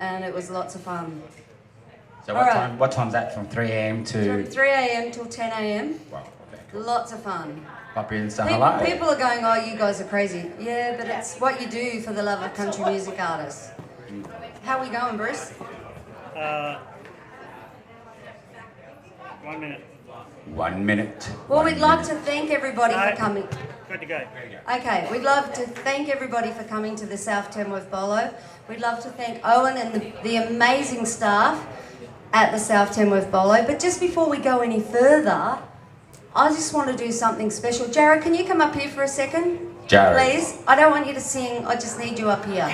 and it was lots of fun. So what time's that? From 3 a.m. to... From 3 a.m. till 10 a.m. Wow, okay, cool. Lots of fun. Pop in and say hello. People are going, oh, you guys are crazy. Yeah, but it's what you do for the love of country music artists. How are we going, Bruce? 1 minute. 1 minute. Well, we'd like to thank everybody for coming. Good to go. Okay, we'd love to thank everybody for coming to the South Tamworth Bolo. We'd love to thank Owen and the amazing staff at the South Tamworth Bolo. But just before we go any further, I just want to do something special. Jared, can you come up here for a second? Jared. Please. I don't want you to sing, I just need you up here.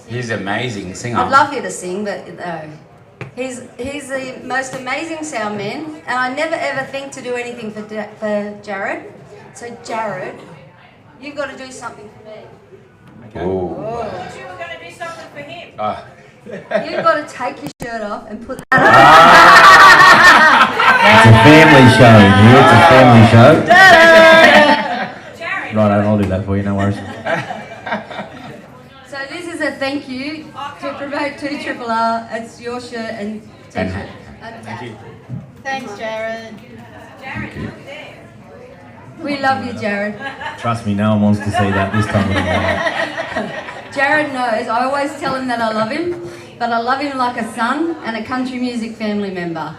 He's an amazing singer. I'd love you to sing, but no. He's the most amazing sound man, and I never ever think to do anything for Jared. So Jared, you've got to do something for me. Okay. You were going to do something for him. You've got to take your shirt off and put that It's a family show here. It's a family show. Jared. Right, I'll do that for you. No worries. So this is a thank you to promote 2RRR. It's your shirt and t-shirt. Thank you. Thanks, Jared. Jared, you're there. We love you, Jared. Trust me, no one wants to see that this time of the year. Jared knows. I always tell him that I love him, but I love him like a son and a country music family member.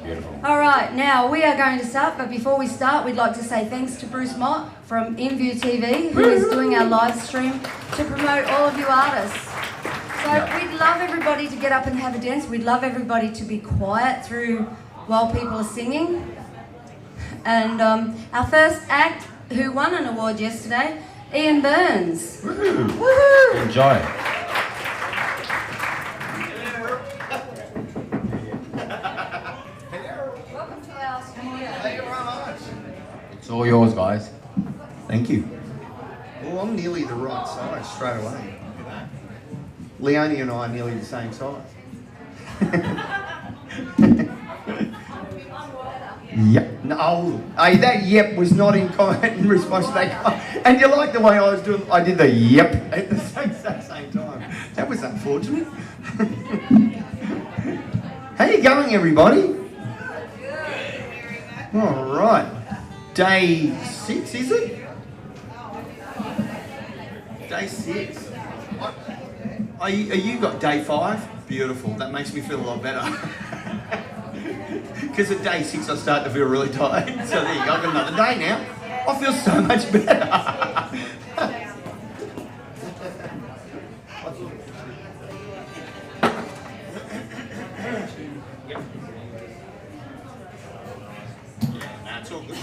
Beautiful. All right, now we are going to start, but before we start, we'd like to say thanks to Bruce Mott from InView TV, who is doing our live stream to promote all of you artists. So we'd love everybody to get up and have a dance. We'd love everybody to be quiet through while people are singing. And our first act, who won an award yesterday, Ian Burns. Woohoo! Woohoo! Enjoy it. Welcome to our studio. It's all yours, guys. Thank you. Well, I'm nearly the right size straight away. Leonie and I are nearly the same size. Yep. No, hey, that yep was not in response to that guy. And you like the way I was doing? I did the yep at the exact same time. That was unfortunate. How you going, everybody? All right. Day 6, is it? Day 6. Are you got day 5? Beautiful. That makes me feel a lot better. Because at day 6 I start to feel really tired. So there you go, I've got another day now. I feel so much better. That's all good.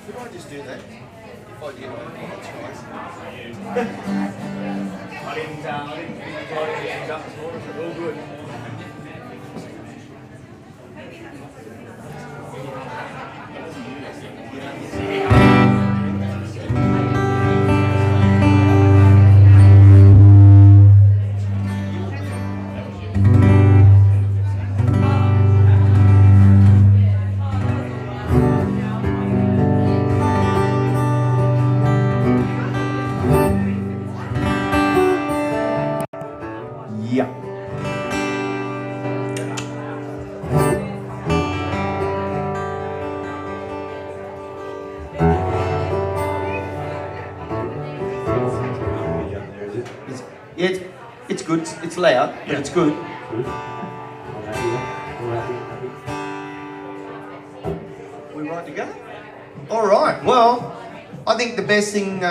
Could I just do that? If I did, I apologise. I didn't quite end up this morning, but all good. Yeah. It's good. It's loud, but it's good. We right to go? All right. Well, I think the best thing,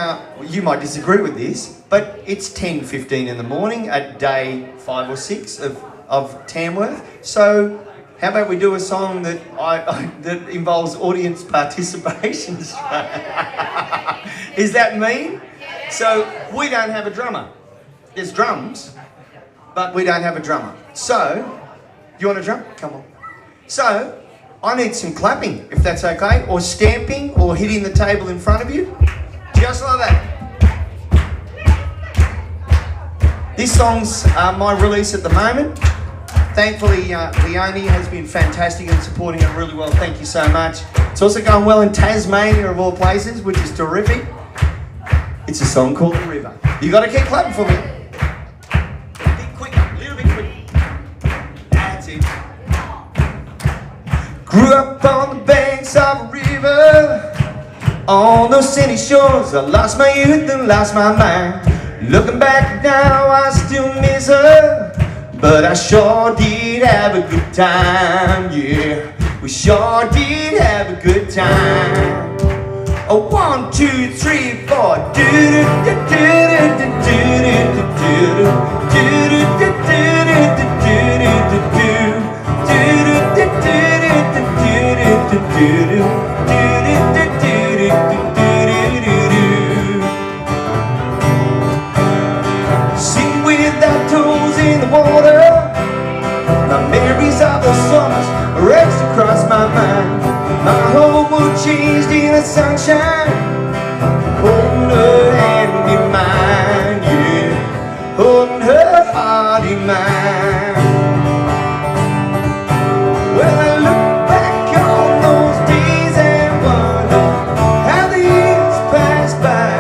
you might disagree with this, but it's 10:15 in the morning at day 5 or 6 of Tamworth. So how about we do a song that that involves audience participation? Is that mean? So we don't have a drummer. There's drums, but we don't have a drummer. So, you want a drum? Come on. So, I need some clapping, if that's okay, or stamping, or hitting the table in front of you. Just like that. This song's my release at the moment. Thankfully, Leonie has been fantastic in supporting it really well. Thank you so much. It's also going well in Tasmania, of all places, which is terrific. It's a song called The River. You got to keep clapping for me. Bit quicker, a little bit quicker. That's it. Grew up on the banks of a river, on those sandy shores. I lost my youth and lost my mind. Looking back now, I still miss her, but I sure did have a good time, yeah. We sure did have a good time. Oh, 1, 2, 3, 4. Do do do do do do do do do do sing with our toes in the water. My memories of the summers raced across my mind. My whole world changed in the sunshine. Holding her hand in mine, yeah. Holding her heart in mine. Well, I look back on those days and wonder how the years passed by.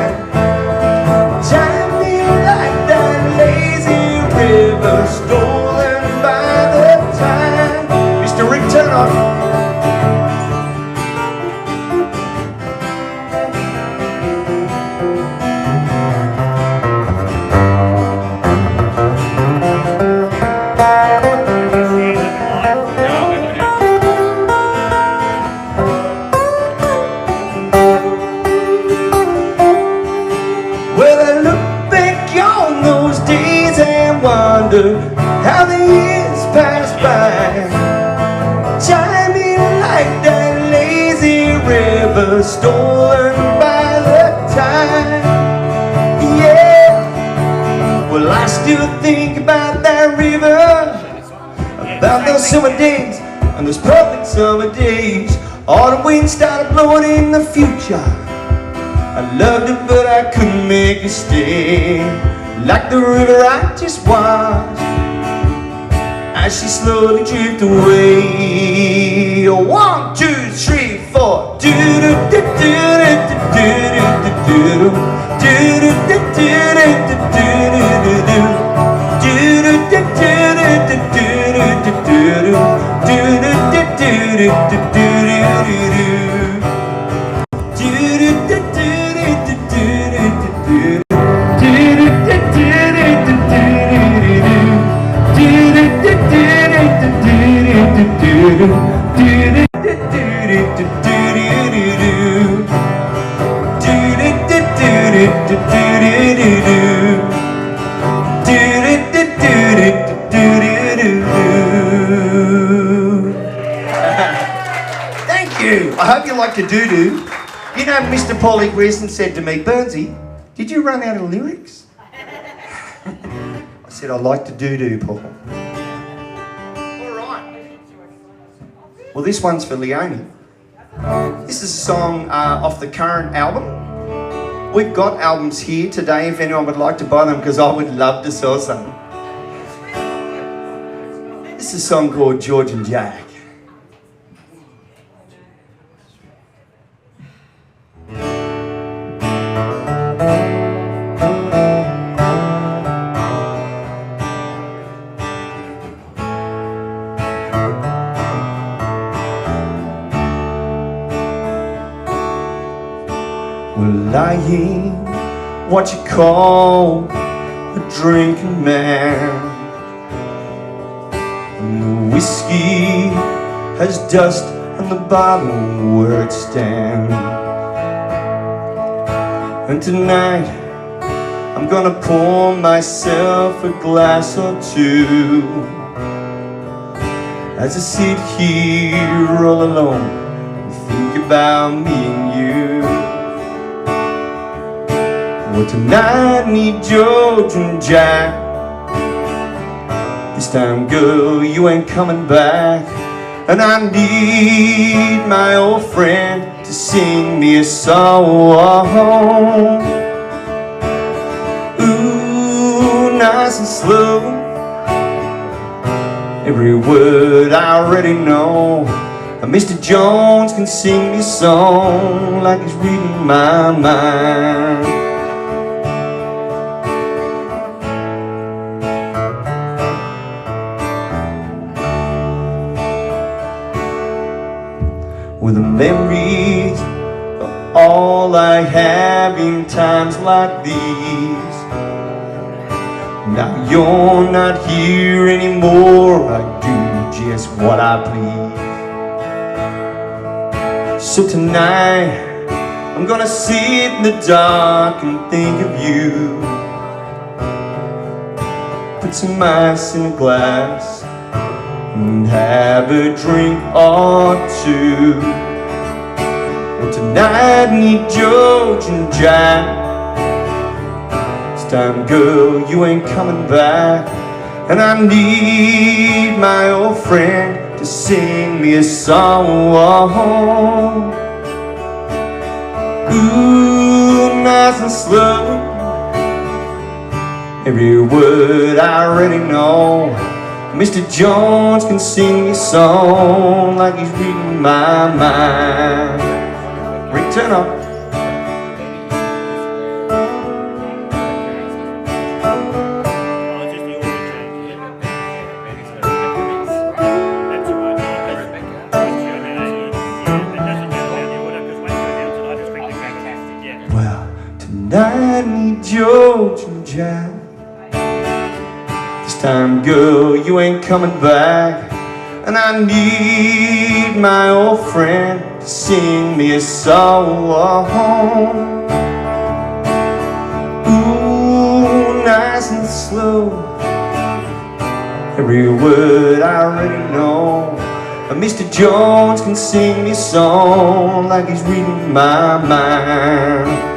Time feel like that lazy river stolen by the tide. Mr. Rick Turner. Well, I look back on those days and wonder how the years passed by. Chiming like that lazy river stolen by the tide. Yeah, well, I still think about that river, about those summer days and those perfect summer days. Autumn wind started blowing in the future. I loved it, but I couldn't make it stay. Like the river I just watched as she slowly drifted away. 1, 2, 3, 4. Do do do do do do do do do do Thank you. I hope you like the doo-doo. You know, Mr. Paulie Grierson said to me, Burnsy, did you run out of lyrics? I said, I like the doo-doo, Paul. All right. Well, this one's for Leonie. This is a song off the current album. We've got albums here today if anyone would like to buy them, because I would love to sell some. This is a song called George and Jack. Well, I ain't what you call a drinking man, and the whiskey has dust on the bottle where it stands. And tonight I'm gonna pour myself a glass or two as I sit here all alone and think about me and you. Well, tonight I need George and Jack. This time, girl, you ain't coming back. And I need my old friend to sing me a song. Ooh, nice and slow. Every word I already know. Mr. Jones can sing me a song like he's reading my mind. With the memories of all I have in times like these. Now you're not here anymore, I do just what I please. So tonight, I'm gonna sit in the dark and think of you. Put some ice in a glass and have a drink or two. Well, tonight I need George and Jack. This time, girl, you ain't coming back. And I need my old friend to sing me a song. Ooh, nice and slow. Every word I already know. Mr. Jones can sing me a song like he's reading my mind. Rick, turn up. Well, tonight I need George and Jack. This time, girl, you ain't coming back. And I need my old friend to sing me a song. Ooh, nice and slow. Every word I already know. Mr. Jones can sing me a song like he's reading my mind.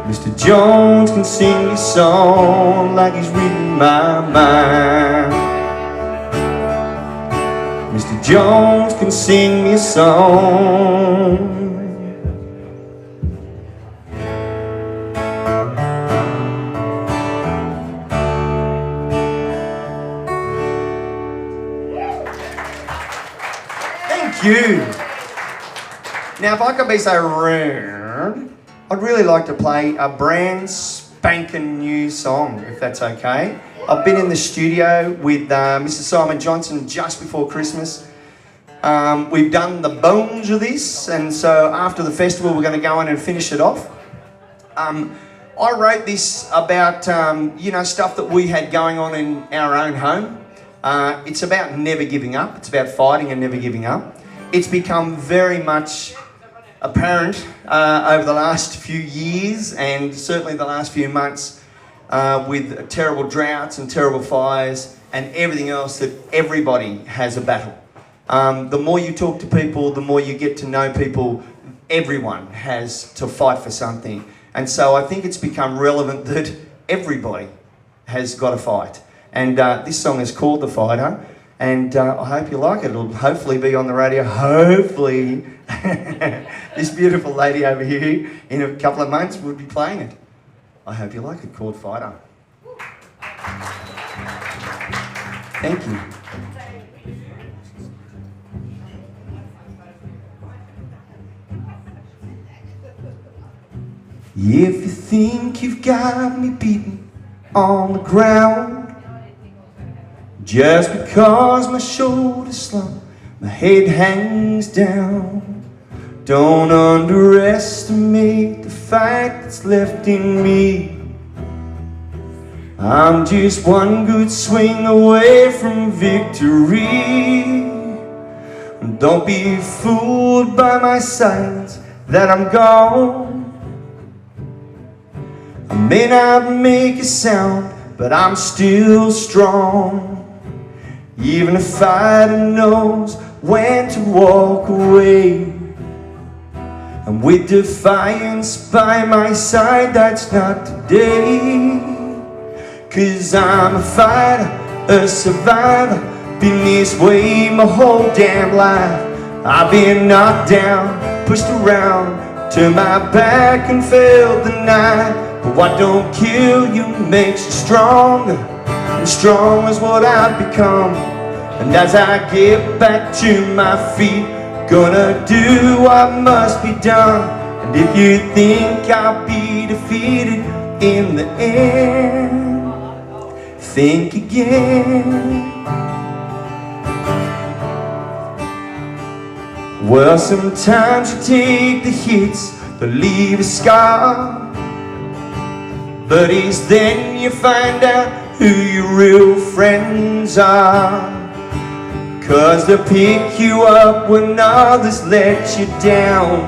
Mr. Jones can sing me a song like he's reading my mind. Mr. Jones can sing me a song. Thank you. Now, if I could be so rude, I'd really like to play a brand spanking new song, if that's okay. I've been in the studio with Mr. Simon Johnson just before Christmas. We've done the bones of this, and so after the festival we're going to go in and finish it off. I wrote this about, stuff that we had going on in our own home. It's about never giving up. It's about fighting and never giving up. It's become very much apparent over the last few years, and certainly the last few months, with terrible droughts and terrible fires and everything else, that everybody has a battle. The more you talk to people, the more you get to know people, everyone has to fight for something. And so I think it's become relevant that everybody has got to fight. And this song is called The Fighter, and I hope you like it. It'll hopefully be on the radio. Hopefully this beautiful lady over here in a couple of months will be playing it. I hope you like it, called Fighter. Thank you. If you think you've got me beaten on the ground, just because my shoulders slump, my head hangs down, don't underestimate the fight that's left in me. I'm just one good swing away from victory. Don't be fooled by my silence that I'm gone. I may not make a sound, but I'm still strong. Even a fighter knows when to walk away. And with defiance by my side, that's not today. 'Cause I'm a fighter, a survivor, been this way my whole damn life. I've been knocked down, pushed around, turned my back and failed the night. But what don't kill you makes you stronger, and strong is what I've become. And as I get back to my feet, gonna do what must be done. And if you think I'll be defeated in the end, think again. Well, sometimes you take the hits that leave a scar, but it's then you find out who your real friends are. 'Cause they'll pick you up when others let you down.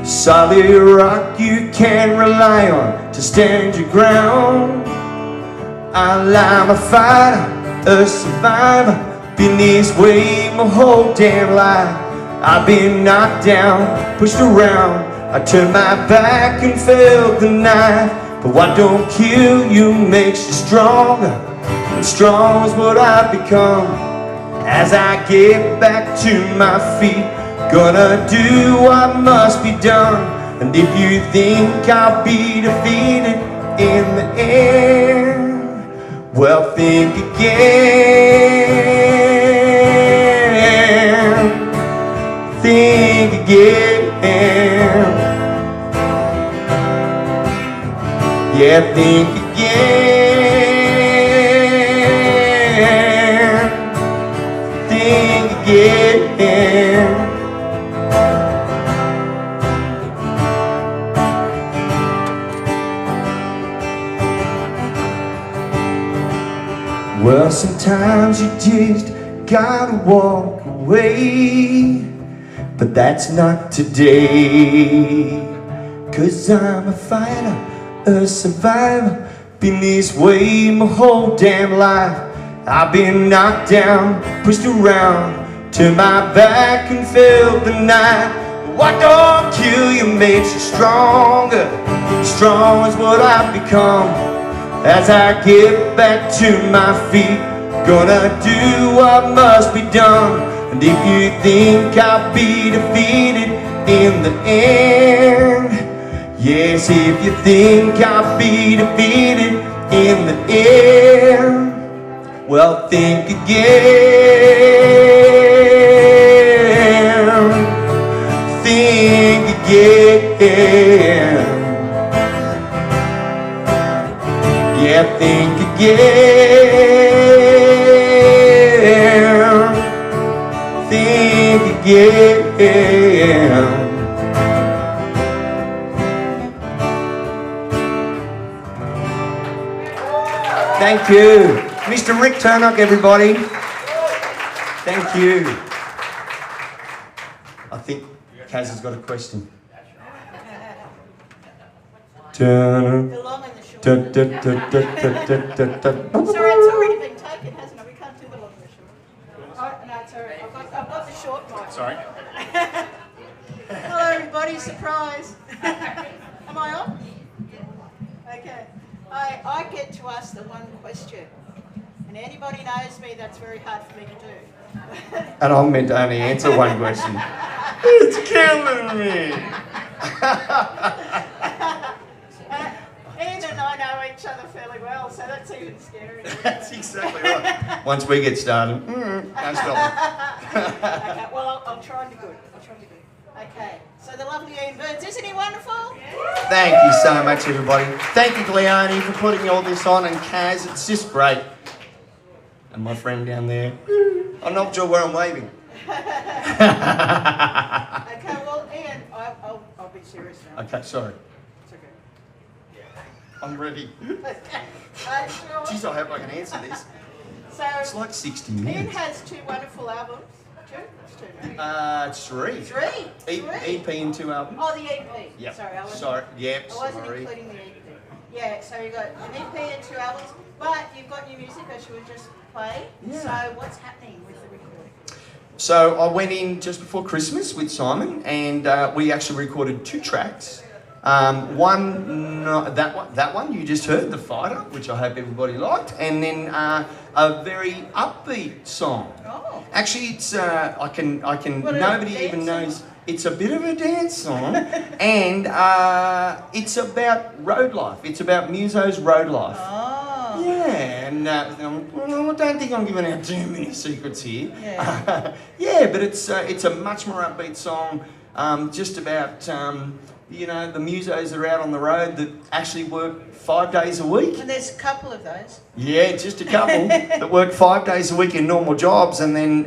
Solid rock you can rely on to stand your ground. I'm a fighter, a survivor, been this way my whole damn life. I've been knocked down, pushed around, I turned my back and felt the knife. But what don't kill you makes you stronger, and strong is what I've become. As I get back to my feet, gonna do what must be done. And if you think I'll be defeated in the end, well, think again. Think again. Yeah, think again. Think again. Well, sometimes you just gotta walk away, but that's not today. 'Cause I'm a fighter, a survivor, been this way my whole damn life. I've been knocked down, pushed around, turned my back and felt the knife. What don't kill you makes you stronger, strong is what I've become. As I get back to my feet, gonna do what must be done. And if you think I'll be defeated in the end, yes, if you think I'll be defeated in the end, well, think again. Think again. Yeah, think again. Think again. Thank you. Mr. Rick Turnock, everybody. Thank you. I think Kaz has got a question. Turner. The long and the short. Da, da, da, da, da, da, da, da. Sorry, it's already been taken, hasn't it? We can't do the long and the short. Oh, no, it's all right. I've got the short mic. Sorry. Hello, everybody. Surprise. Am I on? Okay. I get to ask the one question. And anybody knows me, that's very hard for me to do. And I'm meant to only answer one question. It's killing me. Ian and I know each other fairly well, so that's even scary. That's exactly right. Once we get started, don't stop. Okay, well, I'll try and be good. I'll try and be good. Okay, so the lovely Ian Burns, isn't he wonderful? Thank you so much, everybody. Thank you, Leonie, for putting all this on, and Kaz, it's just great. And my friend down there, I'm not sure where I'm waving. Okay, well, Ian, I'll be serious now. Okay, sorry. It's okay. I'm ready. Sure. Jeez, I hope I can answer this. So, It's like 60 Ian minutes. has two wonderful albums. Two? It's two, no? It's three. Three? EP and two albums. Oh, the EP. Yep. Sorry, I wasn't, Sorry. Yep. I wasn't Sorry. including the EP. Yeah, so you've got an EP and two albums, but you've got new music as you were just playing. Yeah. So what's happening with the recording? So I went in just before Christmas with Simon, and we actually recorded two tracks. That one you just heard, The Fighter, which I hope everybody liked, and then a very upbeat song. Oh. Actually, it's What, a nobody even dance knows. It's a bit of a dance song, and it's about road life. It's about Muso's road life. Oh. Yeah. And I don't think I'm giving out too many secrets here. Yeah. Yeah, but it's a much more upbeat song, just about the musos that are out on the road that actually work 5 days a week. And there's a couple of those. Yeah, just a couple that work 5 days a week in normal jobs, and then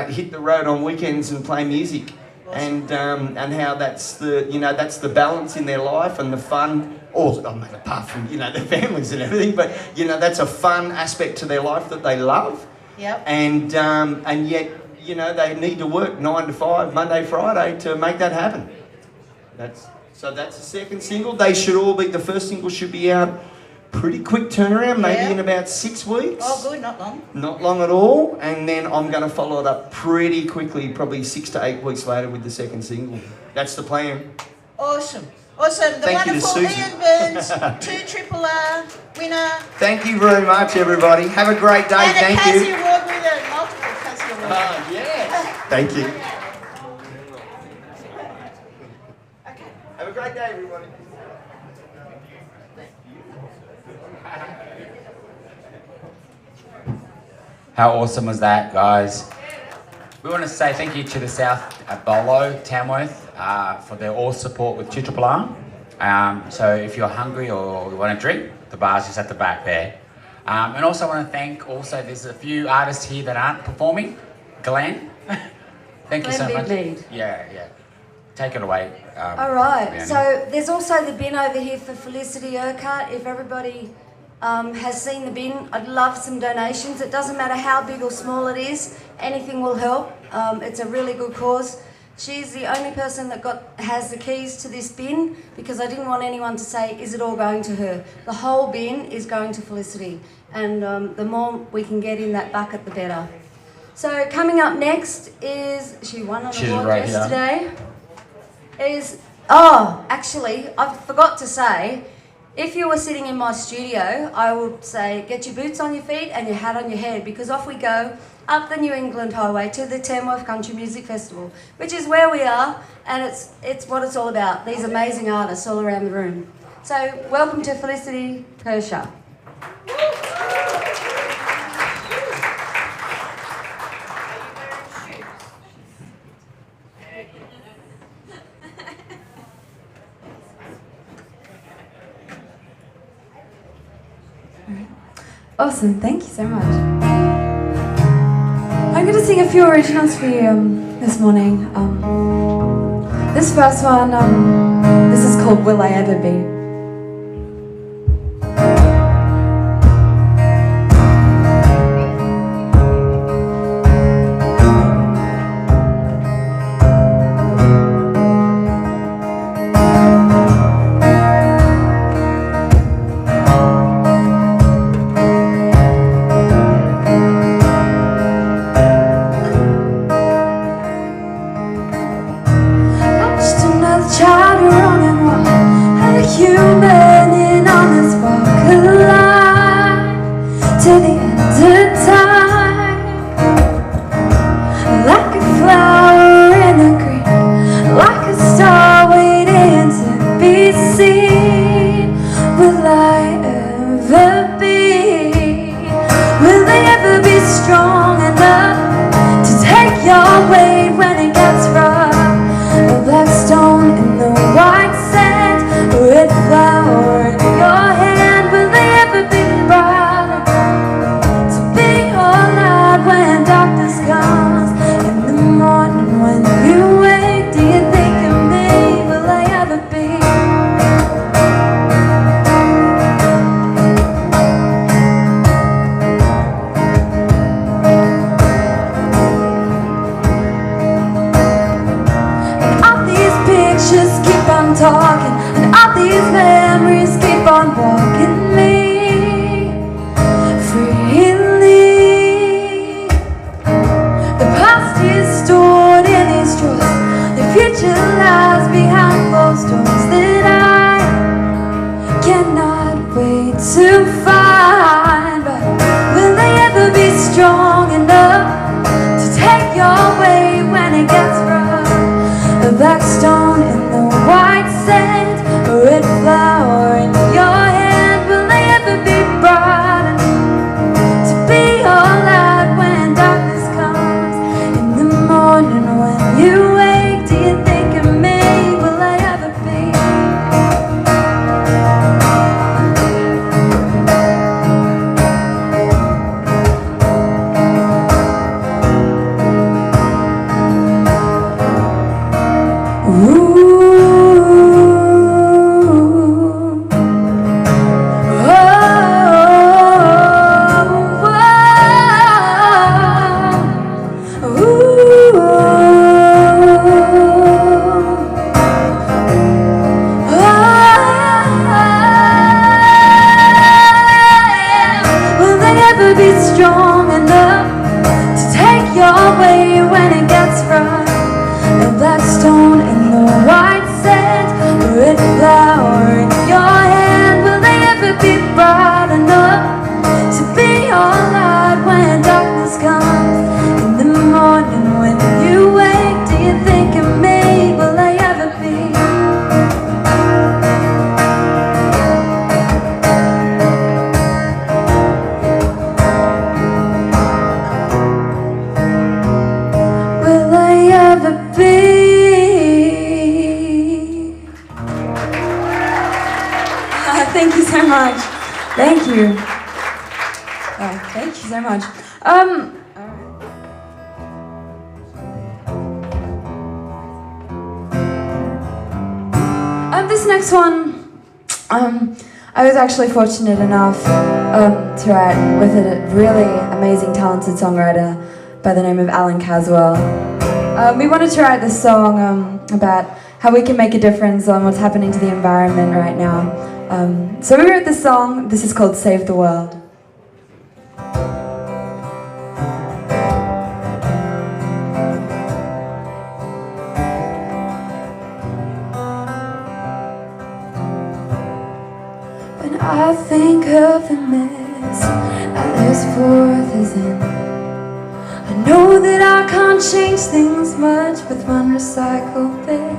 hit the road on weekends and play music, and how that's the balance in their life and the fun. Apart from their families and everything, but that's a fun aspect to their life that they love. Yep. And yet they need to work 9 to 5 Monday Friday to make that happen. That's the second single. The first single should be out pretty quick turnaround, maybe in about 6 weeks. Oh, good, not long. Not long at all. And then I'm going to follow it up pretty quickly, probably 6 to 8 weeks later with the second single. That's the plan. Awesome. Awesome. The Thank you to wonderful Susan. Ian Burns, 2RRR winner. Thank you very much, everybody. Have a great day. And a Thank Cassie you. Award winner, multiple Cassie Award. Yes. Thank you. Have a great day, everybody. How awesome was that, guys? We want to say thank you to the South at Bolo, Tamworth, for their all support with 2RRR. So if you're hungry or you want a drink, the bar's just at the back there. And also I want to thank, there's a few artists here that aren't performing. Glenn, thank you so Glenn much. Big-Mead. Yeah. Take it away. All right, Leonie. so there's also the bin over here for Felicity Urquhart. If everybody has seen the bin, I'd love some donations. It doesn't matter how big or small it is, anything will help. It's a really good cause. She's the only person that has the keys to this bin, because I didn't want anyone to say, is it all going to her? The whole bin is going to Felicity, and the more we can get in that bucket, the better. So coming up next is, she won an She's award right here. yesterday. Actually, I forgot to say, if you were sitting in my studio, I would say, get your boots on your feet and your hat on your head, because off we go up the New England Highway to the Tamworth Country Music Festival, which is where we are, and it's what it's all about, these amazing artists all around the room. So welcome to Felicity Kershaw. Awesome, thank you so much. I'm going to sing a few originals for you this morning. This first one, this is called Will I Ever Be? Child running wild, a human in on this walk alive to the end of time. Like a flower in a green, like a star waiting to be seen. Will I ever be? Will I ever be strong enough to take your weight when it gets rough? A black stone in the white sand, a red flower in your hand. Will they ever be proud to be alive when darkness comes? In the morning when you wake, do you think of me? Will I ever be? Pictures keep on talking, and all these memories keep on walking me freely. The past is stored in these drawers, the future lies behind closed doors that I cannot wait to find. But will they ever be strong enough to take your way when it gets rough? A black stone in the white sand, a red flower in your hair. Will they ever be strong enough to take your way when it gets rough? The black stone and the white sand, the red flower in your hand. Will they ever be bright enough to be your light when darkness comes? In the morning when you wake, do you think of me? Will they ever be? Will I ever be? Thank you so much. Thank you. Oh, thank you so much. This next one, I was actually fortunate enough to write with a really amazing, talented songwriter by the name of Alan Caswell. We wanted to write this song about how we can make a difference on what's happening to the environment right now. So we wrote this song. This is called Save the World. When I think of the mess that this fourth is in, I know that I can't change things much with one recycled bin.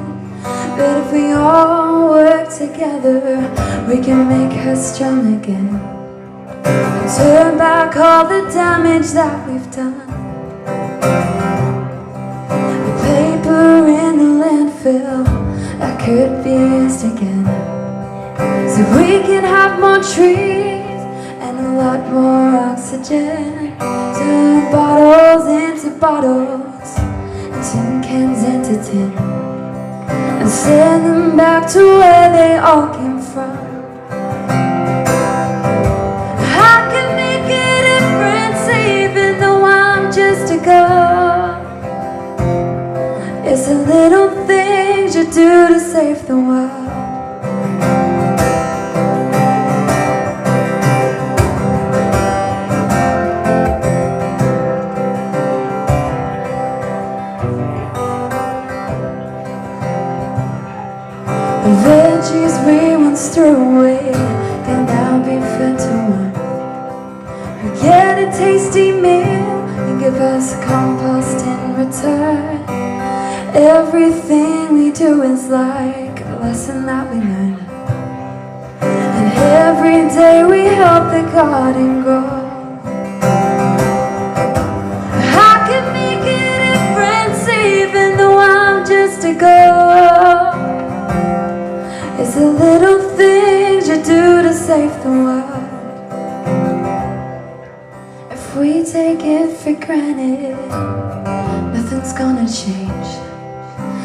But if we all work together, we can make her strong again and turn back all the damage that we've done. The paper in the landfill that could be used again, so we can have more trees and a lot more oxygen. Turn bottles into bottles and tin cans into tin, and send them back to where they all came from. I can make a difference even though I'm just a girl. It's the little things you do to save the world. The veggies we once threw away can now be fed to one. We get a tasty meal and give us compost in return. Everything we do is like a lesson that we learn, and every day we help the garden grow. I can make a difference even though I'm just a girl. It's the little things you do to save the world. If we take it for granted, nothing's gonna change.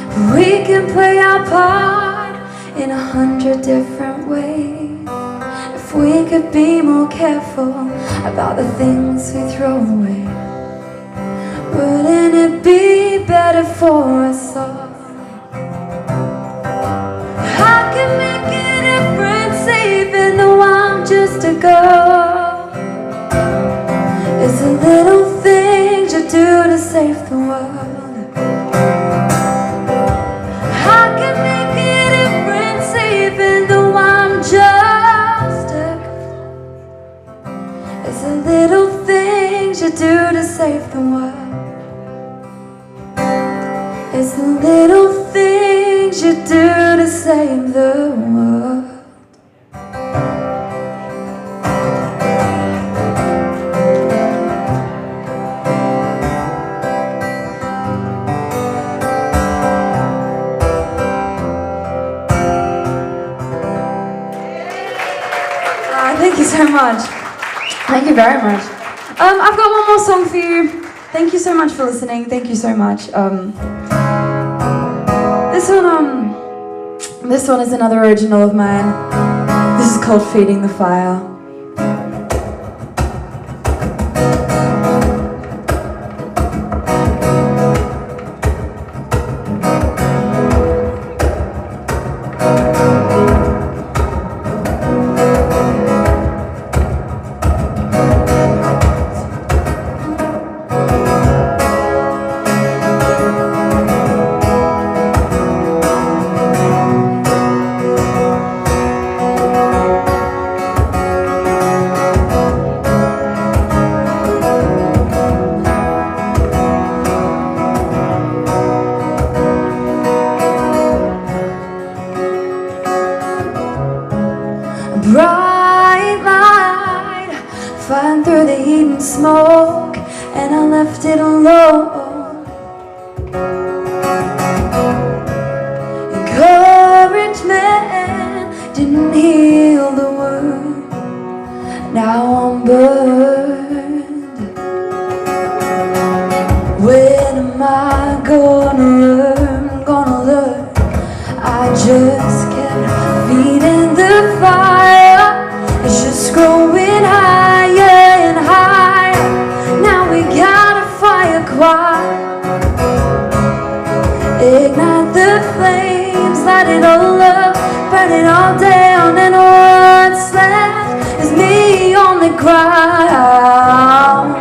But we can play our part in 100 different ways. If we could be more careful about the things we throw away, wouldn't it be better for us all? I can make a difference even though I'm just a girl. It's the little things you do to save the world. I can make a difference even though I'm just a girl. It's the little things you do to save the world. It's the little things you do to save the world. Thank you so much. Thank you very much. I've got one more song for you. Thank you so much for listening. Thank you so much. This one, This one is another original of mine. This is called Feeding the Fire. Bright light, fighting through the heat and smoke, and I left it alone. Encouragement didn't heal the wound. Now I'm burned. When am I gonna learn? Gonna learn? I just kept feeding the fire. It's just growing higher and higher. Now we got a fire choir. Ignite the flames, light it all up, burn it all down, and what's left is me on the ground.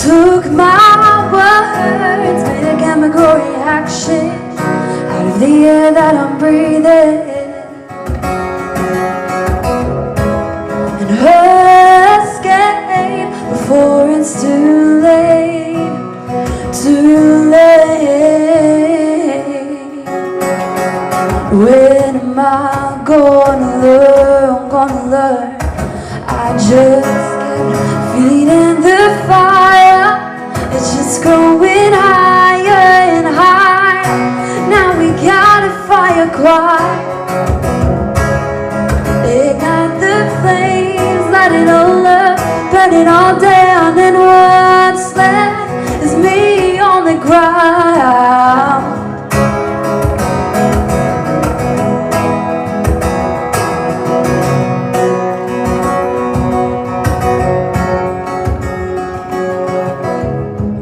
Took my words, made a chemical reaction out of the air that I'm breathing, and escape before it's too late, too late. When am I gonna learn? Gonna learn? I just kept feeding the fire. It's just growing higher and higher. Now we got a fire choir. Ignite the flames, light it all up, burn it all down, and what's left is me on the ground.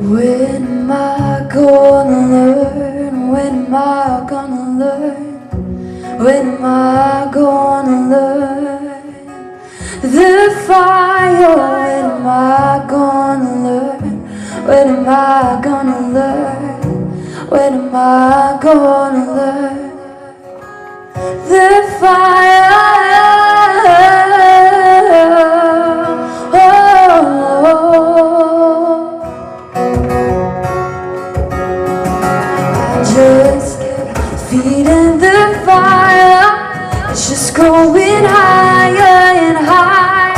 When am I gonna learn? When am I gonna learn? When am I gonna learn the fire? When am I gonna learn? When am I gonna learn? When am I gonna learn the fire? Just kept feeding the fire. It's just growing higher and higher.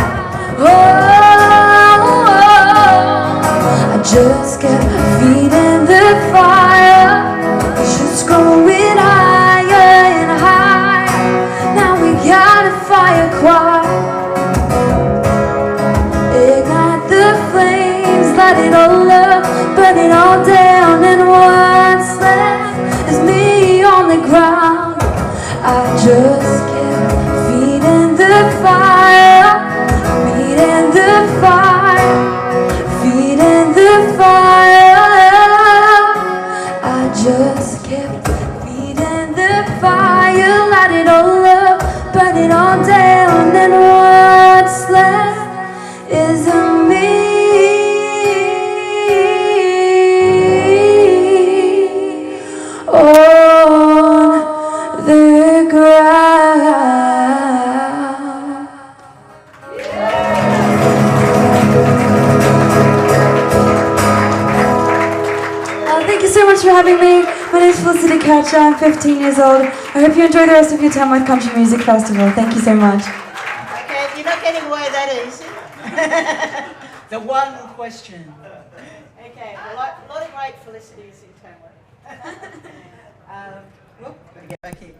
I just kept feeding the fire. It's just growing higher and higher. Now we got a fire choir. Ignite the flames, light it all up, burn it all down, and what's left is me on the ground. I just kept feeding the fire, feeding the fire, feeding the fire. I just kept feeding the fire, light it all up, burn it all down, and what's left is me on the ground. Thank you so much for having me. My name is Felicity Catcher. I'm 15 years old. I hope you enjoy the rest of your Tamworth Country Music Festival. Thank you so much. Okay, you're not getting away that easy. The one question. Okay, a lot of great Felicities in Tamworth. Got to get back here.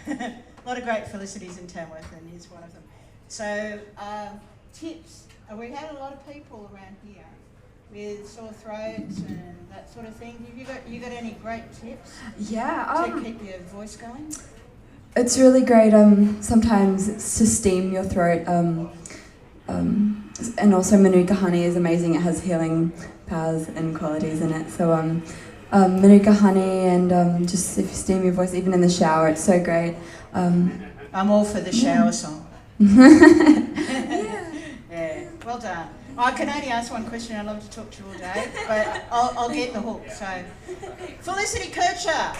A lot of great Felicities in Tamworth, and here's one of them. So, tips. We had a lot of people around here with sore throats and that sort of thing. Have you got any great tips Yeah. to keep your voice going? It's really great. Sometimes it's to steam your throat. And also Manuka honey is amazing. It has healing powers and qualities in it. So Manuka honey and just if you steam your voice, even in the shower, it's so great. I'm all for the shower song. Yeah, well done. I can only ask one question. I'd love to talk to you all day, but I'll get the hook. So, Felicity Kircher.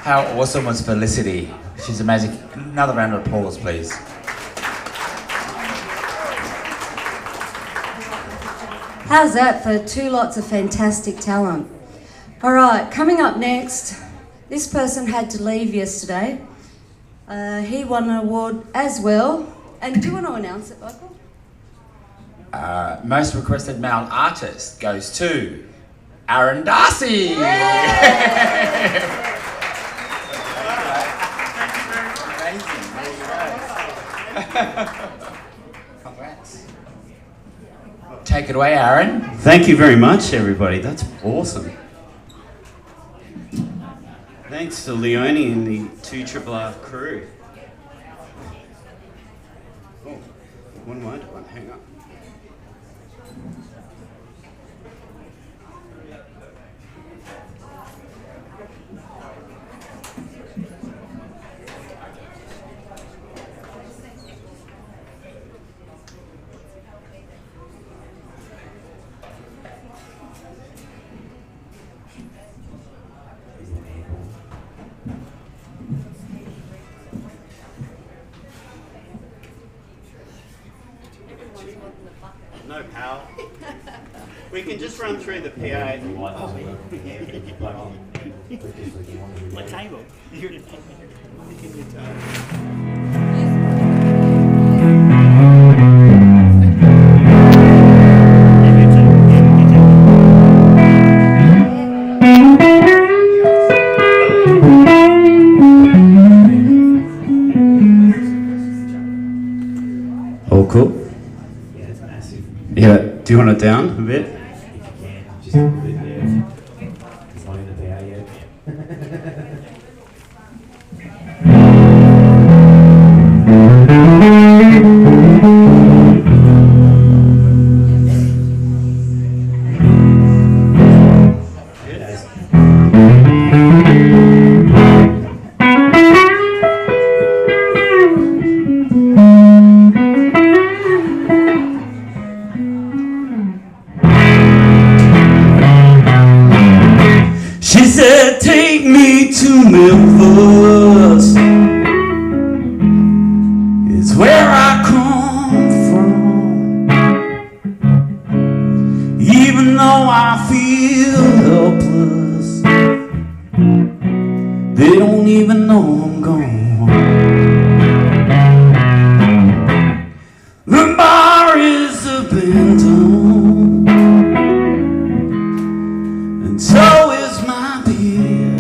How awesome was Felicity? She's amazing. Another round of applause, please. How's that for two lots of fantastic talent? All right, coming up next, this person had to leave yesterday. He won an award as well. And do you want to announce it, Michael? Most requested male artist goes to Aaron Darcy. Congrats. Take it away, Aaron. Thank you very much, everybody. That's awesome. Thanks to Leonie and the 2RRR crew. Oh, one word, one hang up. No power. We can just run through the PA. My table. All cool? Yeah, do you want it down a bit? Just a bit there. It's not in the power yet. She said, take me to Memphis. It's where I come from. Even though I feel helpless, they don't even know I'm gone. The bar is abandoned, and so is my beer.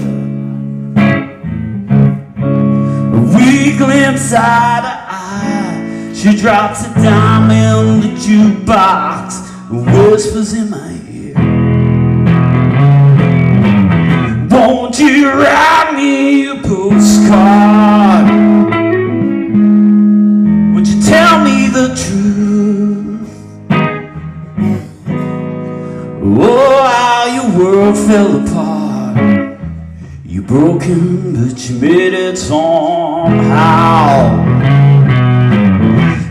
We glimpse eye to eye. She drops a dime in the jukebox and whispers in my ear, won't you write me a postcard? Would you tell me the truth? Oh, how your world fell apart. You broken, but you made it somehow.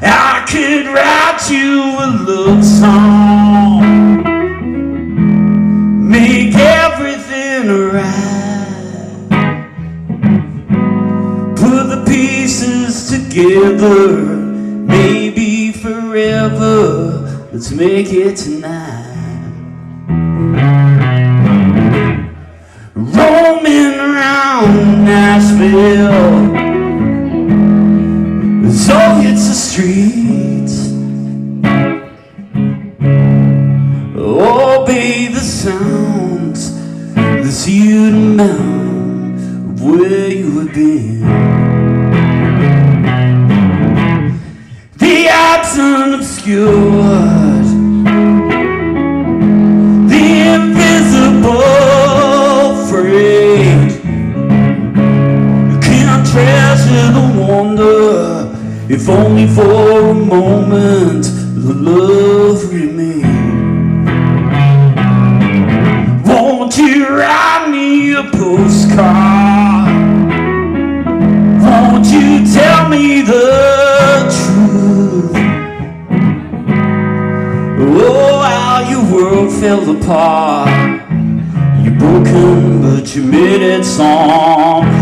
I could write you a love song, make everything right, put the pieces together, maybe forever. Let's make it tonight. Roaming around Nashville, so hits the streets. Obey the sounds, this huge amount of where you have been. The absent obscured, the invisible frayed. You can't treasure the wonder, if only for a moment the love remains. Won't you write me a postcard? Won't you tell me the truth? Oh, how your world fell apart. You're broken, but you made it somehow.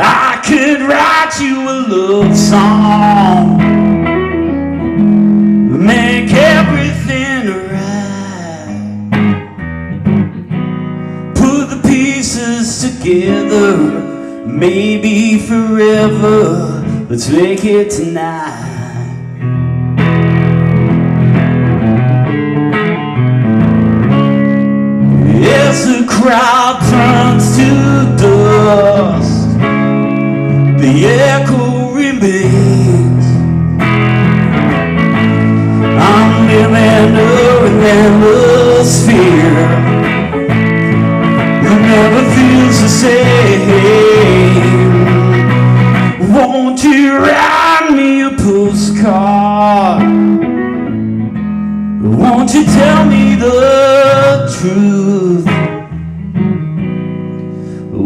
I could write you a love song, make everything right, put the pieces together, maybe forever. Let's make it tonight. As the crowd turns to dust, the echo remains. I'm living in endless fear that never feels the same. Won't you write me a postcard? Won't you tell me the truth?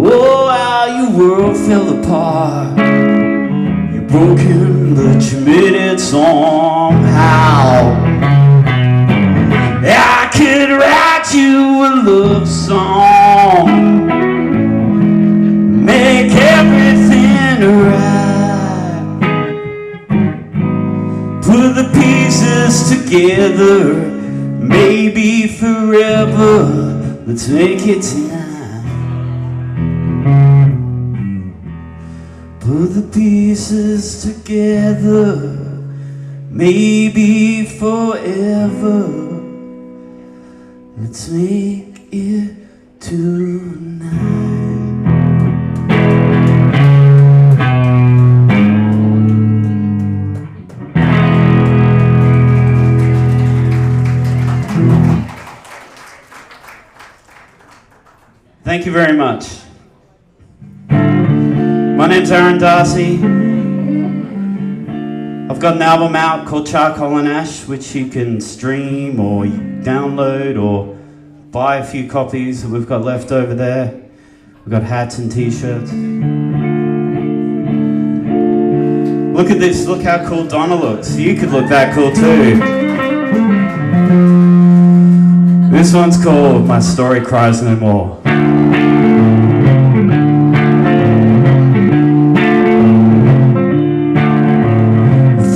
Oh, how your world fell apart. You're broken, but you made it somehow. I could write you a love song, make everything right, put the pieces together, maybe forever. Let's make it tonight. Put the pieces together, maybe forever. Let's make it tonight. Thank you very much. My name's Aaron Darcy. I've got an album out called Charcoal and Ash, which you can stream or download or buy a few copies that we've got left over there. We've got hats and t-shirts. Look at this, look how cool Donna looks. You could look that cool too. This one's called My Story Cries No More.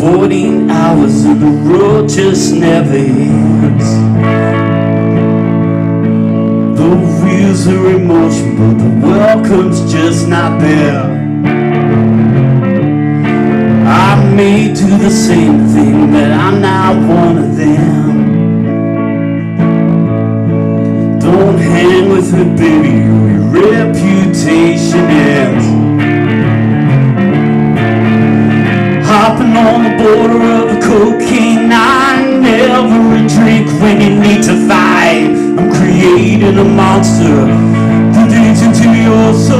14 hours of the road just never ends. The wheels are in motion, but the welcome's just not there. I may do the same thing, but I'm not one of them. Don't hang with me, baby, or your reputation ends. Hopping on the border of the cocaine, I never a drink when you need to fight. I'm creating a monster that eats into your soul.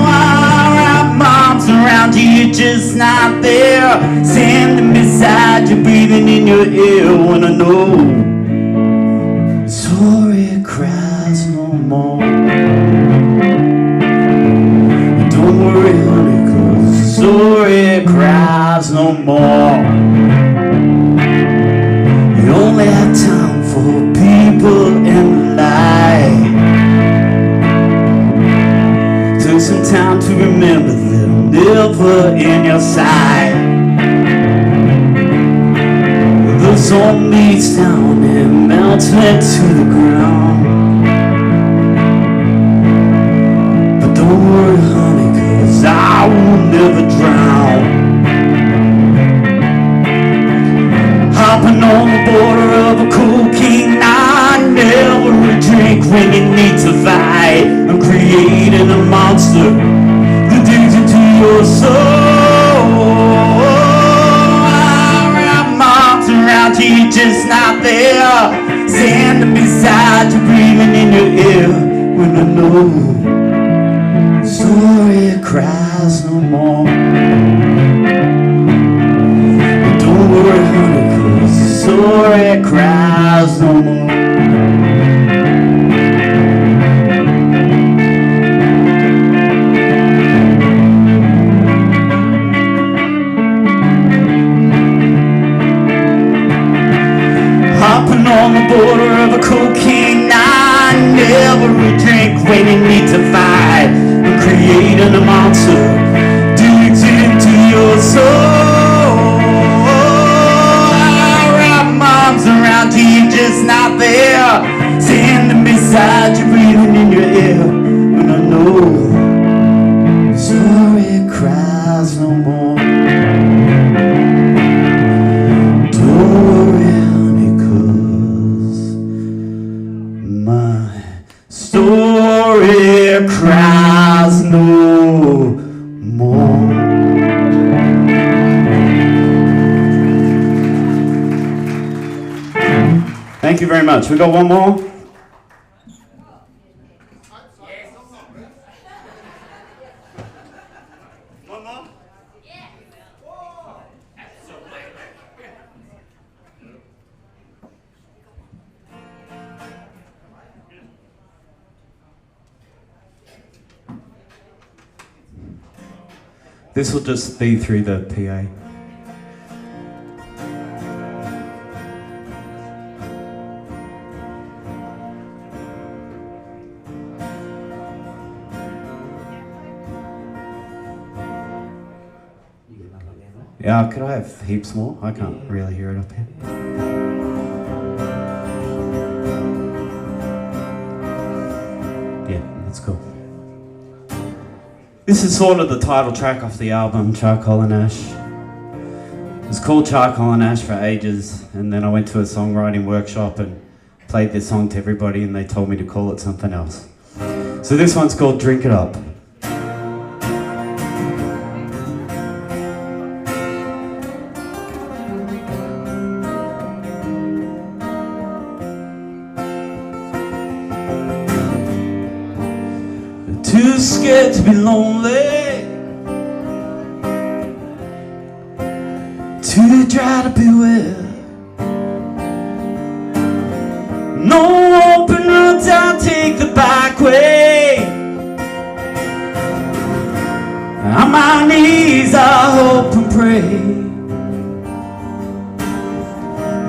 I wrap my arms around you, you're just not there. Standing beside you, breathing in your ear when I know story cries no more. Don't worry, honey, cause the story cries no more. You only have time for people and light. Took some time to remember them, never in your sight. The sun beats down and melts me to the ground. But don't worry, honey, cause I will never drown. Hopping on the border of a cocaine, I never a drink when you need to fight. I'm creating a monster that digs into your soul. I wrap my arms around you, you're just not there. Standing beside you, breathing in your ear. When I know story cries no more. Don't worry, honey, 'cause the story cries no more. Hopping on the border of a cocaine night, never a drink when you need to fight. I'm creating a monster, digs into your soul. I wrap my arms around you, you're just not there. Standing beside you, breathing in your ear. When I know story cries no more. Don't worry, honey, 'cause my story cries no more. Thank you very much. We got one more. One more? This will just be through the PA. Yeah, could I have heaps more? I can't really hear it up here. Yeah, that's cool. This is sort of the title track off the album, Charcoal and Ash. It was called Charcoal and Ash for ages, and then I went to a songwriting workshop and played this song to everybody, and they told me to call it something else. So this one's called Drink It Up. Too scared to be lonely, too dry to be with. No open roads, I'll take the back way. On my knees I hope and pray.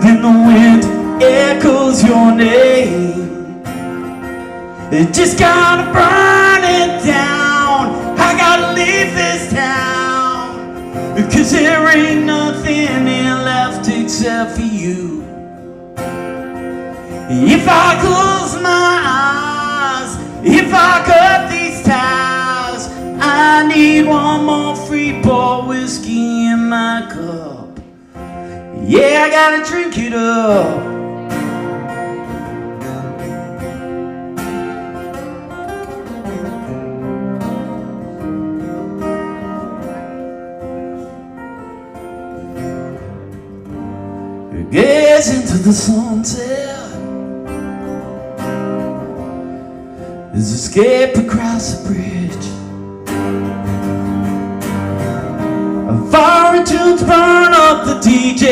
Then the wind echoes your name. It just gotta burn it down. I gotta leave this town, because there ain't nothing here left except for you. If I close my eyes, if I cut these ties, I need one more free pour whiskey in my cup. Yeah, I gotta drink it up. Gaze into the sunset, there's escape across the bridge. Fiery tunes burn up the DJ,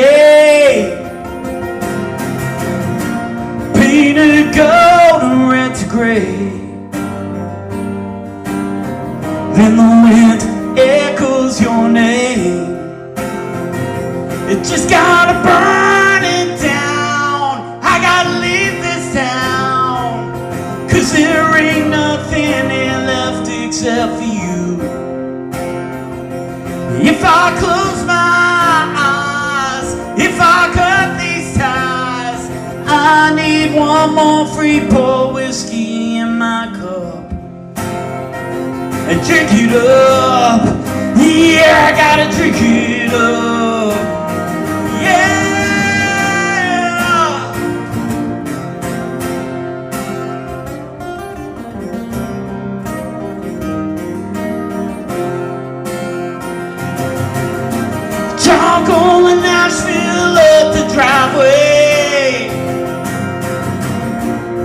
painted gold and red to gray. Then the wind echoes your name. It just gotta burn it down. I gotta leave this town, 'cause there ain't nothing here left except for you. If I close my eyes, if I cut these ties, I need one more free pour whiskey in my cup and drink it up. Yeah, I gotta drink it up. Yeah. driveway.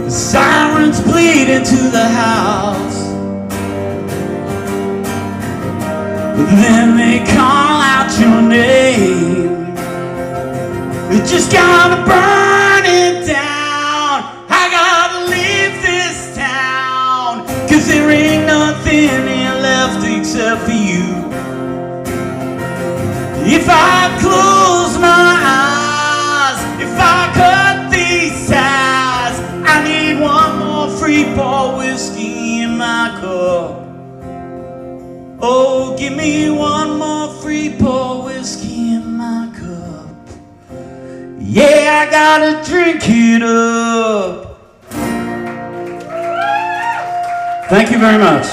The sirens bleed into the house, but then they call out your name. You just gotta burn it down. I gotta leave this town, 'cause there ain't nothing here left except for you. If I close my eyes, if I cut these ties, I need one more free pour whiskey in my cup. Oh, give me one more free pour whiskey in my cup. Yeah, I gotta drink it up. Thank you very much.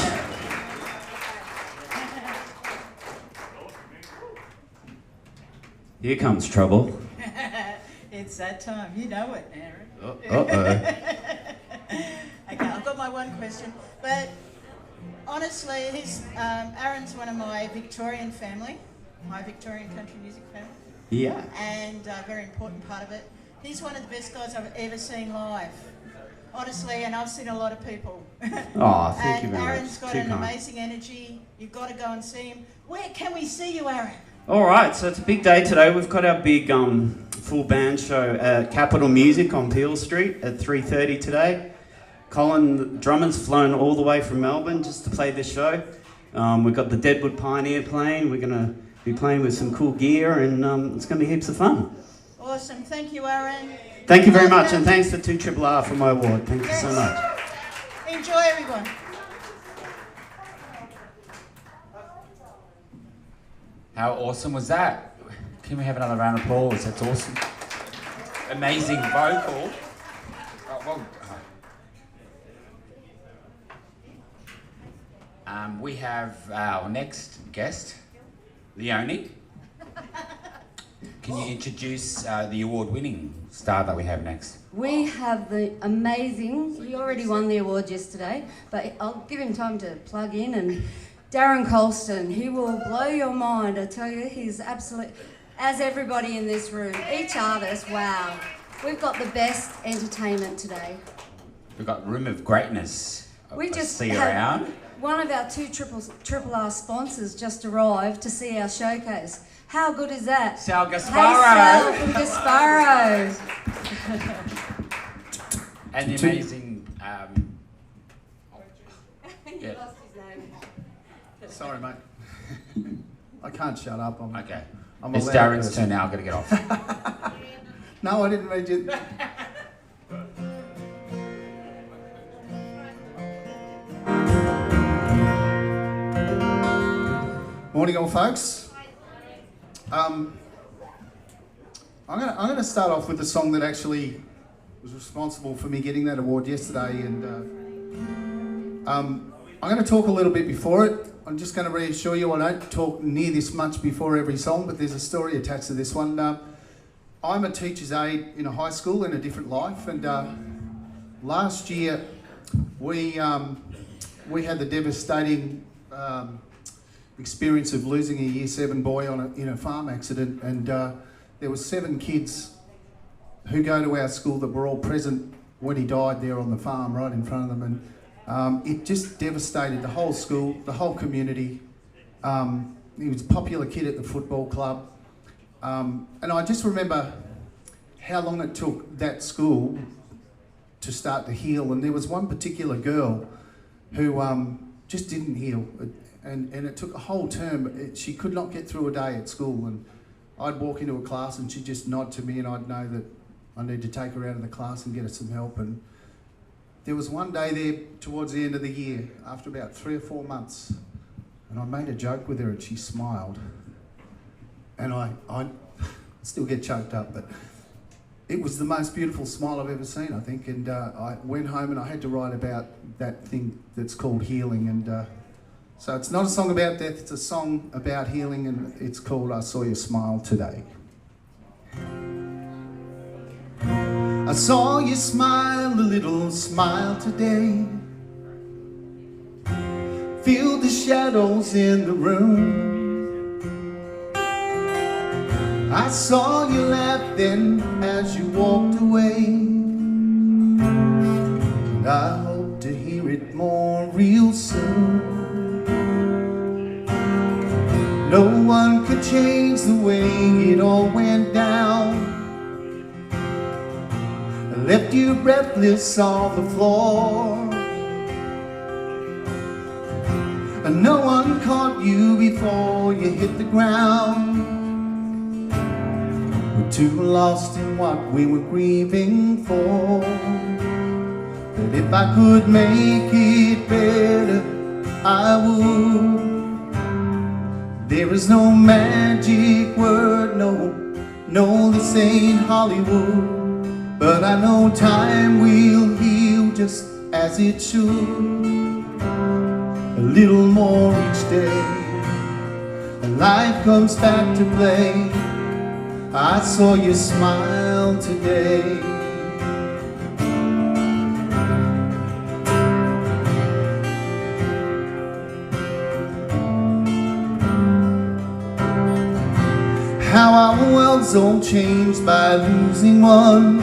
Here comes trouble. It's that time. You know it, Aaron. Uh-oh. Okay, I've got my one question. But honestly, Aaron's one of my Victorian family, my Victorian country music family. Yeah. And a very important part of it. He's one of the best guys I've ever seen live. Honestly, and I've seen a lot of people. Oh, thank you very Aaron's much. got Too an kind. amazing energy. You've got to go and see him. Where can we see you, Aaron? All right, so it's a big day today. We've got our big full band show at Capital Music on Peel Street at 3:30 today. Colin, the drummer's flown all the way from Melbourne just to play this show. We've got the Deadwood Pioneer playing. We're going to be playing with some cool gear, and it's going to be heaps of fun. Awesome. Thank you, Aaron. Thank you very much, and thanks to 2RRR for my award. Thank you so much. Enjoy, everyone. How awesome was that? Can we have another round of applause? That's awesome. Amazing vocal. We have our next guest, Leonie. Can you introduce the award-winning star that we have next? We have the amazing, he already won the award yesterday, but I'll give him time to plug in, and Darren Colston, he will blow your mind. I tell you, he's absolute, as everybody in this room, each artist, wow. We've got the best entertainment today. We've got Room of Greatness. We I'll just see you had around. one of our two triple R sponsors just arrived to see our showcase. How good is that? Sal Hey, Gasparo. Sal from Gasparo. And the amazing... yeah. Sorry, mate. I can't shut up. Okay. I'm It's a loud Darren's person. turn now. I've got to get off. No, I didn't read you. Morning, all folks. I'm gonna start off with the song that actually was responsible for me getting that award yesterday, and I'm going to talk a little bit before it. I'm just going to reassure you I don't talk near this much before every song, but there's a story attached to this one. I'm a teacher's aide in a high school in a different life, and last year we had the devastating experience of losing a Year 7 boy in a farm accident, and there were 7 kids who go to our school that were all present when he died there on the farm right in front of them, and it just devastated the whole school, the whole community. He was a popular kid at the football club, and I just remember how long it took that school to start to heal, and there was one particular girl who just didn't heal, and it took a whole term. She could not get through a day at school, and I'd walk into a class and she'd just nod to me, and I'd know that I need to take her out of the class and get her some help. And there was one day there towards the end of the year, after about 3 or 4 months, and I made a joke with her and she smiled, and I still get choked up, but it was the most beautiful smile I've ever seen, I think. And I went home and I had to write about that thing that's called healing. And so it's not a song about death, it's a song about healing, and it's called I Saw You Smile Today. I saw you smile, a little smile today. Feel the shadows in the room. I saw you laugh then as you walked away, and I hope to hear it more real soon. No one could change the way it all went down. I left you breathless on the floor, and no one caught you before you hit the ground. We're too lost in what we were grieving for. But if I could make it better, I would. There is no magic word, no, this ain't Hollywood. But I know time will heal just as it should. A little more each day, and life comes back to play. I saw you smile today. How our world's all changed by losing one.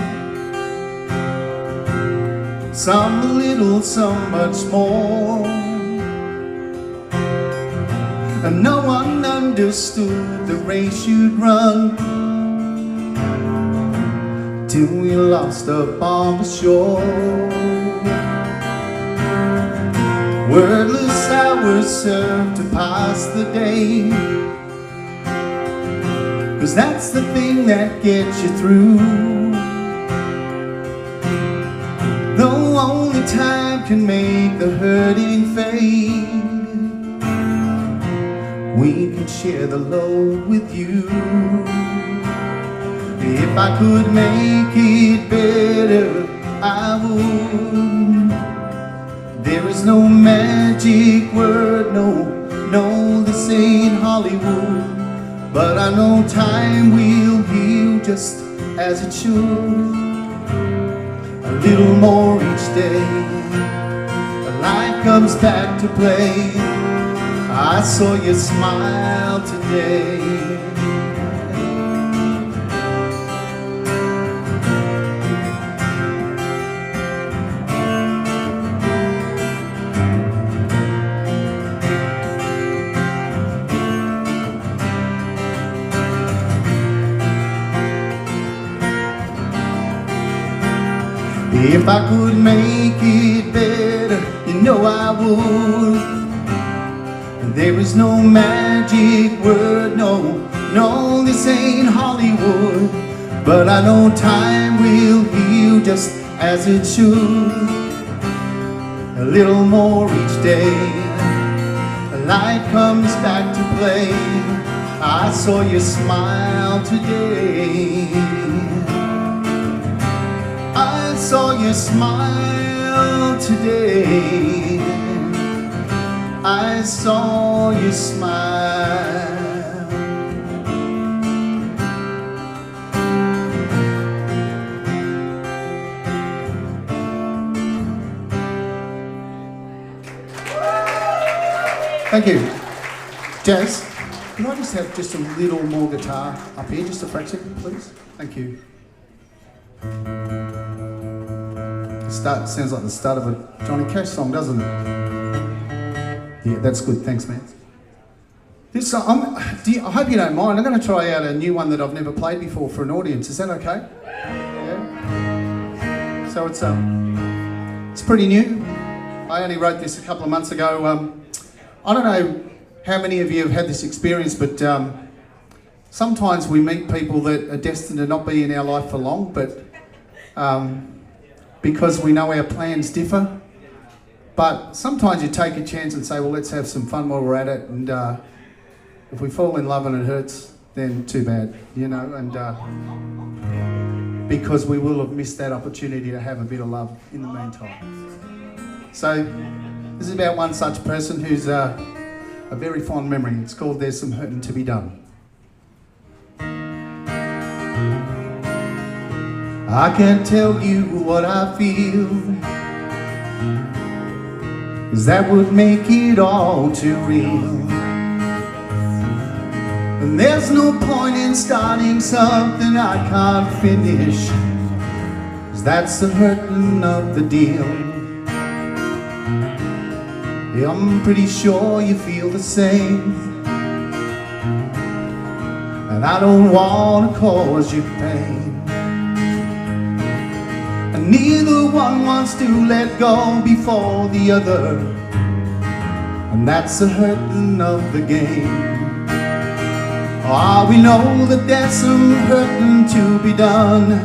Some a little, some much more. And no one understood the race you'd run till you lost up on the shore. Wordless hours served to pass the day, 'cause that's the thing that gets you through. Though only time can make the hurting fade, we can share the load with you. If I could make it better, I would. There is no magic word, no, this ain't Hollywood. But I know time will heal just as it should. A little more each day, the light comes back to play. I saw you smile today. If I could make it better, you know I would. There is no magic word, no, this ain't Hollywood. But I know time will heal just as it should. A little more each day, the light comes back to play. I saw you smile today. I saw you smile today. I saw you smile. Thank you. Jazz, can I just have just a little more guitar up here, just a fraction, please? Thank you. Sounds like the start of a Johnny Cash song, doesn't it? Yeah, that's good. Thanks, man. This I hope you don't mind. I'm going to try out a new one that I've never played before for an audience. Is that okay? Yeah. So it's pretty new. I only wrote this a couple of months ago. I don't know how many of you have had this experience, but sometimes we meet people that are destined to not be in our life for long, but because we know our plans differ. But sometimes you take a chance and say, well, let's have some fun while we're at it, and if we fall in love and it hurts, then too bad, you know, and because we will have missed that opportunity to have a bit of love in the meantime. So this is about one such person who's a very fond memory. It's called There's Some Hurting to Be Done. I can't tell you what I feel, 'cause that would make it all too real. And there's no point in starting something I can't finish, 'cause that's the hurting of the deal. Yeah, I'm pretty sure you feel the same, and I don't want to cause you pain. And neither one wants to let go before the other, and that's the hurting of the game. Ah, we know that there's some hurting to be done.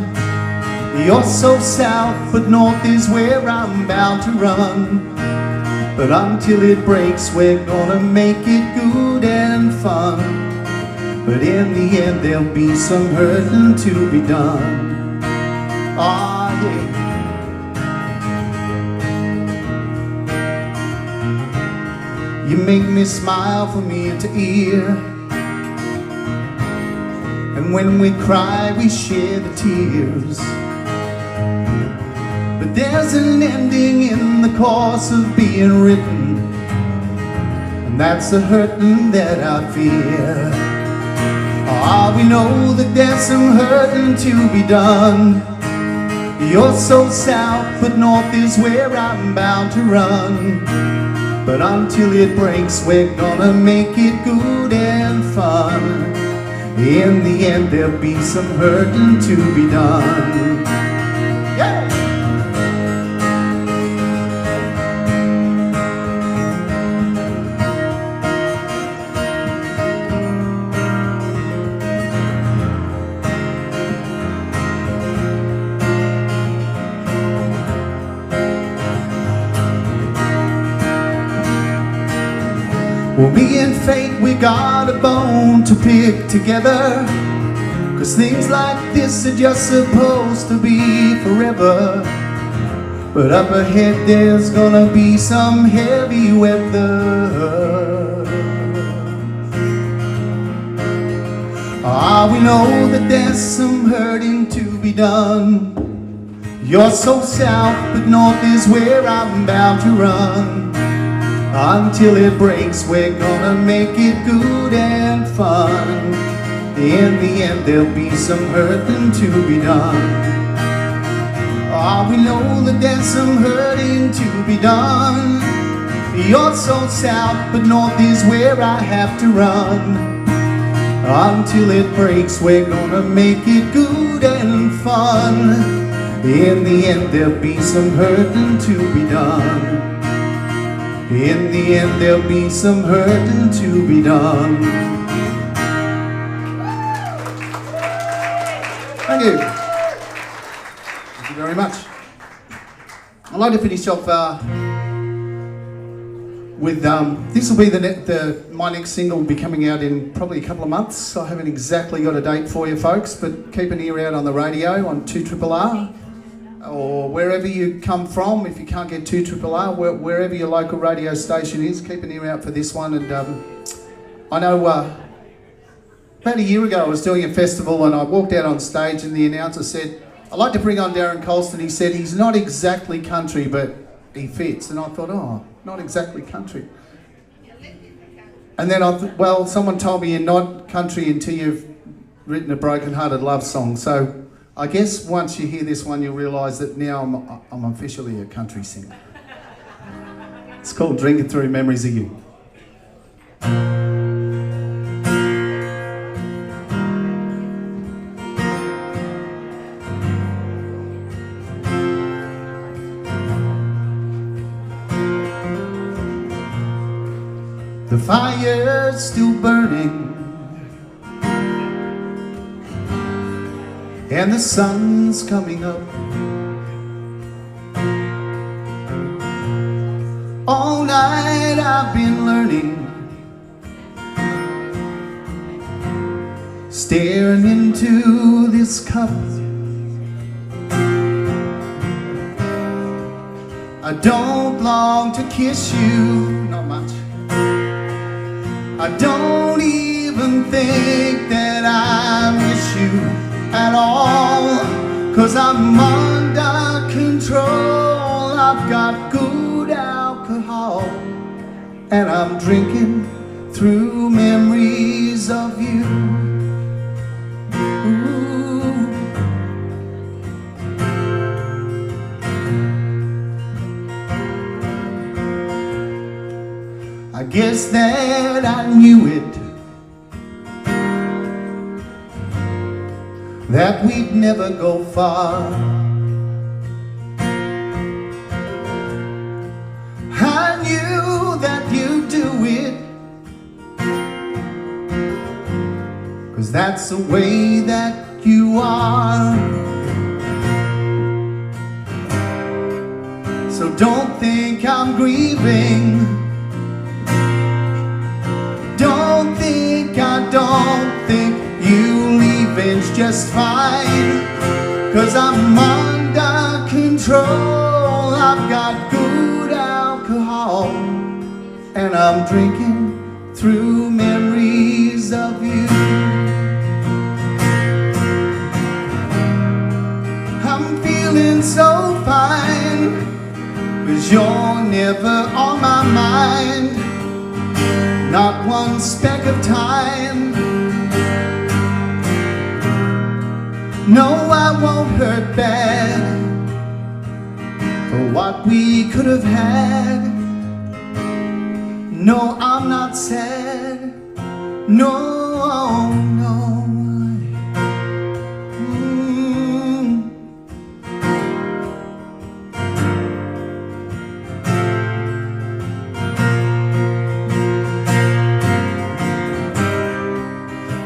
You're so south, but north is where I'm bound to run. But until it breaks, we're gonna make it good and fun. But in the end, there'll be some hurting to be done. Ah, yeah. You make me smile from ear to ear, and when we cry, we share the tears. But there's an ending in the course of being written, and that's the hurting that I fear. Ah, we know that there's some hurting to be done. You're so south, but north is where I'm bound to run. But until it breaks, we're gonna make it good and fun. In the end, there'll be some hurting to be done. Yeah! Well, me and fate, we got a bone to pick together, 'cause things like this are just supposed to be forever. But up ahead there's gonna be some heavy weather. Ah, we know that there's some hurting to be done. You're so south, but north is where I'm bound to run. Until it breaks, we're gonna make it good and fun. In the end, there'll be some hurting to be done. Ah, we know that there's some hurting to be done. You're so south, but north is where I have to run. Until it breaks, we're gonna make it good and fun. In the end, there'll be some hurting to be done. In the end, there'll be some hurting to be done. Thank you. Thank you very much. I'd like to finish off with this will be my next single will be coming out in probably a couple of months. I haven't exactly got a date for you folks, but keep an ear out on the radio on 2RRR. Or wherever you come from. If you can't get 2RRR, wherever your local radio station is, keep an ear out for this one. And I know about a year ago I was doing a festival and I walked out on stage and the announcer said, "I'd like to bring on Darren Colston." He said, "He's not exactly country, but he fits." And I thought, oh, not exactly country. And then well, someone told me you're not country until you've written a broken-hearted love song. So I guess once you hear this one, you'll realise that now I'm officially a country singer. It's called Drinking Through Memories of You. The fire's still burning and the sun's coming up. All night I've been learning, staring into this cup. I don't long to kiss you, not much. I don't even think that I miss you at all, 'cause I'm under control. I've got good alcohol and I'm drinking through memories memories of you. Ooh. I guess that I knew it, that we'd never go far. I knew that you'd do it, 'cause that's the way that you are. So don't think I'm grieving, don't think you leaving's just fine, 'cause I'm under control. I've got good alcohol, and I'm drinking through memories of you. I'm feeling so fine, 'cause you're never on my mind, not one speck of time. No, I won't hurt bad for what we could have had. No, I'm not sad. No, no.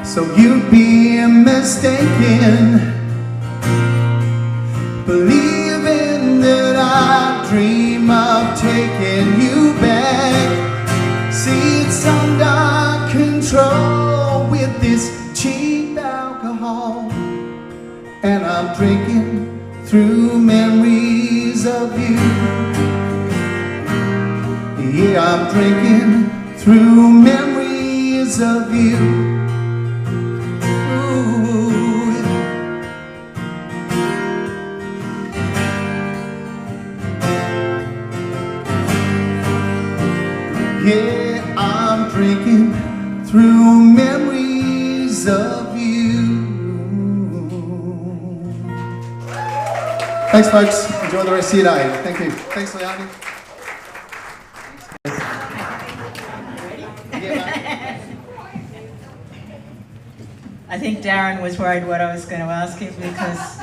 So you'd be mistaken believing that I dream of taking you back. See, it's under control with this cheap alcohol, and I'm drinking through memories of you. Yeah, I'm drinking through memories of you. Yeah, I'm drinking through memories of you. Thanks, folks. Enjoy the rest of your day. Thank you. Thanks, Leonie. I think Darren was worried what I was going to ask him, because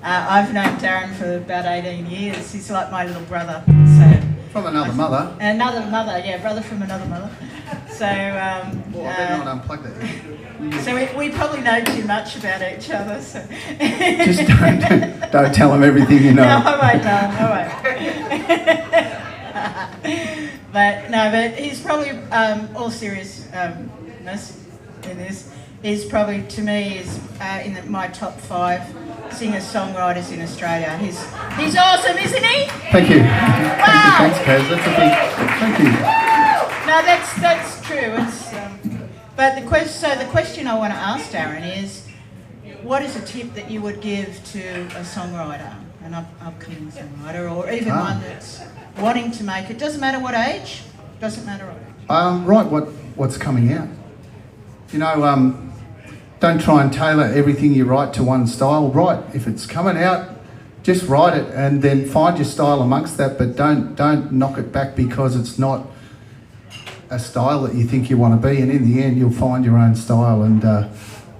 I've known Darren for about 18 years. He's like my little brother. So From another mother. another mother, yeah, brother from another mother. So Well, I better not unplug that. so we probably know too much about each other. So Just don't tell them everything you know. No, I won't, Darren, I won't. But he's probably, all seriousness in this, is probably, to me, is in my top 5 singer-songwriters in Australia. He's awesome, isn't he? Thank you. Wow. Thanks, Kaz. That's a big. Thank you. No, that's true. It's, but the question I want to ask Darren is, what is a tip that you would give to a songwriter, an upcoming songwriter, or even one that's wanting to make it? Doesn't matter what age. Doesn't matter what age. Write what's coming out. You know, don't try and tailor everything you write to one style. Write, if it's coming out, just write it, and then find your style amongst that. But don't knock it back because it's not a style that you think you want to be. And in the end, you'll find your own style, and then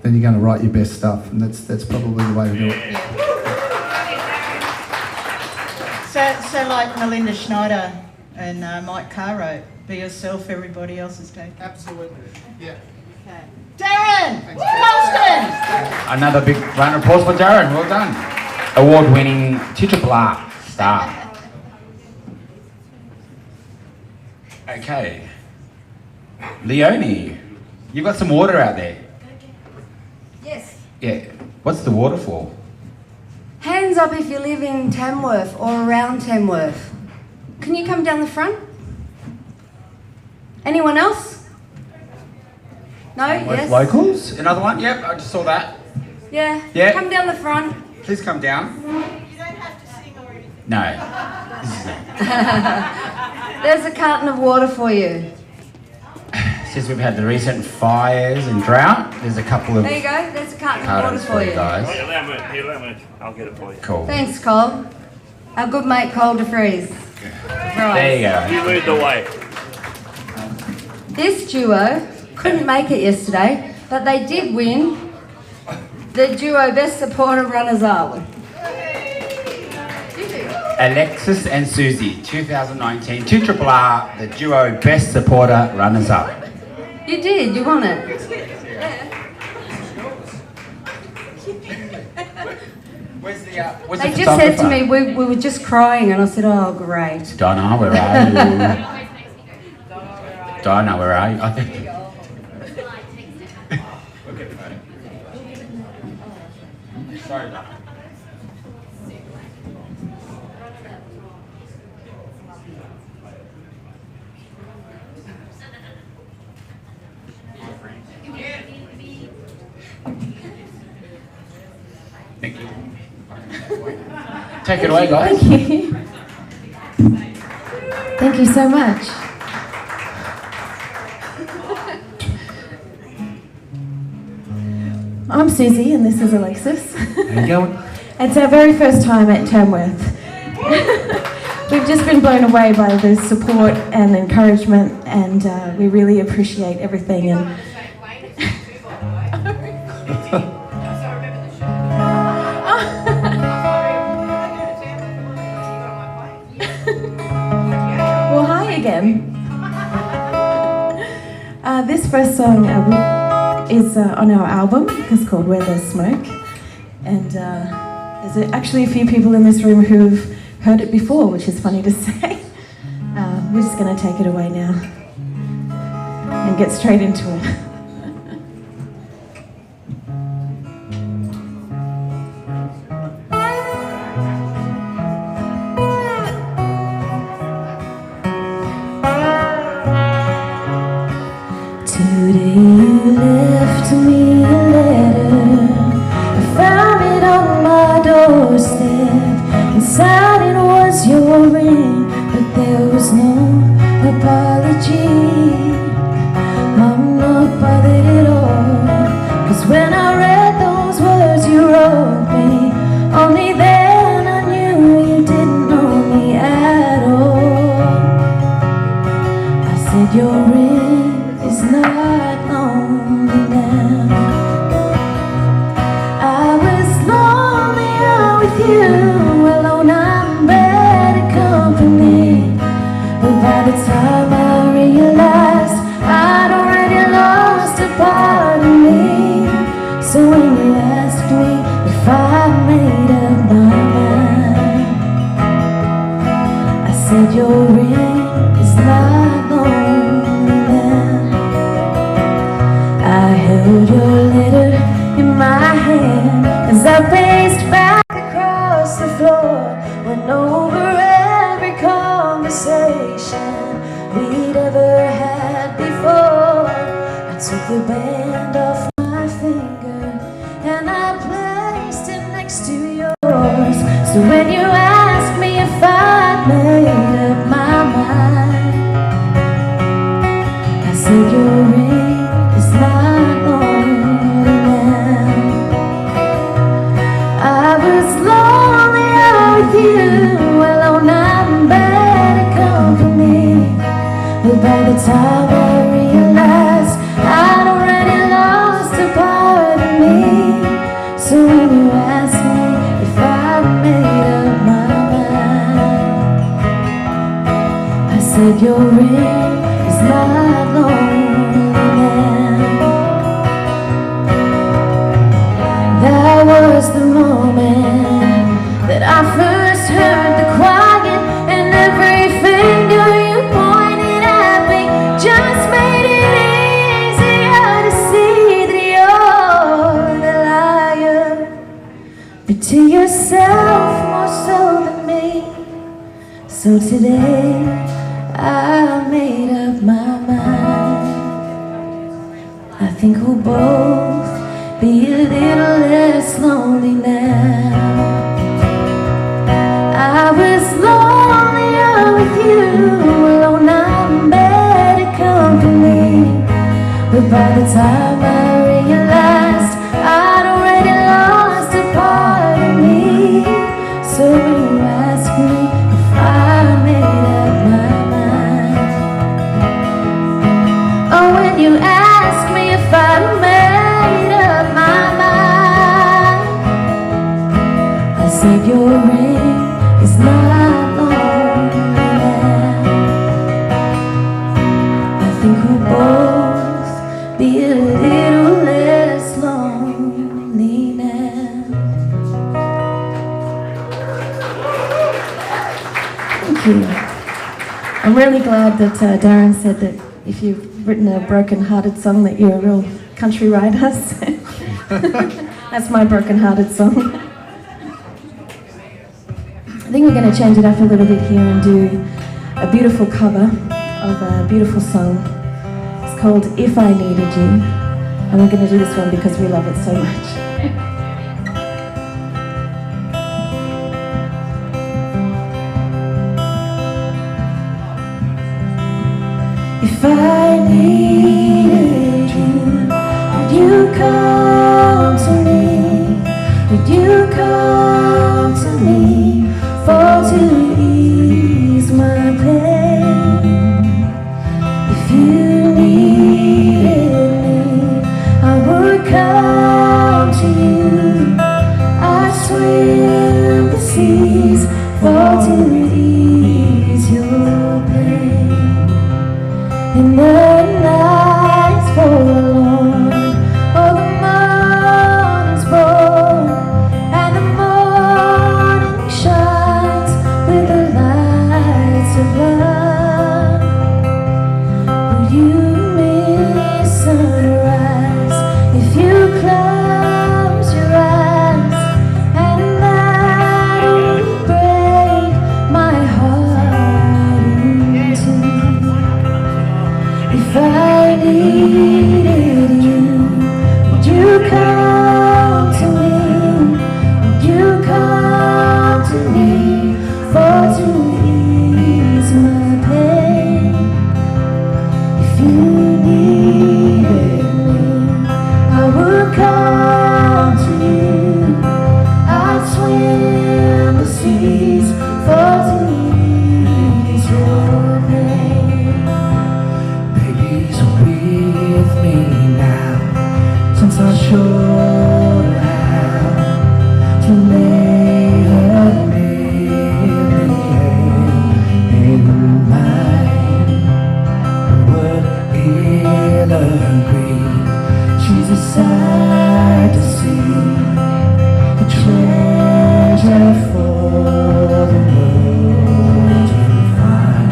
you're going to write your best stuff. And that's probably the way to do it. Yeah. So like Melinda Schneider and Mike Carr wrote, "Be yourself, everybody else is taken." Absolutely. Yeah. Okay. Darren Colston. Another big round of applause for Darren. Well done. Award-winning Titular star. Okay. Leonie, you've got some water out there. Yes. Yeah. What's the water for? Hands up if you live in Tamworth or around Tamworth. Can you come down the front? Anyone else? No? Yes? Locals? Another one? Yep, I just saw that. Yeah? Yeah. Come down the front. Please come down. You don't have to sing or anything. No. This is it. There's a carton of water for you. since we've had the recent fires and drought, there's a couple of There you go. There's a carton of water cartons for for you you. guys. Here, allow me. I'll get it for you. Cool. Thanks, Cole. Our good mate, Cole DeFries. Right. There you go. You lead the way. This duo couldn't make it yesterday, but they did win the duo Best Supporter Runners-Up. Alexis and Susie, 2019 2RRR, the duo Best Supporter Runners-Up. You did, you won it. What's They just said to me, we were just crying, and I said, oh, great. Donna, where are you? Donna, where are you? I think. Sorry, Donna. Thank you. Take it away, guys. Thank you. Thank you so much. I'm Susie and this is Alexis. How you going? It's our very first time at Tamworth. We've just been blown away by the support and encouragement, and we really appreciate everything. And well, hi again. This first song is on our album. It's called Where There's Smoke, and there's actually a few people in this room who've heard it before, which is funny to say. We're just going to take it away now and get straight into it. Today you left me a letter. I found it on my doorstep. Inside it was your ring, but there was no apology. I'm not bothered at all, 'cause when I read those words you wrote me, only then I knew you didn't know me at all. I said your ring is not lonely now. I was lonelier with you, alone I'm better company. But by the time I realized I'd already lost a part of me, so when you asked me if I made up my mind, I said your ring is not lonely now. I held your letter in my hand as I paced back across the floor, went over every conversation we'd ever had before. I took the band off my finger and I placed it next to yours. So when you asked me if I'd made up my mind, I said your ring is not lonely now. I was lonelier with you, alone I'm better company. But by the time I realized I'd already lost a part of me, so when you asked me if I made up my mind, I said your ring is not lonely now. That was the moment that I first heard the quiet, and every finger you pointed at me just made it easier to see that you're the liar. But to yourself more so than me. So today I made up my mind. I think we'll both be a little less lonely now. I was lonelier with you, alone I'm better company. by the time I realized I'd already lost a part of me. So when you ask me if I made up my mind, oh, when you ask me if I made up my mind, I said your ring is not lonely now. I think we'll both be a little less lonely now. Thank you. I'm really glad that Darren said that if you've written a broken-hearted song that you're a real country writer. That's my broken-hearted song. I think we're going to change it up a little bit here and do a beautiful cover of a beautiful song. It's called If I Needed You, and we're going to do this one because we love it so much. If I needed you, would you come to me? Would you come to me for to ease my pain? If you needed me, I would come to you. I'd swim the seas for to ease your pain. In the nights forlorn, oh, the morning's born, and the morning shines with the lights of love. Would you miss sunrise if you close your eyes? And that would break my heart in two. If I needed you, would you come to me? Would you come to me for to ease my pain? If you needed me, I would come to you. I'd swim the seas for to ease your pain. Baby's with me now, since I showed how to lay her in mine. Would he'll agree? She's a sight to see, a treasure for the world to find.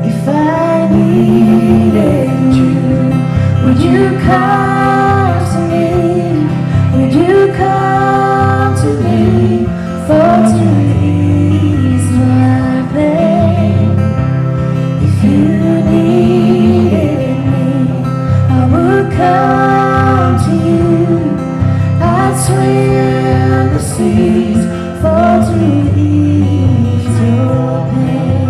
If I needed you, would you come to me? Would you come to me for to ease my pain? If you needed me, I would come to you. I'd swim the seas for to ease your pain.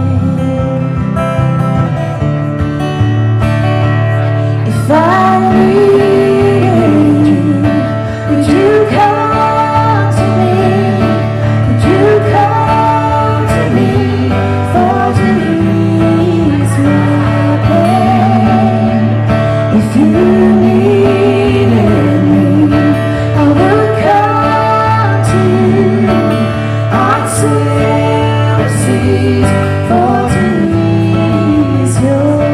If I needed you, would you come to me? Would you come to me for to ease my pain? If you needed me, I would come to you. I'd swim the seas for to ease your pain.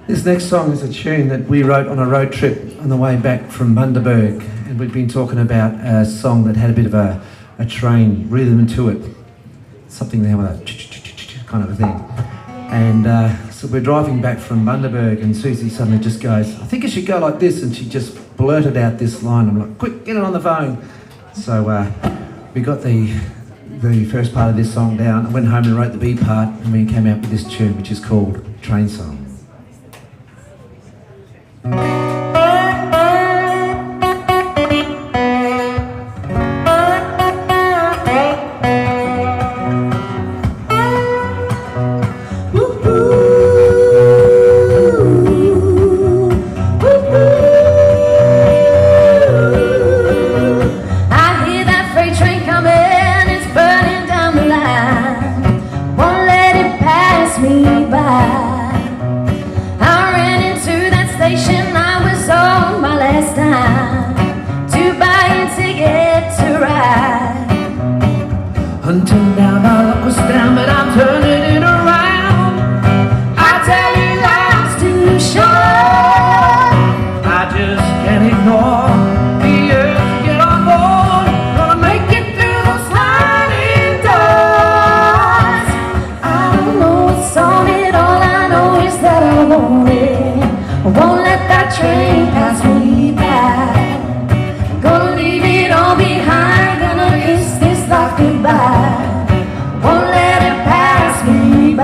This next song is a tune that we wrote on a road trip on the way back from Bundaberg, and we'd been talking about a song that had a bit of a train rhythm to it, something there with a kind of a thing. And So we're driving back from Bundaberg and Susie suddenly just goes, I think it should go like this, and she just blurted out this line. I'm like, quick, get it on the phone. So we got the first part of this song down. I went home and wrote the B part, and we came out with this tune, which is called Train Song. Until now my luck was down, but I'm turning it around. I tell you life's too short. I just can't ignore the urge to get on board. Gonna make it through those sliding doors. I don't know what's on it, all I know is that I want it. I won't let that train pass me by. Gonna leave it all behind, gonna kiss this life goodbye. Won't let it pass me by.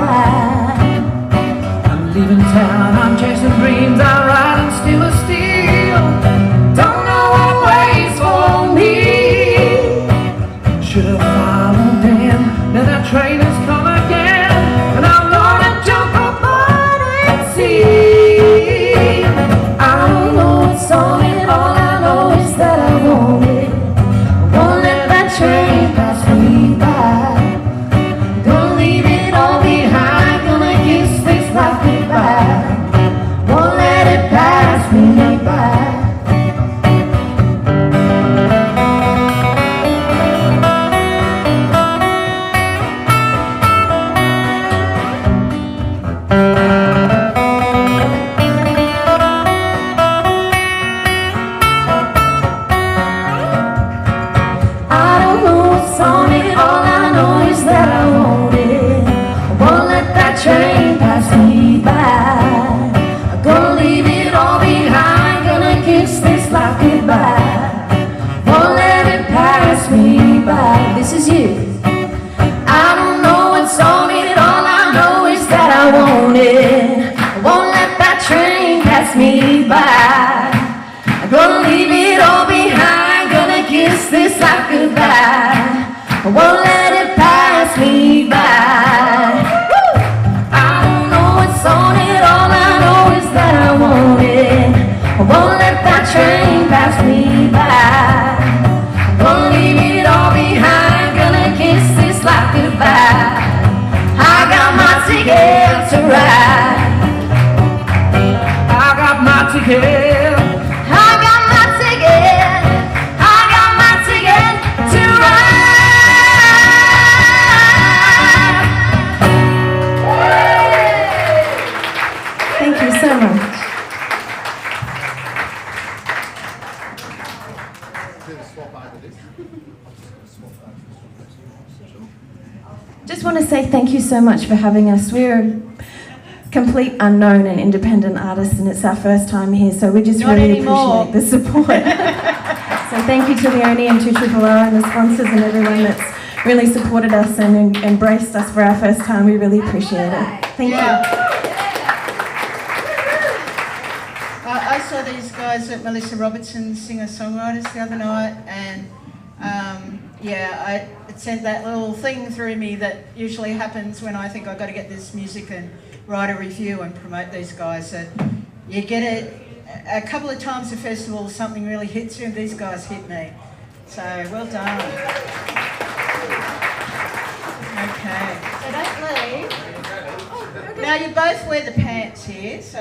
I'm leaving town, I'm chasing dreams, I ride and steal a steal. Don't know what waits for me. Should've followed him, now that train has come again, and I'm gonna jump aboard and see. I don't know what's on it, all I know is that I want it. I won't let that train pass me by. Gonna leave it all behind, gonna kiss this life goodbye. Won't let it pass me by. I don't know what's on it, all I know is that I want it. I won't let that train pass me by. I'm gonna leave it all behind, gonna kiss this life goodbye. Won't let it pass me by. This is you. I don't know what's on it, all I know is that I want it. I won't let that train pass me by. I'm gonna leave it all behind, gonna kiss this life goodbye. I won't let it pass me by. Woo! I don't know what's on it, all I know is that I want it. I won't let that train pass me by. I'm gonna leave it all behind, gonna kiss this life goodbye. I got my ticket to ride. I got my ticket. I got my ticket. I got my ticket to ride. Thank you so much. Just want to say thank you so much for having us. We're a complete unknown and independent artists, and it's our first time here, so we just Not really anymore. appreciate the support. So thank you to Leonie and to Triple R and the sponsors and everyone that's really supported us and embraced us for our first time. We really appreciate it. Thank you. I saw these guys at Melissa Robertson's singer-songwriters the other night, and it sent that little thing through me that usually happens when I think I've got to get this music and write a review and promote these guys. That you get it a couple of times at festivals, something really hits you, and these guys hit me. So well done. Okay. So don't leave. Now you both wear the pants here, so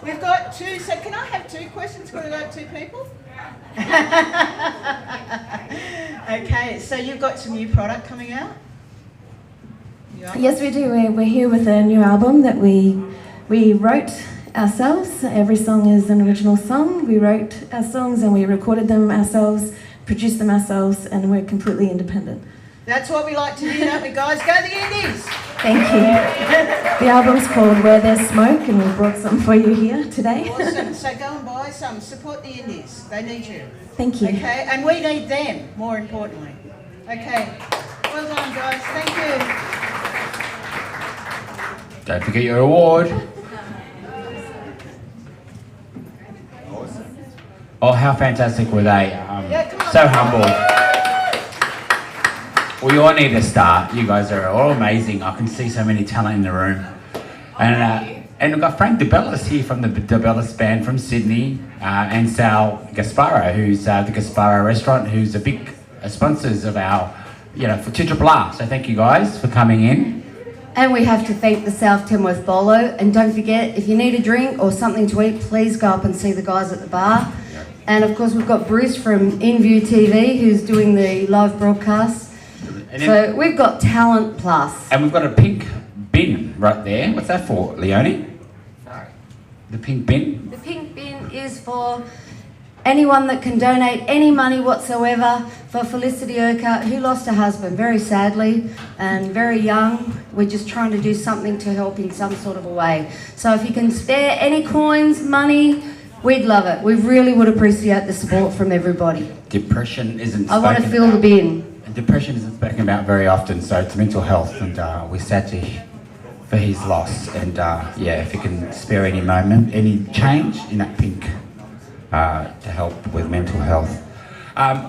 we've got two. So can I have two questions? Can I go two people? Okay, so you've got some new product coming out? Yes, we do. We're here with a new album that we wrote ourselves. Every song is an original song. We wrote our songs and we recorded them ourselves, produced them ourselves, and we're completely independent. That's what we like to do, don't we, guys? Go the Indies! Thank you. The album's called Where There's Smoke, and we brought some for you here today. Awesome. So go and buy some. Support the indies. They need you. Thank you. Okay, and we need them, more importantly. Okay. Well done, guys. Thank you. Don't forget your award. Oh, how fantastic were they? So humble. We all need to start. You guys are all amazing. I can see so many talent in the room. And we've got Frank DeBellis here from the DeBellis Band from Sydney, and Sal Gasparo, who's the Gasparo restaurant, who's a big sponsors of our, for TRRR. So thank you guys for coming in. And we have to thank the South Tamworth Bolo. And don't forget, if you need a drink or something to eat, please go up and see the guys at the bar. And of course, we've got Bruce from InView TV, who's doing the live broadcast. So we've got talent plus. And we've got a pink bin right there. What's that for, Leonie? Sorry. The pink bin? The pink bin is for anyone that can donate any money whatsoever for Felicity Urquhart, who lost her husband very sadly and very young. We're just trying to do something to help in some sort of a way. So if you can spare any coins, money, we'd love it. We really would appreciate the support from everybody. Depression isn't I want to fill the bin. Depression isn't spoken about very often, so it's mental health, and we're sad for his loss. And if you can spare any moment, any change in that pink to help with mental health.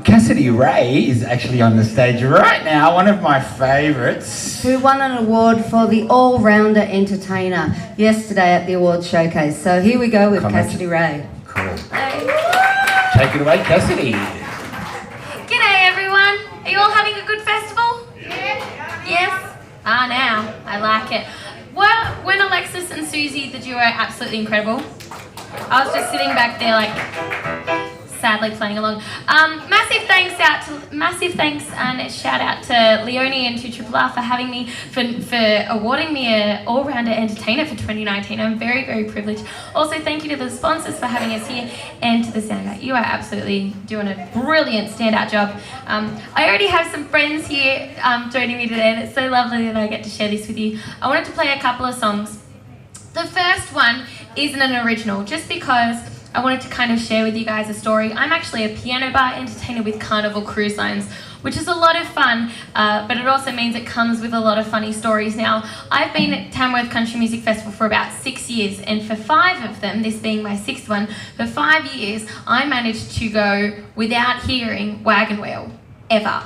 Cassidy Ray is actually on the stage right now, one of my favourites. Who won an award for the All-Rounder Entertainer yesterday at the awards showcase. So here we go with Cassidy Ray. Cool. Take it away, Cassidy. G'day everyone. Are you all having a good festival? Yes? Now. I like it. Well, when Alexis and Susie, the duo, are absolutely incredible. I was just sitting back there like sadly playing along. Massive thanks and shout out to Leonie and to TRRR for having me, for awarding me an all-rounder entertainer for 2019. I'm very, very privileged. Also, thank you to the sponsors for having us here, and to the sound guy. You are absolutely doing a brilliant standout job. I already have some friends here joining me today, and it's so lovely that I get to share this with you. I wanted to play a couple of songs. The first one isn't an original, just because I wanted to kind of share with you guys a story. I'm actually a piano bar entertainer with Carnival Cruise Lines, which is a lot of fun, but it also means it comes with a lot of funny stories. Now, I've been at Tamworth Country Music Festival for about 6 years, and for 5 of them, this being my 6th one, for 5 years, I managed to go without hearing Wagon Wheel, ever.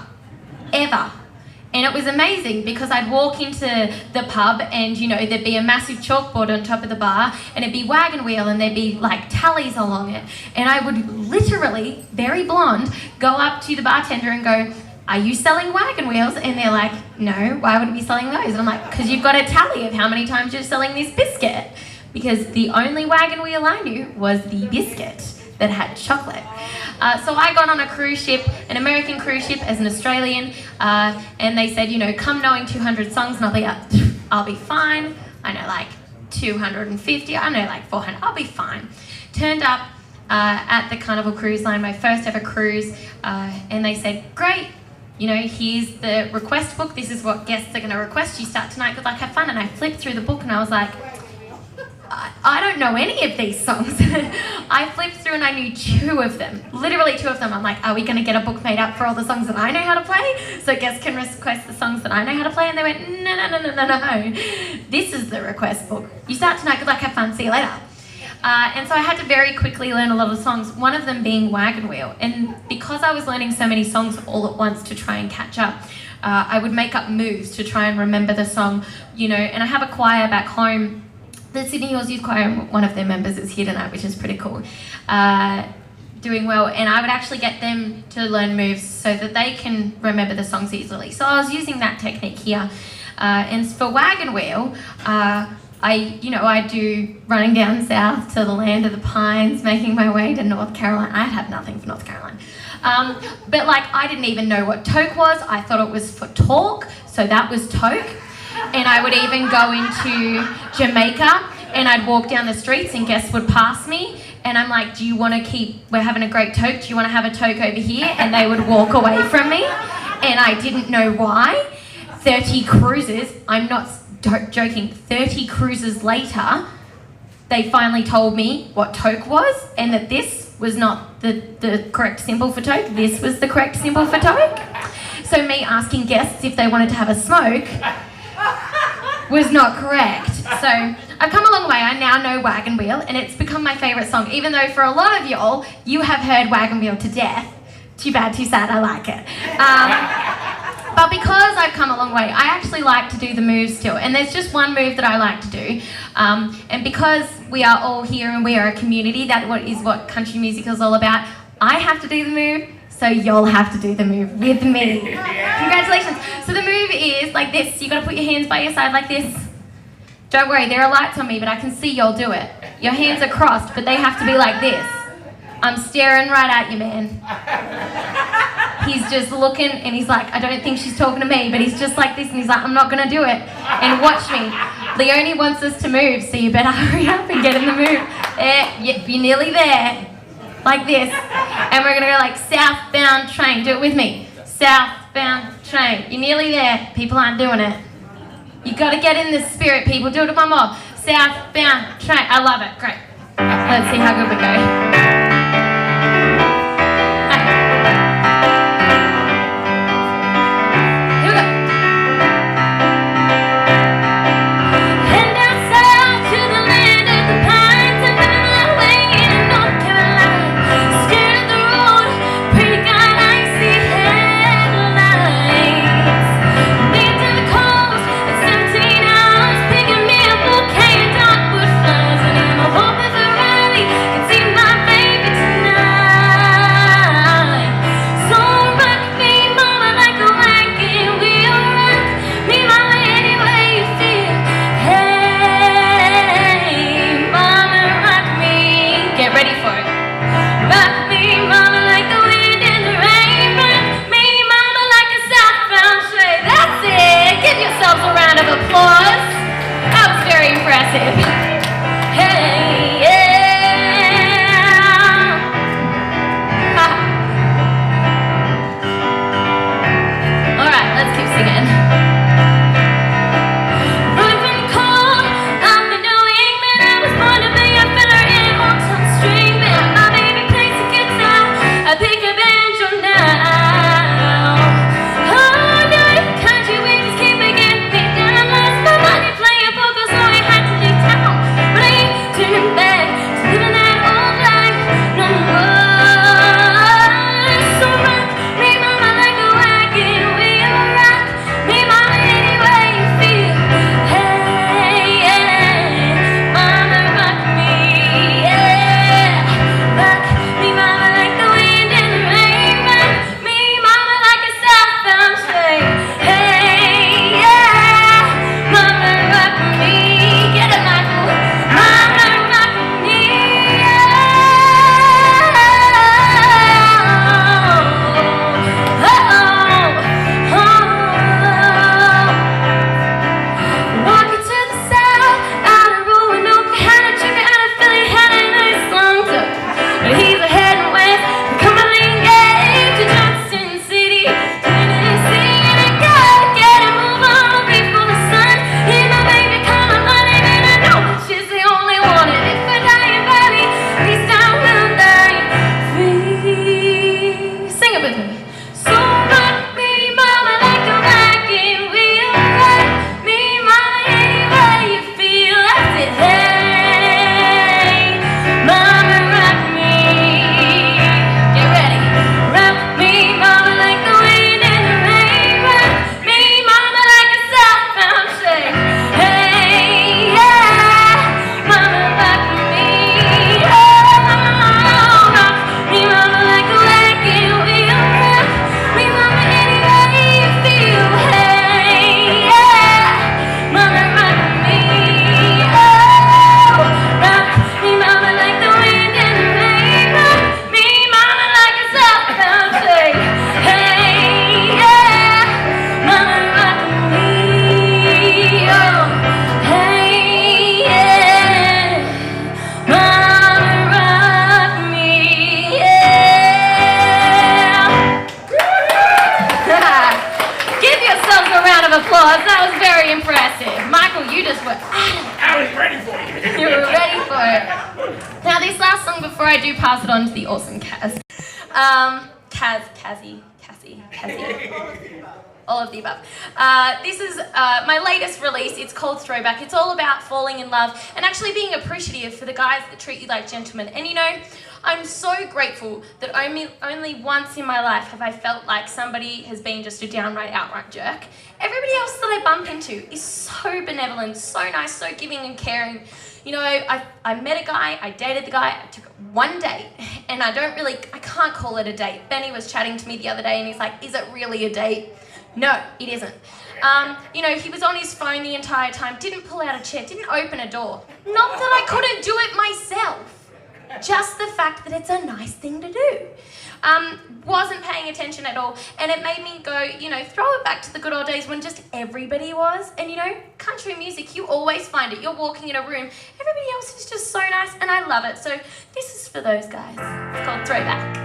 And it was amazing because I'd walk into the pub and, there'd be a massive chalkboard on top of the bar and it'd be Wagon Wheel and there'd be like tallies along it. And I would literally, very blonde, go up to the bartender and go, "Are you selling Wagon Wheels?" And they're like, "No, why would I be selling those?" And I'm like, "Because you've got a tally of how many times you're selling this biscuit." Because the only Wagon Wheel I knew was the biscuit that had chocolate. So I got on a cruise ship, an American cruise ship as an Australian, and they said, come knowing 200 songs, and I'll be fine. I know like 250, I know like 400, I'll be fine. Turned up at the Carnival Cruise Line, my first ever cruise, and they said, "Great, here's the request book. This is what guests are going to request. You start tonight, good luck, have fun." And I flipped through the book and I was like, I don't know any of these songs. I flipped through and I knew 2 of them, literally 2 of them. I'm like, are we going to get a book made up for all the songs that I know how to play so guests can request the songs that I know how to play? And they went, no. This is the request book. You start tonight, good luck, have fun, see you later. And so I had to very quickly learn a lot of songs, one of them being Wagon Wheel. And because I was learning so many songs all at once to try and catch up, I would make up moves to try and remember the song, and I have a choir back home. The Sydney Hills Youth Choir, one of their members is here tonight, which is pretty cool, doing well. And I would actually get them to learn moves so that they can remember the songs easily. So I was using that technique here. And for Wagon Wheel, I do Running Down South to the Land of the Pines, making my way to North Carolina. I have nothing for North Carolina. But I didn't even know what toque was. I thought it was for talk, so that was toque. And I would even go into Jamaica and I'd walk down the streets and guests would pass me and I'm like, we're having a great toque, do you want to have a toque over here? And they would walk away from me and I didn't know why. 30 cruises, I'm not joking, 30 cruises later, they finally told me what toke was and that this was not the correct symbol for toke, this was the correct symbol for toke. So me asking guests if they wanted to have a smoke was not correct. So I've come a long way. I now know Wagon Wheel, and it's become my favourite song, even though for a lot of y'all, you have heard Wagon Wheel to death. Too bad, too sad, I like it. But because I've come a long way, I actually like to do the moves still. And there's just one move that I like to do. And because we are all here and we are a community, that is what country music is all about, I have to do the move, so you'll have to do the move with me. Congratulations. So the move is like this. You gotta put your hands by your side like this. Don't worry, there are lights on me, but I can see y'all do it. Your hands are crossed, but they have to be like this. I'm staring right at you, man. He's just looking and he's like, I don't think she's talking to me, but he's just like this and he's like, I'm not gonna do it. And watch me. Leonie wants us to move, so you better hurry up and get in the move. Yep, you're nearly there. Like this. And we're gonna go like southbound train. Do it with me. Southbound train. You're nearly there. People aren't doing it. You gotta get in the spirit, people. Do it with my mob. Southbound train. I love it. Great. Let's see how good we go. I was ready for you. You were ready for it. Now, this last song before I do pass it on to the awesome Kaz. Cassie. All of the above. This is my latest release. It's called Throwback. It's all about falling in love and actually being appreciative for the guys that treat you like gentlemen. And you know, I'm so grateful that only once in my life have I felt like somebody has been just a downright outright jerk. Everybody else that I bump into is so benevolent, so nice, so giving and caring. You know, I met a guy, I dated the guy, I took one date, and I can't call it a date. Benny was chatting to me the other day and he's like, is it really a date? No, it isn't. You know, he was on his phone the entire time, didn't pull out a chair, didn't open a door. Not that I couldn't do it myself. Just the fact that it's a nice thing to do. Wasn't paying attention at all, and it made me go, you know, throw it back to the good old days when just everybody was. And you know, country music, you always find it. You're walking in a room, everybody else is just so nice, and I love it. So this is for those guys. It's called Throwback.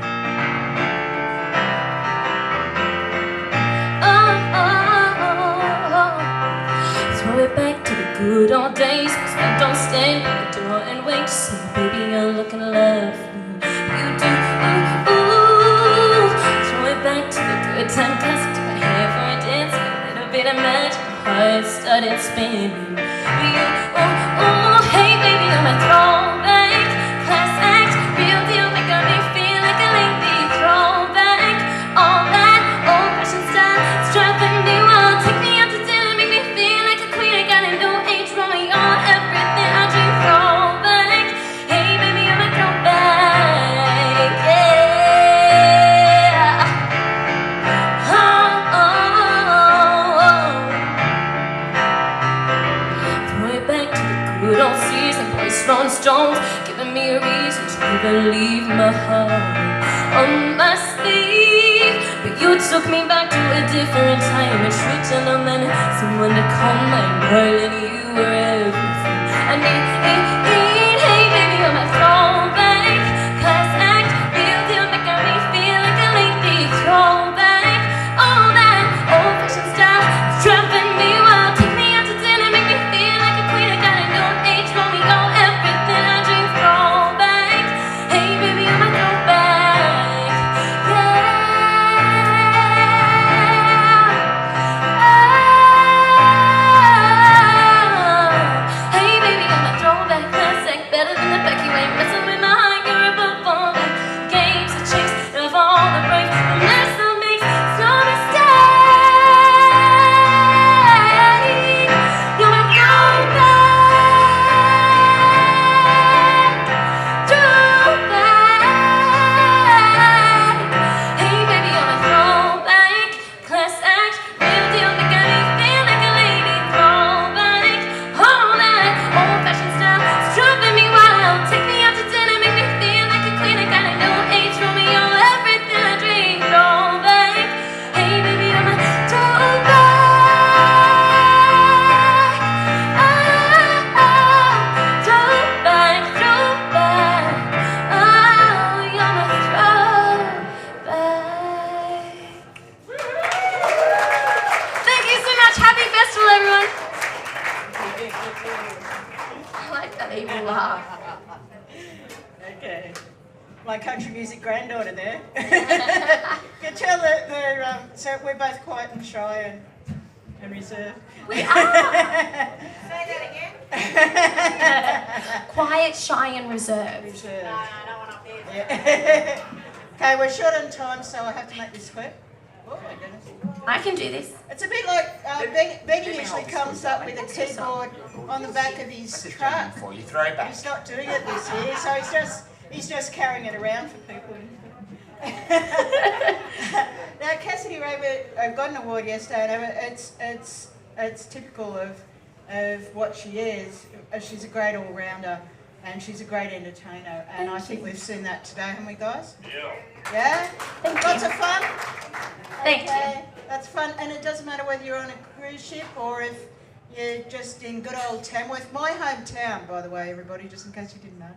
Throw it back to the good old days. Cause don't stand at the door and wait to say, baby, you're looking lovely. You do, ooh. Throw it back to the good time, classic to my hair for a dance. A little bit of magic, heart started spinning. You, hey baby, I'm a throwback. Class act, real deal, making me feel like a lady. Throwback, all that old fashioned style, it's driving me wild. Take me out to dinner, make me feel like a queen. I got a new age Romeo, everything I dream. Throwback, hey baby, I'm a throwback, yeah. Throw it back to the good old season, boys throwing stones, giving me a reason to never leave my heart on my sleeve. But you took me back to a different time, a true gentleman, someone to call my darling. You were everything I need. Hey baby, I'm a throwback. Class act, real deal, making me feel like a lady. Throwback, all that old fashioned style, it's driving me wild. Take me out to dinner, make me feel like a queen. I got a new age Romeo, everything I dream. Throwback, hey baby, I'm a throwback, yeah. Hey baby, I'm a throwback, classic, better than the Becky Way. Messing with my heart, you're above all the games, the chase of all the breaks. The mess that makes no mistake. You're my throwback. Hey baby, I'm a throwback. Class act, real deal, making me feel like a lady. Throwback, all that old fashioned style, it's driving me wild. Take me out to dinner, make me feel like a queen. I got a new age Romeo, everything I dream. Throwback, hey baby, I'm a throwback. Throwback, throwback. Oh, you're my throwback. Thank you so much. Happy festival, everyone. I like that evil laugh. Okay. My country music granddaughter there. Can tell that so we're both quiet and shy and reserved. We are. Say that again. Quiet, shy, and reserved. Reserved. No, I don't want to be there. Yeah. Okay, we're short on time, so I have to make this quick. Oh my goodness. I can do this. It's a bit like Benny usually comes up with a keyboard on the back of his truck. For you, throwback. He's not doing it this year, so he's just carrying it around for people. Now Cassidy Raybert got an award yesterday, and it's typical of what she is. She's a great all-rounder, and she's a great entertainer, and I think we've seen that today, haven't we, guys? Yeah. Yeah? Lots of fun? Thank you. That's fun, and it doesn't matter whether you're on a cruise ship or if you're just in good old Tamworth, my hometown, by the way, everybody, just in case you didn't know.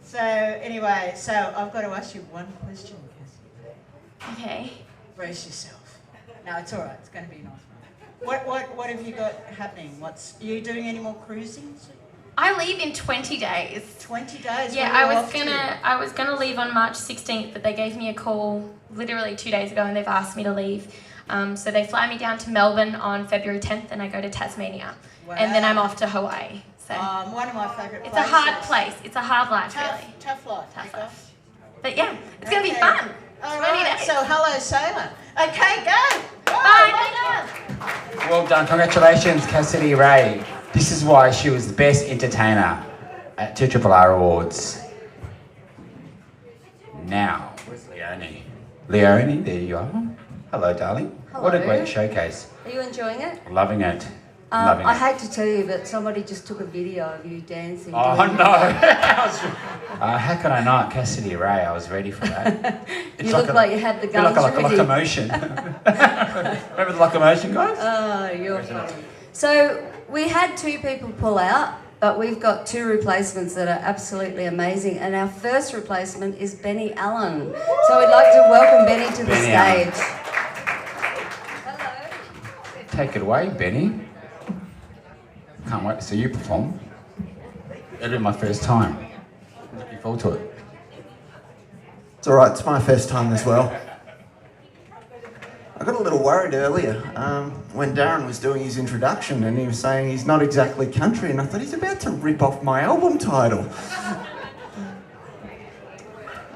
So anyway, so I've got to ask you one question, Cassie. Okay. Brace yourself. No, it's all right. It's going to be a nice one. What have you got happening? Are you doing any more cruising? I leave in 20 days. 20 days? Yeah, Where are you I off was gonna leave on March 16th, but they gave me a call literally 2 days ago and they've asked me to leave. So they fly me down to Melbourne on February 10th and I go to Tasmania. Wow. And then I'm off to Hawaii. So one of my favourite it's places. a hard place. It's a hard life, really. Tough life. Tough life. But yeah, it's gonna be fun. All 20 right, days. so hello, sailor. Okay, go. Bye. Well done. Congratulations, Cassidy Ray. This is why she was the best entertainer at 2RRR Awards. Now, where's Leonie? Leonie, there you are. Hello, darling. Hello. What a great showcase. Are you enjoying it? Loving it. Loving I it. hate to tell you, but somebody just took a video of you dancing. Oh, doing- no. How could I not? Cassidy Ray, I was ready for that. You look like you had the I feel guns like a ready. locomotion. Remember the locomotion, guys? Oh, you're funny. So we had 2 people pull out, but we've got 2 replacements that are absolutely amazing. And our first replacement is Benny Allen. So we'd like to welcome Benny to the Benny stage. Allen. Take it away, Benny. Can't wait to see you perform. It'll be my first time. Looking forward to it. It's all right, it's my first time as well. I got a little worried earlier when Darren was doing his introduction and he was saying he's not exactly country, and I thought he's about to rip off my album title.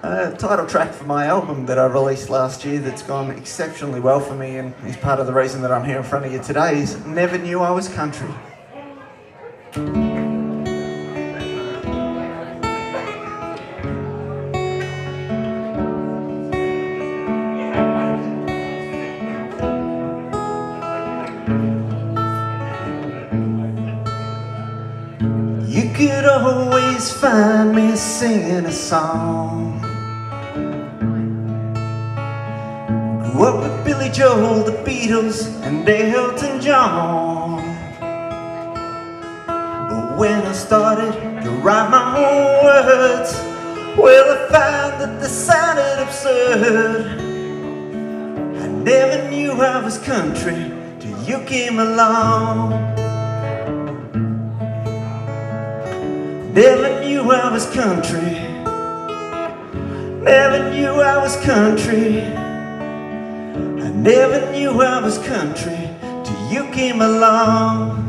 Title track for my album that I released last year that's gone exceptionally well for me and is part of the reason that I'm here in front of you today is Never Knew I Was Country. You could always find me singing a song. Grew up with Billy Joel, the Beatles, and Elton John. But when I started to write my own words, well, I found that they sounded absurd. I never knew I was country till you came along. Never knew I was country. Never knew I was country. I never knew I was country till you came along.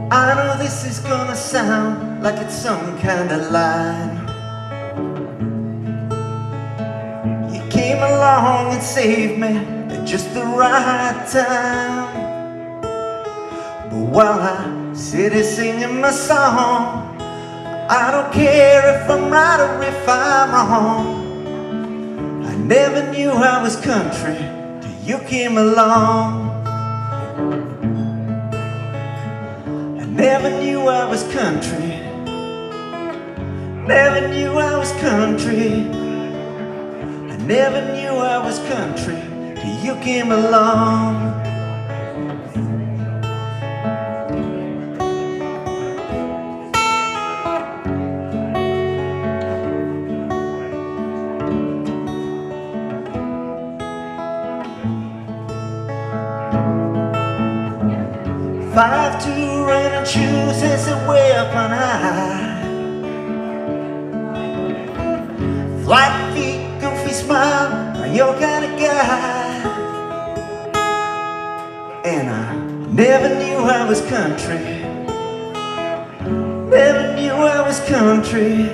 I know this is gonna sound like it's some kind of line. You came along and saved me at just the right time. But while I sit here singing my song, I don't care if I'm right or if I'm wrong. I never knew I was country till you came along. I never knew I was country. Never knew I was country. I never knew I was country till you came along. Five to run and choose as a weapon high. Flat feet, goofy smile, I'm your kind of guy. And I never knew I was country. Never knew I was country.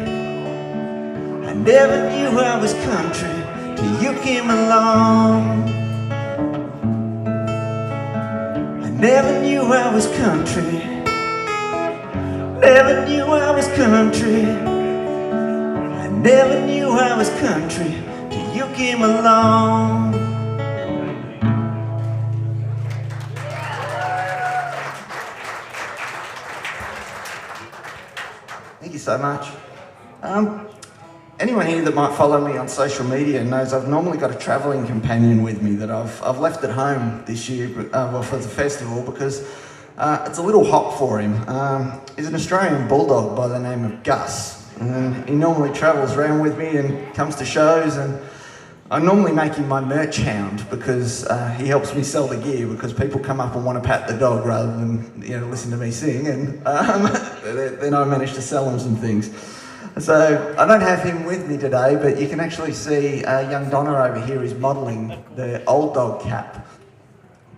I never knew I was country till you came along. Never knew I was country. Never knew I was country. I never knew I was country till you came along. Thank you so much. Anyone here that might follow me on social media knows I've normally got a travelling companion with me that I've left at home this year, well, for the festival, because it's a little hot for him. He's an Australian bulldog by the name of Gus, and he normally travels around with me and comes to shows, and I normally make him my merch hound because he helps me sell the gear because people come up and want to pat the dog rather than listen to me sing, and then I manage to sell them some things. So I don't have him with me today, but you can actually see young Donna over here is modelling the old dog cap.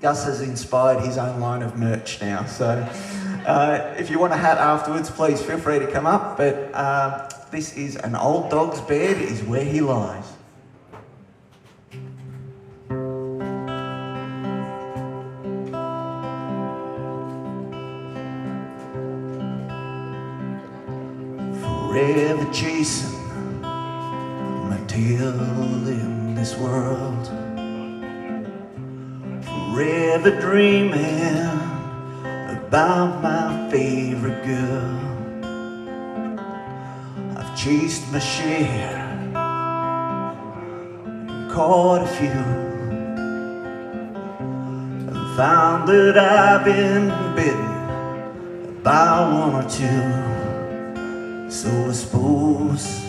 Gus has inspired his own line of merch now, so if you want a hat afterwards, please feel free to come up, but this is An Old Dog's Bed is Where He Lies. Forever chasing my tail in this world, forever dreaming about my favorite girl. I've chased my share and caught a few, and found that I've been bitten by one or two. So I suppose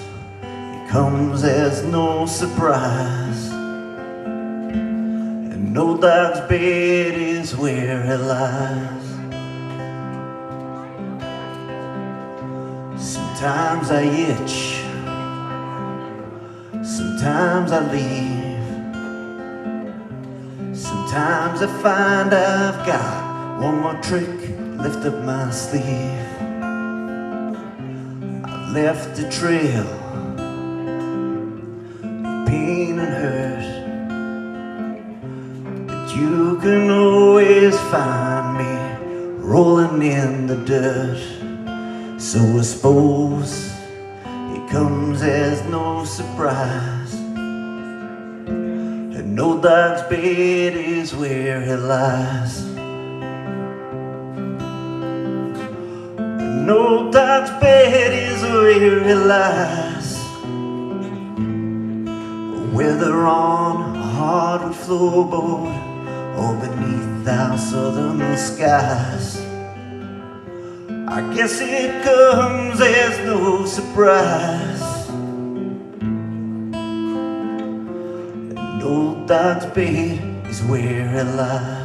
it comes as no surprise, and no dog's bed is where it lies. Sometimes I itch, sometimes I leave, sometimes I find I've got one more trick left up my sleeve. Left a trail of pain and hurt, but you can always find me rolling in the dirt. So I suppose it comes as no surprise, and no dog's bed is where it lies. No dog's bed is where it lies, whether on a hardwood floorboard or beneath our southern skies. I guess it comes as no surprise, no dog's bed is where it lies.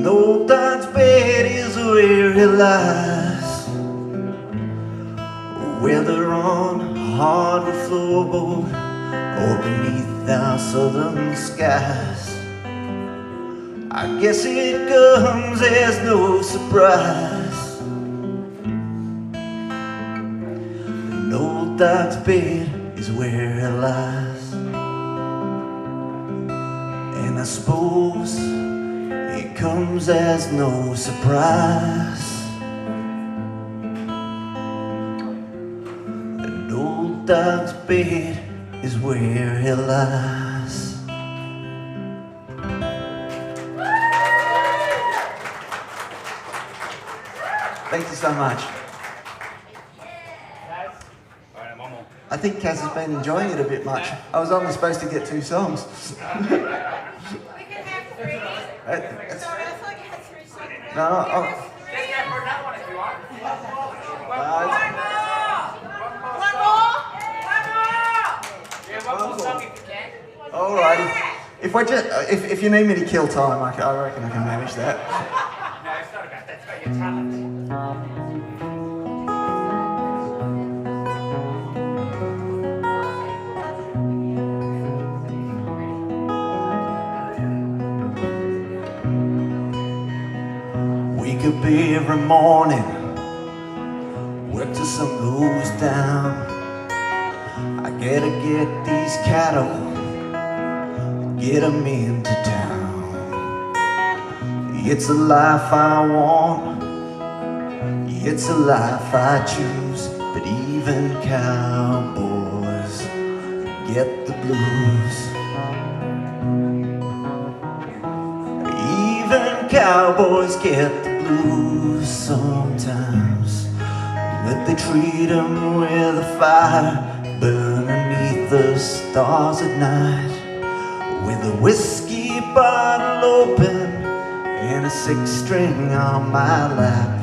No dog's bed is where it lies, whether on a hardwood floorboard or beneath our southern skies. I guess it comes as no surprise, no dog's bed is where it lies. And I suppose it comes as no surprise, an old dog's bed is where it lies. Thank you so much. I think Kaz has been enjoying it a bit much. I was only supposed to get 2 songs. No, alrighty. If you need me to kill time, I reckon I can manage that. No, it's not about that. It's about your talent. Wake up every morning, work till sun goes down. I gotta get these cattle, get them into town. It's a life I want, it's a life I choose. But even cowboys get the blues. Even cowboys get the blues sometimes, but they treat them with a fire beneath the stars at night, with a whiskey bottle open and a six-string on my lap.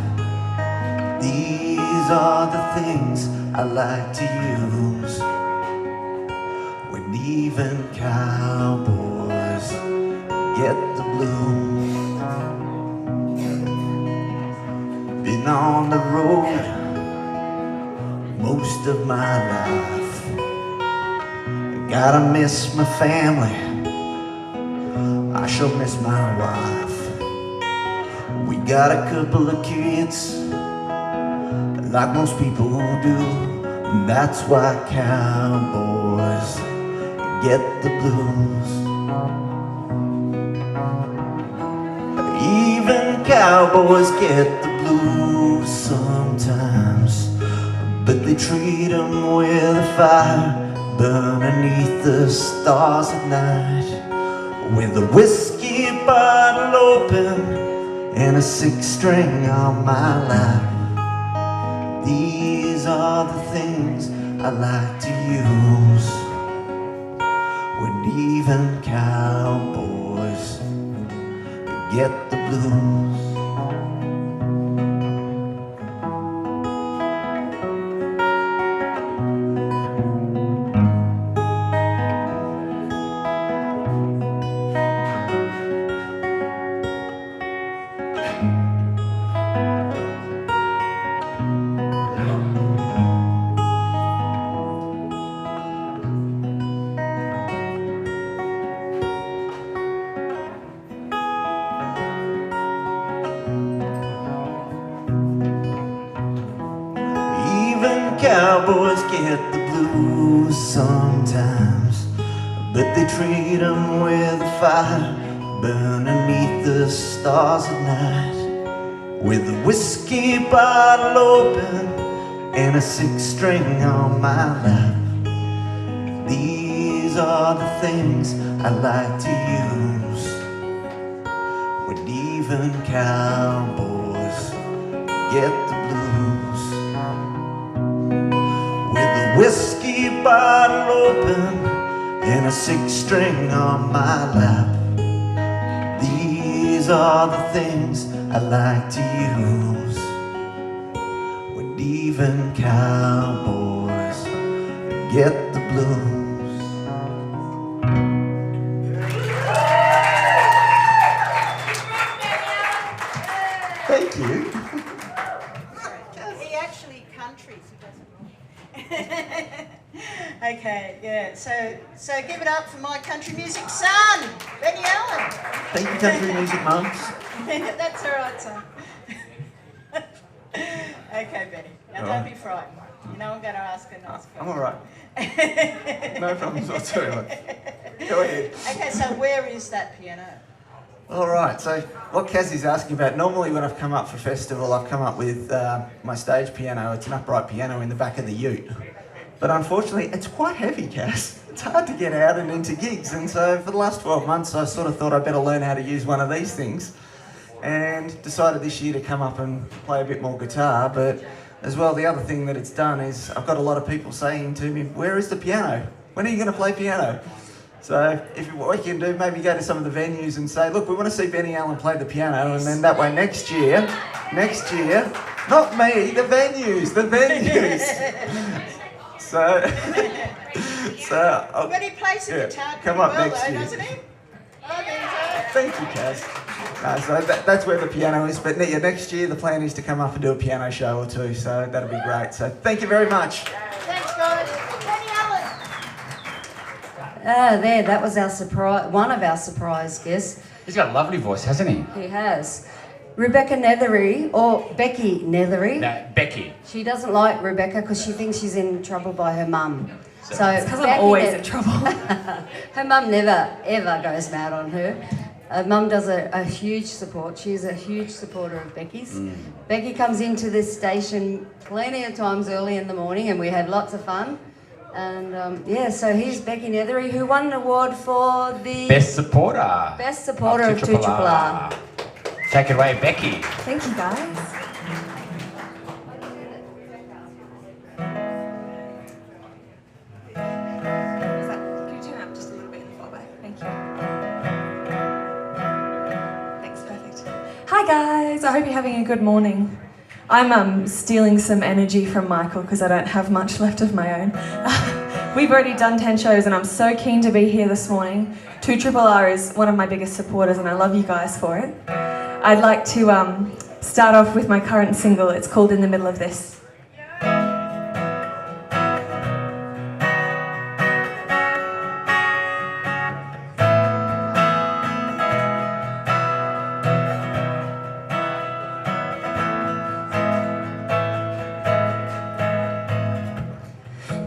These are the things I like to use when even cowboys get the blues. Been on the road most of my life. Gotta miss my family, I shall miss my wife. We got a couple of kids, like most people do, and that's why cowboys get the blues. Even cowboys get the blues sometimes, but they treat them with a fire beneath the stars at night, with a whiskey bottle open and a six-string on my lap. These are the things I like to use when even cowboys get the blues. Cowboys get the blues sometimes, but they treat them with a fire beneath the stars at night, with a whiskey bottle open and a six-string on my lap. These are the things I like to use when even cowboys get the blues. With a whiskey bottle open and a six-string on my lap. These are the things I like to use when even cowboys get the blues. Thank you. He actually countries, he doesn't. Okay, yeah, so give it up for my country music son, Benny Allen. Thank you, country music mums. That's all right, son. Okay, Benny, now All don't right. be frightened. You know I'm going to ask a nice question. I'm all right. No problems whatsoever. Go ahead. Okay, so where is that piano? All right, so what Kazzy's asking about, normally when I've come up for festival, I've come up with my stage piano. It's an upright piano in the back of the ute. But unfortunately, it's quite heavy, Kaz. It's hard to get out and into gigs. And so for the last 12 months, I sort of thought I'd better learn how to use one of these things. And decided this year to come up and play a bit more guitar. But as well, the other thing that it's done is I've got a lot of people saying to me, where is the piano? When are you going to play piano? So what you can do, maybe go to some of the venues and say, look, we want to see Benny Allen play the piano, and then that way next year, not me, the venues. So But he plays the guitar come pretty up well next though, year. doesn't he? Thank you, Kaz. So that's where the piano is, but yeah, next year the plan is to come up and do a piano show or two, so that'll be great. So thank you very much. Thanks, guys. Benny Allen. That was our surprise, one of our surprise guests. He's got a lovely voice, hasn't he? He has. Rebecca Nethery, or Becky Nethery. No, Becky. She doesn't like Rebecca because she thinks she's in trouble by her mum. So It's because I'm Becky always in trouble. Her mum never, ever goes mad on her. Mum does a huge support. She's a huge supporter of Becky's. Becky comes into this station plenty of times early in the morning and we have lots of fun. And yeah, so here's Becky Nethery, who won an award for the Best supporter. Best supporter of 2RRR. Take it away, Becky. Thank you, guys. Can you turn up just a little bit in the fallback? Thank you. Thanks, perfect. Hi guys, I hope you're having a good morning. I'm stealing some energy from Michael because I don't have much left of my own. We've already done 10 shows and I'm so keen to be here this morning. 2RRR is one of my biggest supporters and I love you guys for it. I'd like to start off with my current single. It's called In the Middle of This.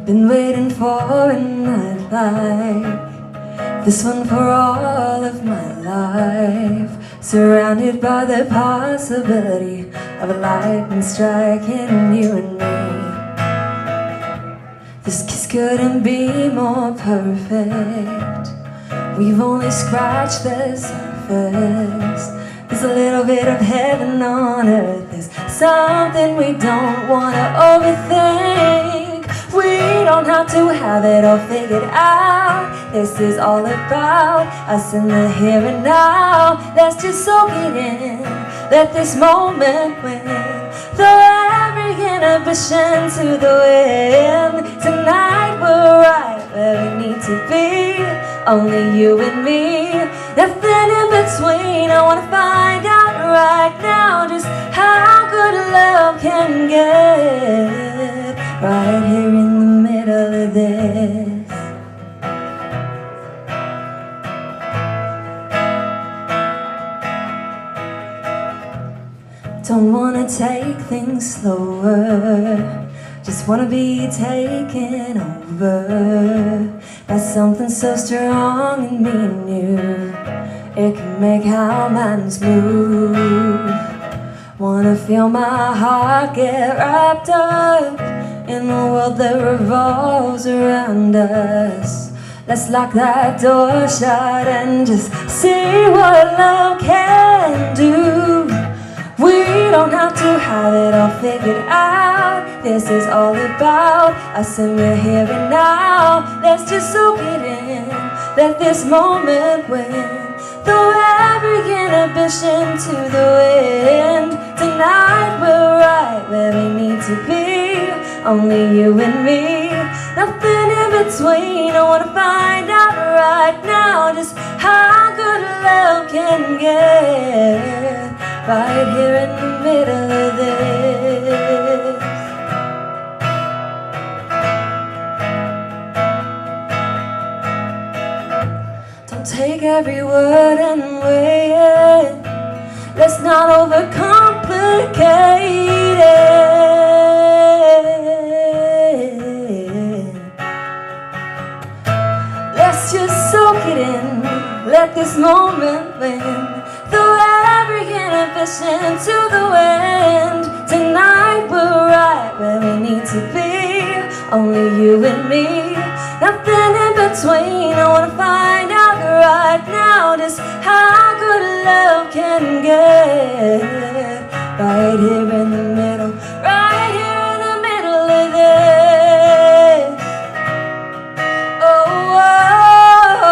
Been waiting for a night like this one for all of my life, surrounded by the possibility of a lightning striking you and me. This kiss couldn't be more perfect. We've only scratched the surface. There's a little bit of heaven on earth. There's something we don't want to overthink. We don't have to have it all figured out. This is all about us in the here and now. Let's just soak it in. Let this moment win. Throw every inhibition to the wind. Tonight we're right where we need to be. Only you and me. Nothing in between. I wanna find out right now just how good love can get. Right here in the middle of this. Don't wanna take things slower. Just wanna be taken over by something so strong in me and you. It can make our minds move. Wanna feel my heart get wrapped up in a world that revolves around us. Let's lock that door shut and just see what love can do. We don't have to have it all figured out. This is all about us and we're here and now. Let's just soak it in. Let this moment win. Throw every inhibition to the wind. Tonight we're right where we need to be. Only you and me. Nothing in between. I wanna find out right now just how good love can get. Right here in the middle of this. Don't take every word and weigh it. Let's not overcomplicate it. Let's just soak it in. Let this moment win. Throw every inhibition to the wind. Tonight we're right where we need to be. Only you and me. Nothing in between. I wanna find out right now just how good love can get. Right here in the middle. Right here in the middle of this. Oh, oh, oh.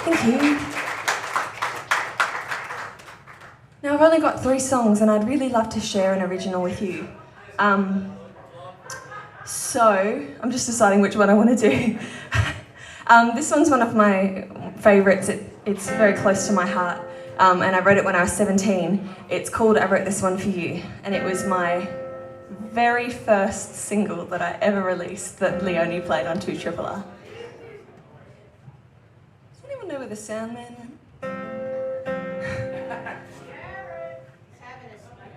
Thank you. Now I've only got 3 songs and I'd really love to share an original with you. So I'm just deciding which one I want to do. This one's one of my favourites. It's very close to my heart and I wrote it when I was 17. It's called I Wrote This One For You and it was my very first single that I ever released that Leonie played on 2RRR. Does anyone know where the sound man went?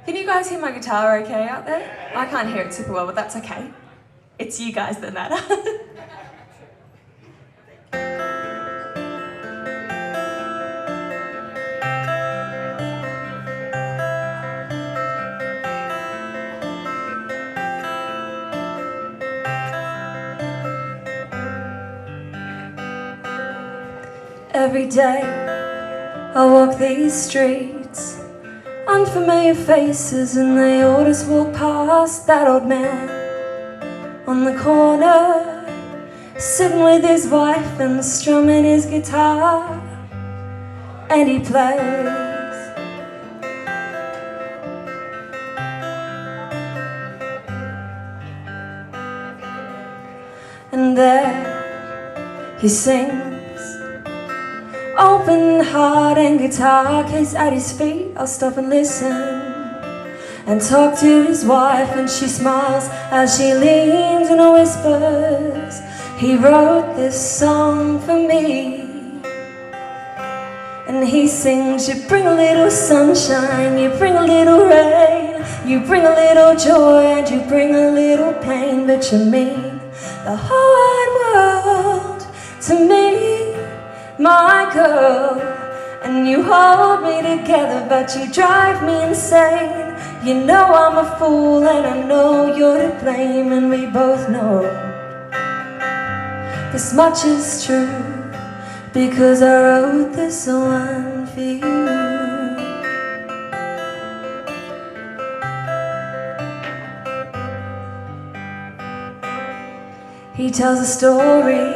Can you guys hear my guitar okay out there? I can't hear it super well, but that's okay. It's you guys that matter. Every day I walk these streets, unfamiliar faces, and they all just walk past that old man on the corner, sitting with his wife and strumming his guitar, and he plays. And there he sings, open heart and guitar case at his feet. I'll stop and listen and talk to his wife, and she smiles as she leans and whispers, he wrote this song for me. And he sings, you bring a little sunshine, you bring a little rain, you bring a little joy and you bring a little pain, but you mean the whole wide world to me, my girl. And you hold me together, but you drive me insane. You know I'm a fool and I know you're to blame, and we both know this much is true, because I wrote this one for you. He tells a story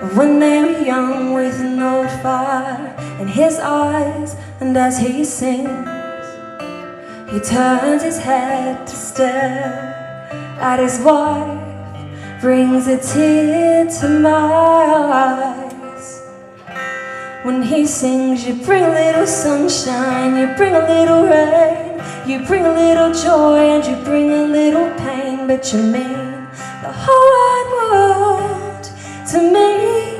of when they were young, with an old fire in his eyes, and as he sings, he turns his head to stare at his wife, brings a tear to my eyes. When he sings, you bring a little sunshine, you bring a little rain, you bring a little joy and you bring a little pain, but you mean the whole wide world to me,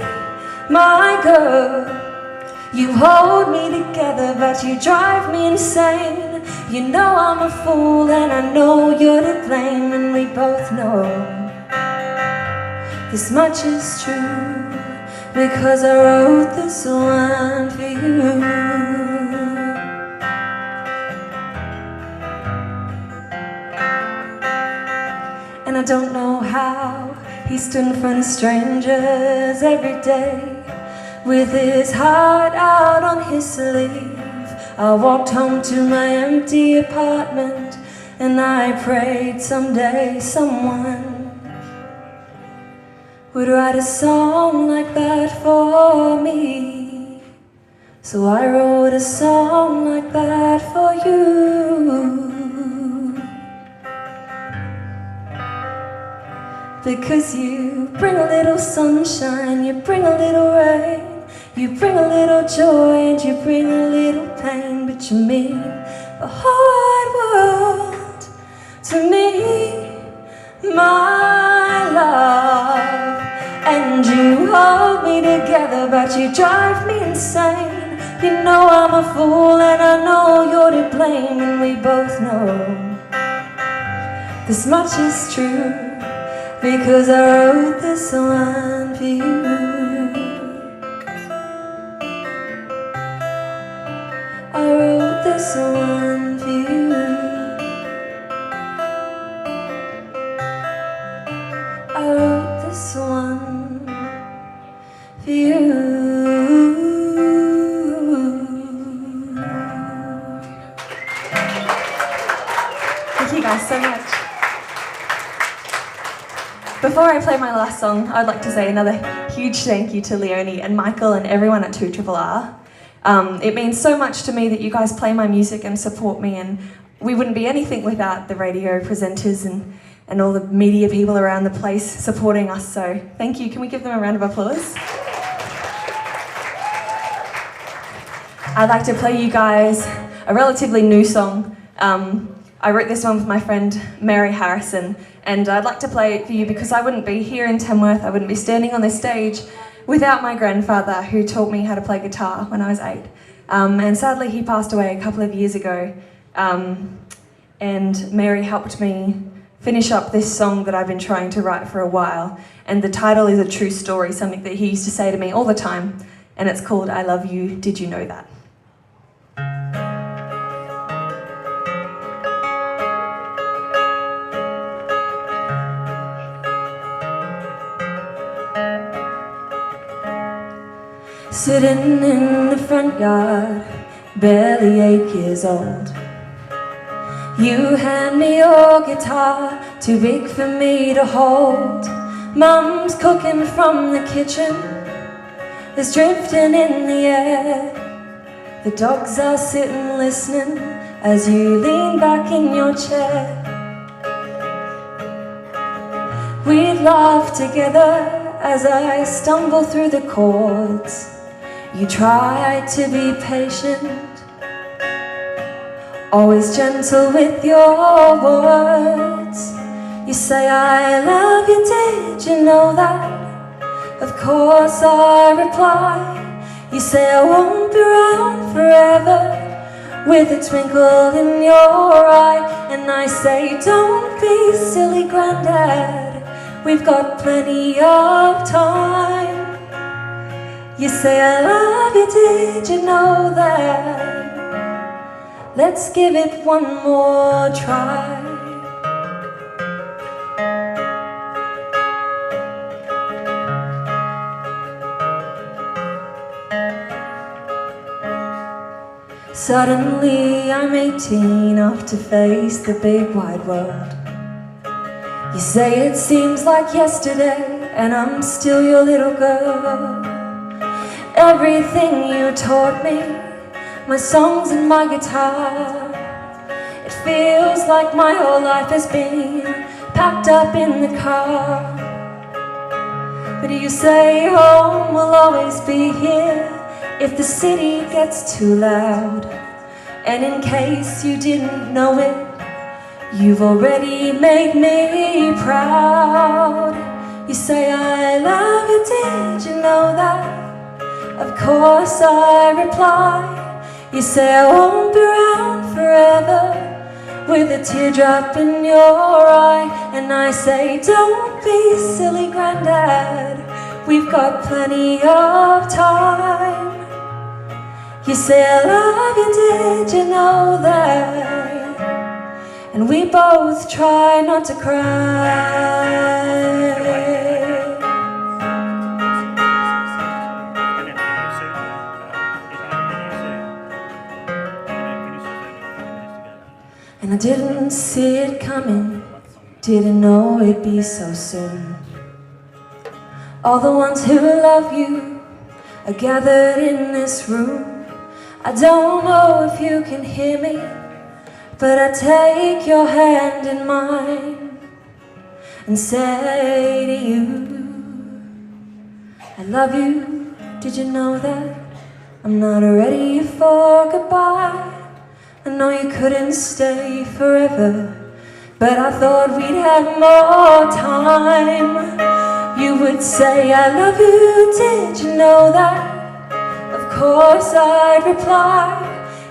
my girl. You hold me together, but you drive me insane. You know I'm a fool and I know you're to blame, and we both know this much is true, because I wrote this one for you. And I don't know how he stood in front of strangers every day with his heart out on his sleeve. I walked home to my empty apartment and I prayed someday someone would write a song like that for me. So I wrote a song like that for you. Because you bring a little sunshine, you bring a little rain, you bring a little joy and you bring a little pain, but you mean the whole wide world to me, my love. And you hold me together, but you drive me insane. You know I'm a fool and I know you're to blame, and we both know this much is true, because I wrote this one for you. I wrote this one for you. I wrote this one for you. Thank you guys so much. Before I play my last song, I'd like to say another huge thank you to Leonie and Michael and everyone at 2RRR. It means so much to me that you guys play my music and support me, and we wouldn't be anything without the radio presenters and all the media people around the place supporting us, so thank you. Can we give them a round of applause? I'd like to play you guys a relatively new song. I wrote this one with my friend Mary Harrison, and I'd like to play it for you because I wouldn't be here in Tamworth, I wouldn't be standing on this stage without my grandfather, who taught me how to play guitar when I was 8. And sadly he passed away a couple of years ago, and Mary helped me finish up this song that I've been trying to write for a while. And the title is a true story, something that he used to say to me all the time. And it's called I Love You, Did You Know That? Sitting in the front yard, barely 8 years old. You hand me your guitar, too big for me to hold. Mum's cooking from the kitchen, is drifting in the air. The dogs are sitting listening as you lean back in your chair. We'd laugh together as I stumble through the chords. You try to be patient, always gentle with your words. You say, I love you, did you know that? Of course I reply. You say, I won't be around forever, with a twinkle in your eye. And I say, don't be silly, Grandad, we've got plenty of time. You say, I love you, did you know that? Let's give it one more try. Suddenly I'm 18, off to face the big wide world. You say it seems like yesterday, and I'm still your little girl. Everything you taught me, my songs and my guitar, it feels like my whole life has been packed up in the car. But you say home will always be here if the city gets too loud. And in case you didn't know it, you've already made me proud. You say, I love you, did you know that? Of course I reply. You say, I won't be around forever, with a teardrop in your eye. And I say, don't be silly, Grandad, we've got plenty of time. You say, I love you, did you know that? And we both try not to cry. And I didn't see it coming, didn't know it'd be so soon. All the ones who love you are gathered in this room. I don't know if you can hear me, but I take your hand in mine and say to you, I love you, did you know that? I'm not ready for goodbye. I know you couldn't stay forever, but I thought we'd have more time. You would say, I love you, did you know that? Of course I'd reply.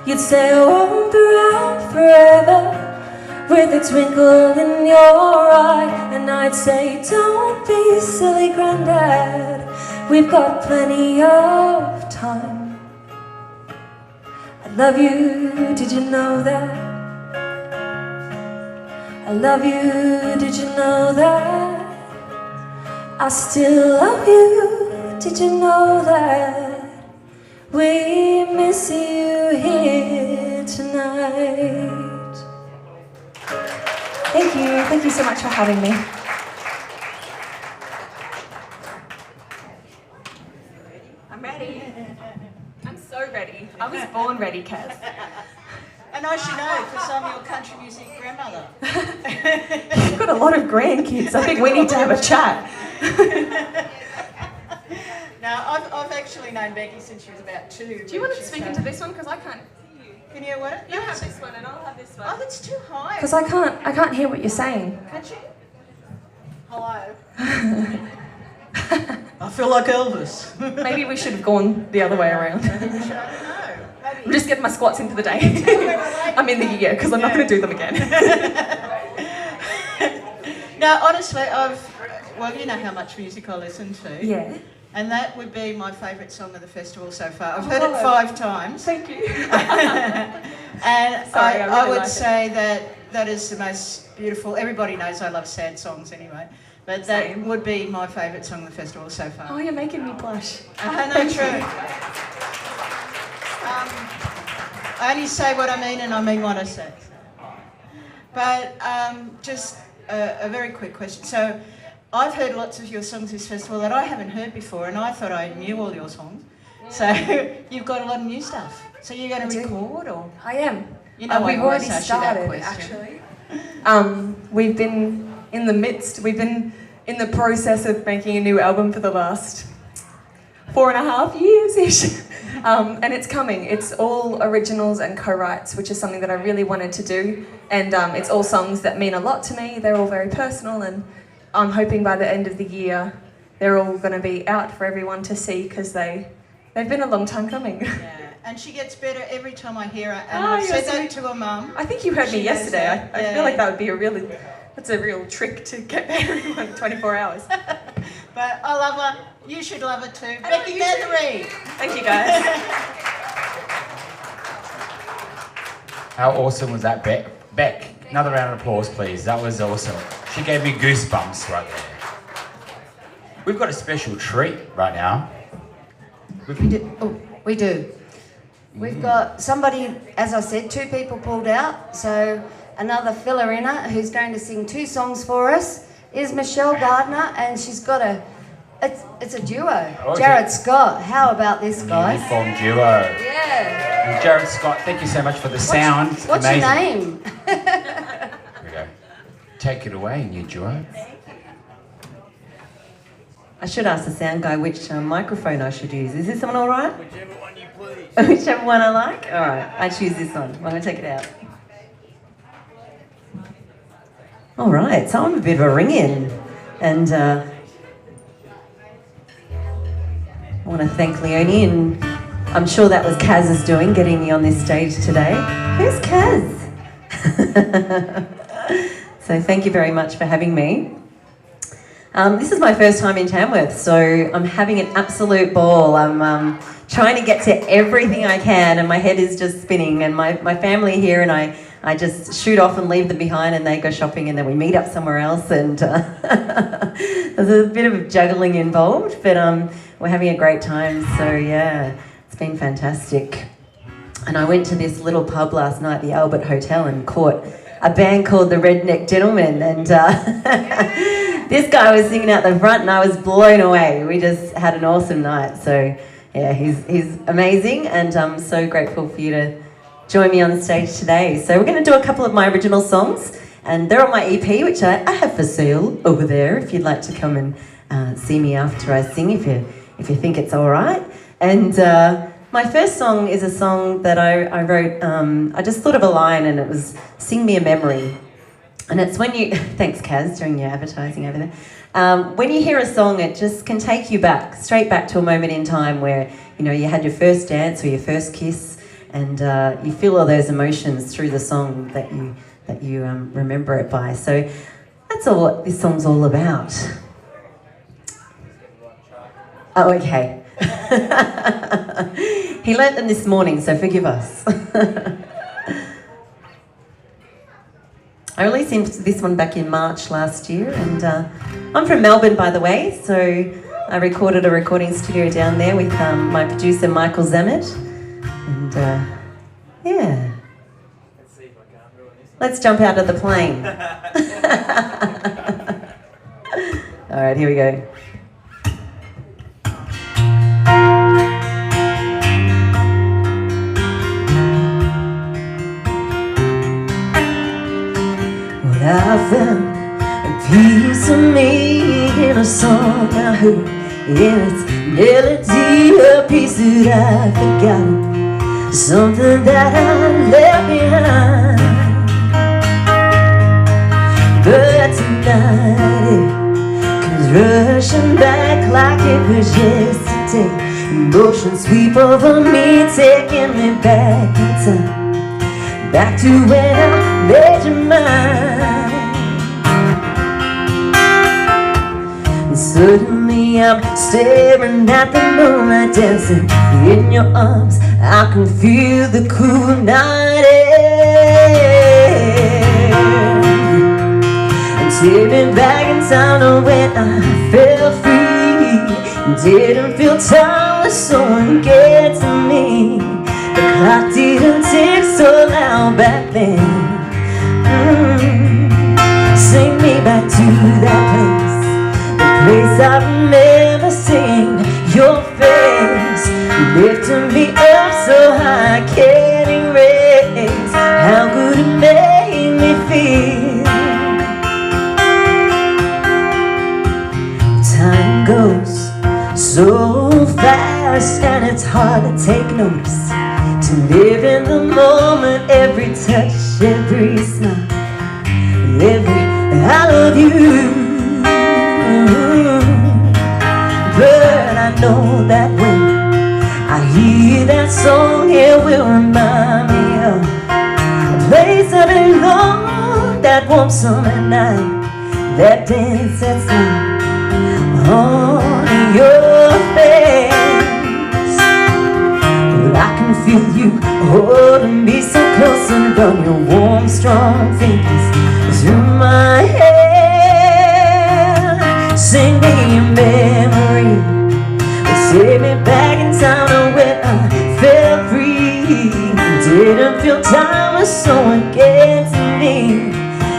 You'd say, I won't be around forever, with a twinkle in your eye. And I'd say, don't be silly, Grandad, we've got plenty of time. I love you, did you know that? I love you, did you know that? I still love you, did you know that? We miss you here tonight. Thank you so much for having me. I'm ready. I'm so ready. I was born ready, Kaz. And I should know, because I'm your country music grandmother. You've got a lot of grandkids. I think we need to have a chat. Now, I've actually known Becky since she was about 2. Do you want to speak into this one? Because I can't hear you. Can you hear what? You have this one and I'll have this one. Oh, that's too high. Because I can't hear what you're saying. Can't you? Hello. I feel like Elvis. Maybe we should have gone the other way around. Maybe we should, I don't know. Maybe. I'm just getting my squats in for the day. I'm in the year because I'm not going to do them again. No, honestly, well, you know how much music I listen to. Yeah. And that would be my favourite song of the festival so far. I've heard it 5 times. Thank you. And Sorry, I I really would like it. say that is the most beautiful. Everybody knows I love sad songs anyway. But that would be my favourite song of the festival so far. Oh, you're making me blush. No, true. I only say what I mean and I mean what I say. But just a very quick question. So I've heard lots of your songs this festival that I haven't heard before, and I thought I knew all your songs. So you've got a lot of new stuff. So you're going to record, or? I am. You know, we've I always already ask you that started, question. actually. We've been in the midst, we've been in the process of making a new album for the last 4.5 years-ish. And it's coming. It's all originals and co-writes, which is something that I really wanted to do. And it's all songs that mean a lot to me. They're all very personal, and I'm hoping by the end of the year they're all going to be out for everyone to see, because they've been a long time coming. Yeah. And she gets better every time I hear her. And I've said that to her mum. I think you heard me She knows yesterday. that. I feel like that would be that's a real trick to get better in 24 hours. But I love her. You should love her too. Becky Mathery. Thank you, guys. How awesome was that, Beck? Another round of applause, please. That was awesome. She gave me goosebumps right there. We've got a special treat right now. We do. We've got somebody, as I said, 2 people pulled out. So another filler-inner who's going to sing 2 songs for us is Michelle Gardner, and she's got it's a duo. Oh, Jared Scott. How about this, guys? Newly formed duo. Yeah. And Jared Scott, thank you so much for the sound. What's Amazing. your name? Here we go. Take it away, new duo. I should ask the sound guy which microphone I should use. Is this one all right? Whichever one you please. Whichever one I like? All right, I choose this one. I'm going to take it out. All right, so I'm a bit of a ring-in. And I want to thank Leonie, and I'm sure that was Kaz's doing, getting me on this stage today. Who's Kaz? So thank you very much for having me. This is my first time in Tamworth, so I'm having an absolute ball. I'm trying to get to everything I can, and my head is just spinning. And my family here, and I just shoot off and leave them behind, and they go shopping, and then we meet up somewhere else. And there's a bit of juggling involved, but we're having a great time. So yeah, it's been fantastic. And I went to this little pub last night, the Albert Hotel, and caught a band called the Redneck Gentlemen, and this guy was singing out the front, and I was blown away. We just had an awesome night. So yeah, he's amazing, and I'm so grateful for you to join me on the stage today. So we're going to do a couple of my original songs, and they're on my EP, which I have for sale over there if you'd like to come and see me after I sing, if you think it's all right. And my first song is a song that I wrote. I just thought of a line, and it was "Sing Me a Memory." And it's when you, thanks Kaz, doing your advertising over there. When you hear a song, it just can take you back, straight back to a moment in time where, you know, you had your first dance or your first kiss, and you feel all those emotions through the song that you remember it by. So that's all what this song's all about. Oh, okay. He learnt them this morning, so forgive us. I released this one back in March last year, and I'm from Melbourne, by the way, so I recorded a recording studio down there with my producer Michael Zammit, and yeah. Let's jump out of the plane. All right, here we go. I found a piece of me in a song I heard, in its melody, a piece that I forgot, something that I left behind. But tonight it comes rushing back like it was yesterday. Emotions sweep over me, taking me back in time, back to when I made you mine. Suddenly I'm staring at the moonlight dancing in your arms. I can feel the cool night air. And take me back in time to when I felt free. Didn't feel time when someone gets to me. The clock didn't tick so loud back then. Sing me back to that place, the place I remember seeing your face, lifting me up so high I can't erase how good it made me feel. Time goes so fast and it's hard to take notice, to live in the moment, every touch, every smile, every I love you. But I know that when I hear that song, it will remind me of a place I belong, that warm summer night, that dance that's on your face. Well, I can feel you holding me so close and run your warm, strong fingers through my hair. Sing me a memory, take me back in time to when I felt free. Didn't feel time when someone gets to me.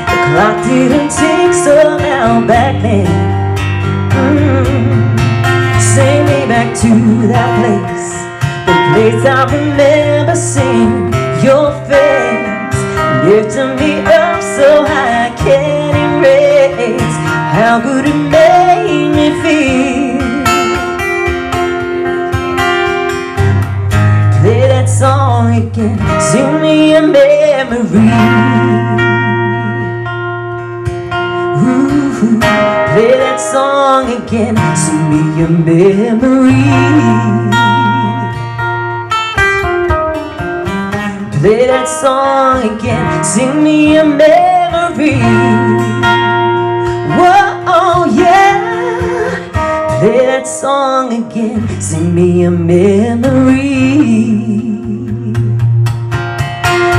The clock didn't tick so loud back then. Sing me back to that place, the place I remember seeing your face, lifting me up so high I can't erase how good it made me feel. Play that song again, sing me a memory. Ooh, play that song again, sing me a memory. Play that song again, sing me a memory. Whoa, yeah. Play that song again, sing me a memory.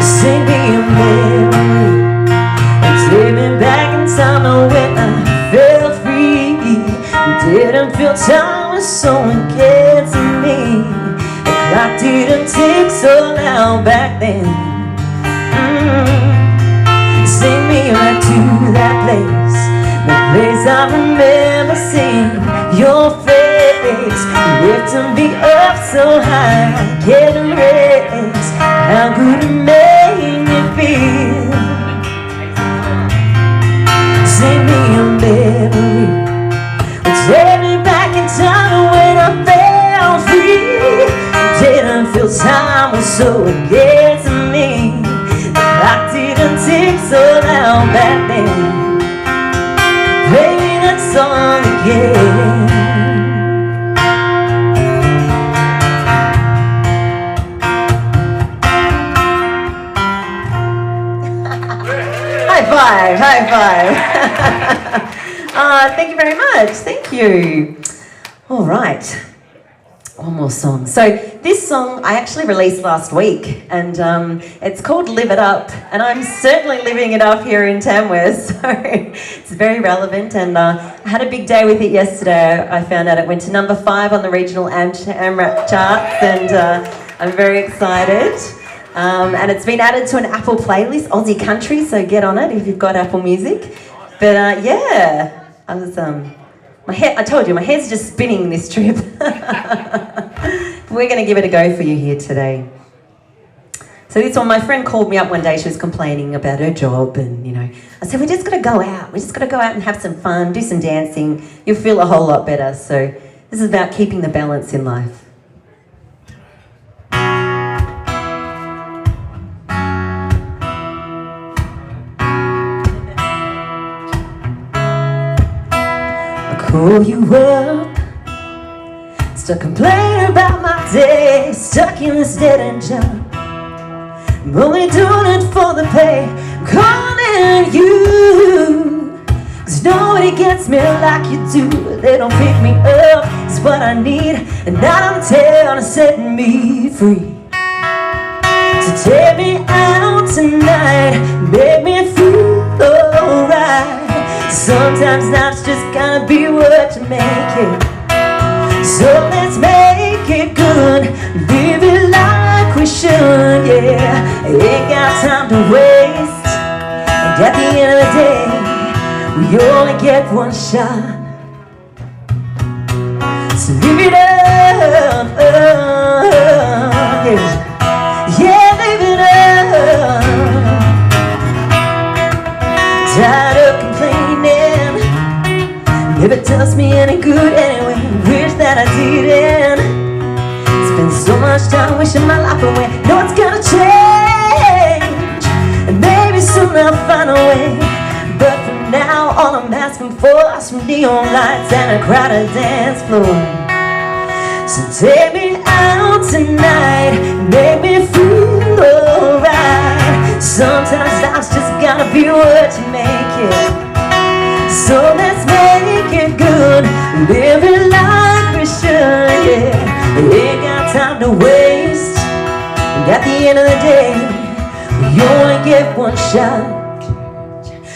Sing me a memory, and take me back in time to when I felt free. Didn't feel time when someone gets to me. The clock didn't tick so loud back then. Sing me back to that place, the place I remember seeing your face, lifting me up so high I can't erase how good it made me feel. Sing me a memory, take me back in time when I felt free. Didn't feel time was so against me. The clock didn't tick so loud back then. Play me that song again. High five, high five. Thank you very much, thank you. All right, one more song. So this song I actually released last week, and it's called Live It Up, and I'm certainly living it up here in Tamworth, so it's very relevant. And I had a big day with it yesterday. I found out it went to number 5 on the regional AMRAP charts, and I'm very excited. And it's been added to an Apple playlist, Aussie Country, so get on it if you've got Apple Music. But yeah, I was, I told you, my head's just spinning this trip. We're going to give it a go for you here today. So this one, my friend called me up one day, she was complaining about her job, and I said, we're just going to go out. We're just going to go out and have some fun, do some dancing. You'll feel a whole lot better. So this is about keeping the balance in life. Call you up, stuck complaining about my day, stuck in this dead-end job. I'm only doing it for the pay. I'm calling you, 'cause nobody gets me like you do. They don't pick me up, it's what I need. And I'm down to set me free. So take me out tonight, make me feel alright. Sometimes life's just gotta be what you make it. So let's make it good, live it like we should, yeah. Ain't got time to waste, and at the end of the day, we only get one shot. So live it up, yeah. Yeah, live it up. Tired of complaining, never does me any good anyway. Wish that I didn't. Spend so much time wishing my life away. No, it's gonna change, and maybe soon I'll find a way. But for now, all I'm asking for is some neon lights and a crowded dance floor. So take me out tonight, make me feel alright. Sometimes life's just gotta be what you make it. So let's make it good, live it like we should, yeah. Ain't got time to waste, and at the end of the day, we only get one shot.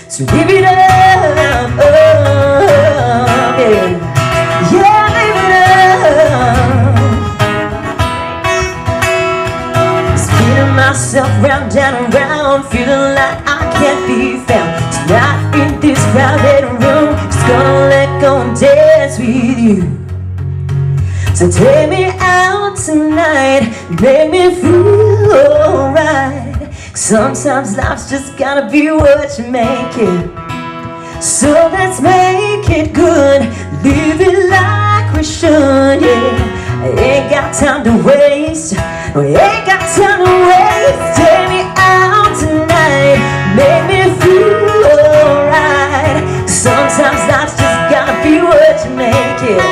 So live it up, yeah. Yeah, live it up. Spinning myself round, down and round, feeling like I can't be found. Tonight in this crowded room, just gonna let go and dance with you. So take me out tonight, make me feel alright. Sometimes life's just gotta be what you make it. So let's make it good, live it like we should, yeah. I ain't got time to waste, we ain't got time to waste. Take me out tonight, make me feel alright. Sometimes life's just gotta be what you make it.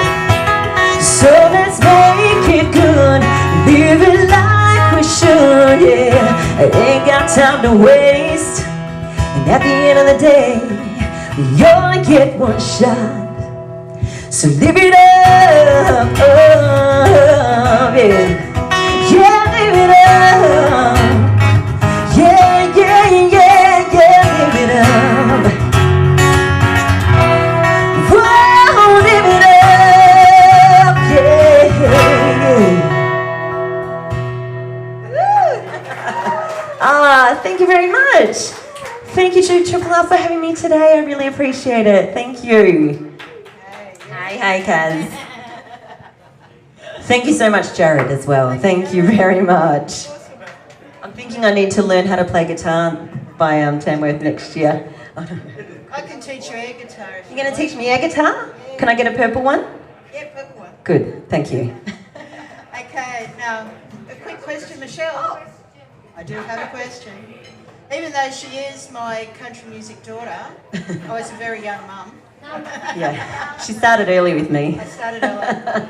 So let's make it good, live it like we should, yeah. I ain't got time to waste, and at the end of the day, we only get one shot. So live it up, yeah. Yeah, live it up. Yeah, yeah, yeah, yeah, live it up. Whoa, live it up, yeah, yeah. Thank you very much. Thank you to Triple R for having me today. I really appreciate it. Thank you. Hey, Kaz. Thank you so much, Jared, as well. Thank you very much. I'm thinking I need to learn how to play guitar by Tamworth next year. I can teach you air guitar. You're going to teach me air guitar? Can I get a purple one? Yeah, purple one. Good, thank you. Okay, now, a quick question, Michelle. I do have a question. Even though she is my country music daughter, I was a very young mum. Yeah, she started early with me. I started early.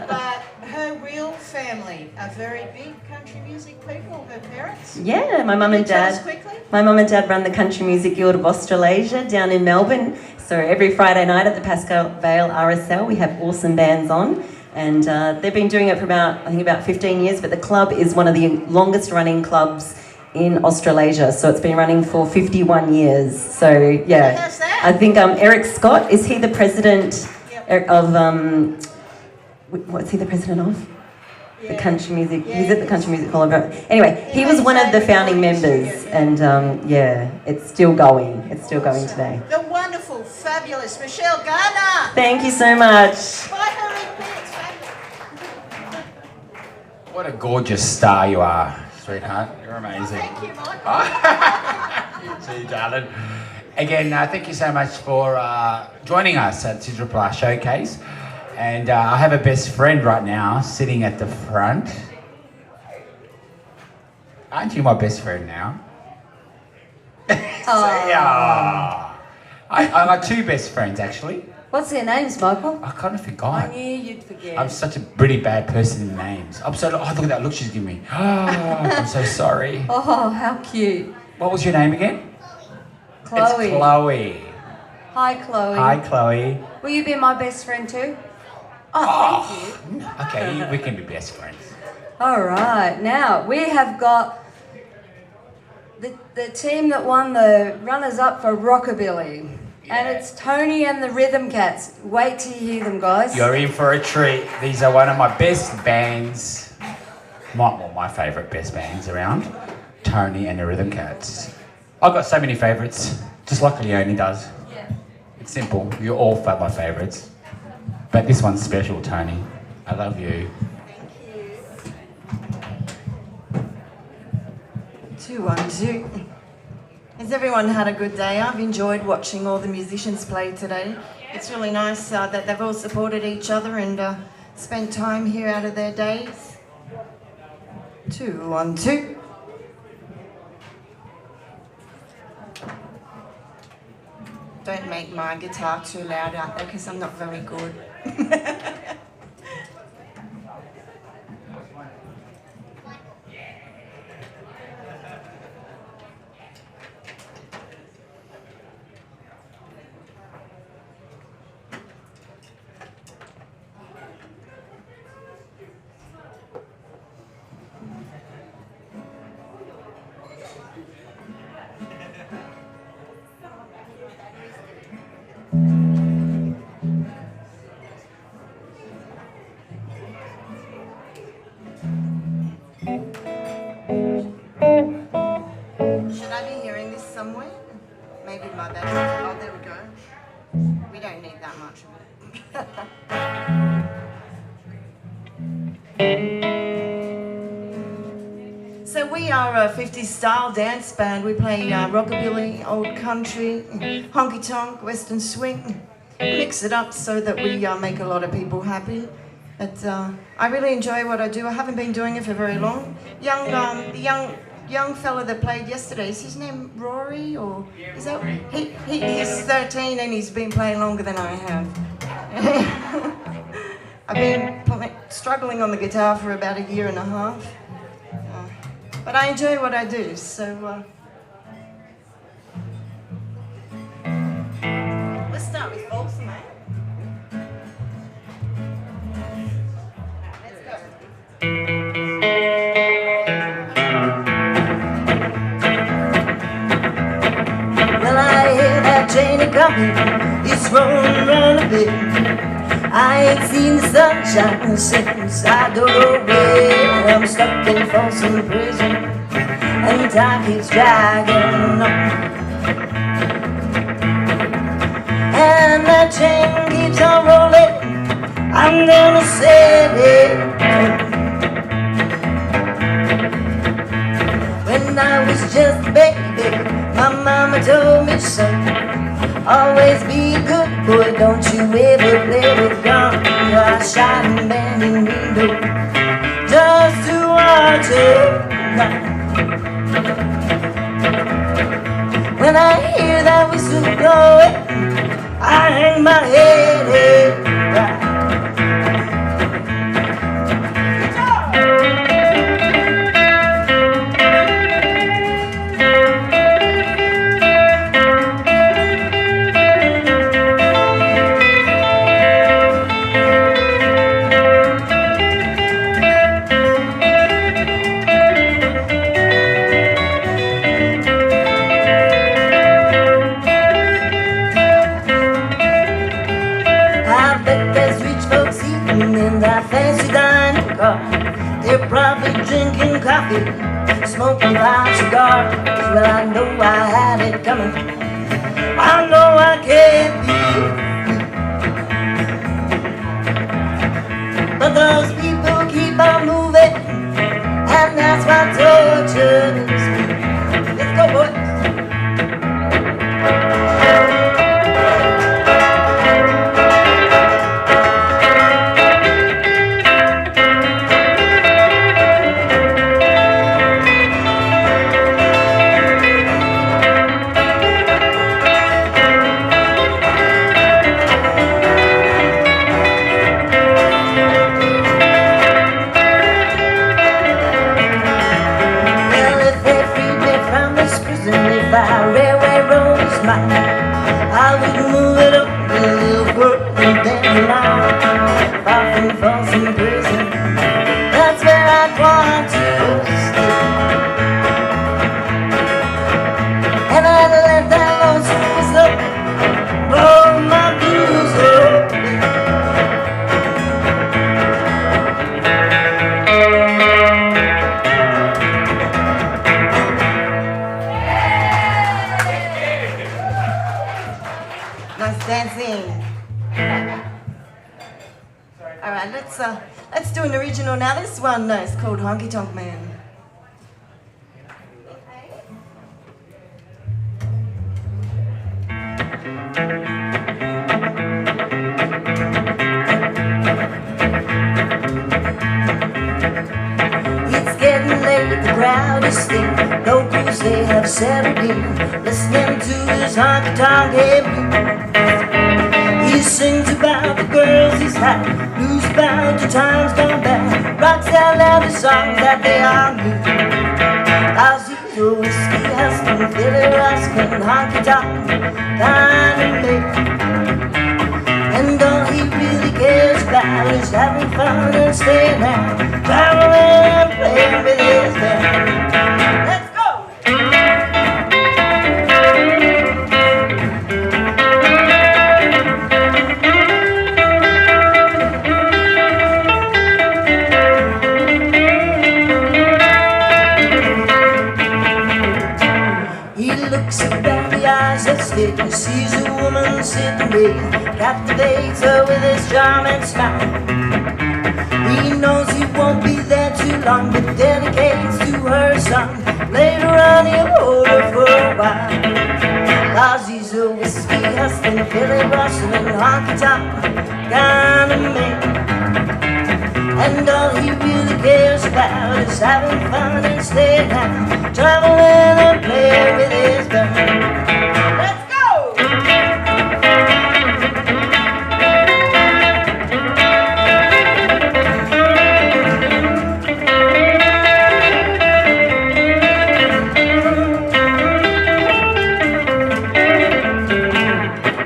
But her real family are very big country music people, her parents. Yeah, my mum and Can you tell us dad. quickly? My mum and dad run the Country Music Guild of Australasia down in Melbourne. So every Friday night at the Pascal Vale RSL, we have awesome bands on. And they've been doing it for about 15 years, but the club is one of the longest running clubs in Australasia. So it's been running for 51 years. So yeah, How's that? I think Eric Scott, is he the president of, what's he the president of? The Country Music, he's at the Country Music Hall of Fame. Anyway, he was one of the founding members, and yeah, it's still going. It's still going today. The wonderful, fabulous Michelle Garner. Thank you so much. Buy her in bits, What a gorgeous star you are, sweetheart. You're amazing. Thank you, Michael. See you, darling. Again, thank you so much for joining us at Triple R Showcase. And I have a best friend right now sitting at the front. Aren't you my best friend now? Yeah. I got two best friends, actually. What's their names, Michael? I kind of forgot. I knew you'd forget. I'm such a pretty bad person in names. I'm so... Oh, look at that look she's giving me. Oh, I'm so sorry. Oh, how cute. What was your name again? Chloe. It's Chloe. Hi, Chloe. Hi, Chloe. Will you be my best friend too? Oh, thank you. Okay, we can be best friends. All right, now we have got the team that won the runners-up for Rockabilly. And it's Tony and the Rhythm Cats. Wait till you hear them, guys. You're in for a treat. These are one of my best bands. My favourite best bands around. Tony and the Rhythm Cats. I've got so many favourites, just like Leonie does. Yeah. It's simple. You're all my favourites. But this one's special, Tony. I love you. Thank you. 2, 1, 2. Has everyone had a good day? I've enjoyed watching all the musicians play today. It's really nice that they've all supported each other and spent time here out of their days. 2, 1, 2. Don't make my guitar too loud out there because I'm not very good. Should I be hearing this somewhere? Maybe my battery. Oh, there we go. We don't need that much of it. So we are a 50s style dance band. We play rockabilly, old country, honky tonk, western swing. Mix it up so that we make a lot of people happy. But I really enjoy what I do. I haven't been doing it for very long. The young fella that played yesterday, is his name Rory, or is that he's 13 and he's been playing longer than I have. I've been struggling on the guitar for about 1.5 years. But I enjoy what I do, so let's start with Folsom, eh? Let's go. Well, I hear that train a-coming, it's rolling around a bit. I ain't seen the sunshine since I don't know where. I'm stuck in Folsom Prison, and time keeps dragging on. And that train keeps on rolling, I'm gonna set it. When I was just a baby, my mama told me, son, always be a good boy, don't you ever play with guns. I shot and banging window just to watch it. When I hear that whistle blowing, I hang my head right. They're probably drinking coffee, smoking loud cigars. Well, I know I had it coming, I know I can't be. But those people keep on moving, and that's what tortures me. Let's go, boys. could move it up a little further than the line, far from false and prison. That's where I'd want to stay. And I'd let that lonesome whistle blow my blues away. Nice dancing. All right, let's do an original now. This one is called Honky Tonk Man. It's getting late, the crowd is thick. Locals, they have settled in, listening to his honky tonk hymn. He sings about the girls he's had, blues about the times gone back, rocks out loud the songs that they all knew. Ozzy's a whiskey husband, Billy Ruskin, honky tonk kind of man. And all he really cares about is having fun and staying out, traveling and playing with his band. Let's go! He looks up at the eyes that stick, he sees a woman sitting there, captivates her with his charming smile. He knows he won't be there too long, but dedicates to her song. Later on he'll hold her for a while. Cause he's a whiskey hustling, Billy Russell, honky tonk kind of man. And all he really cares about is having fun and staying out, traveling and playing with his band. Let's go!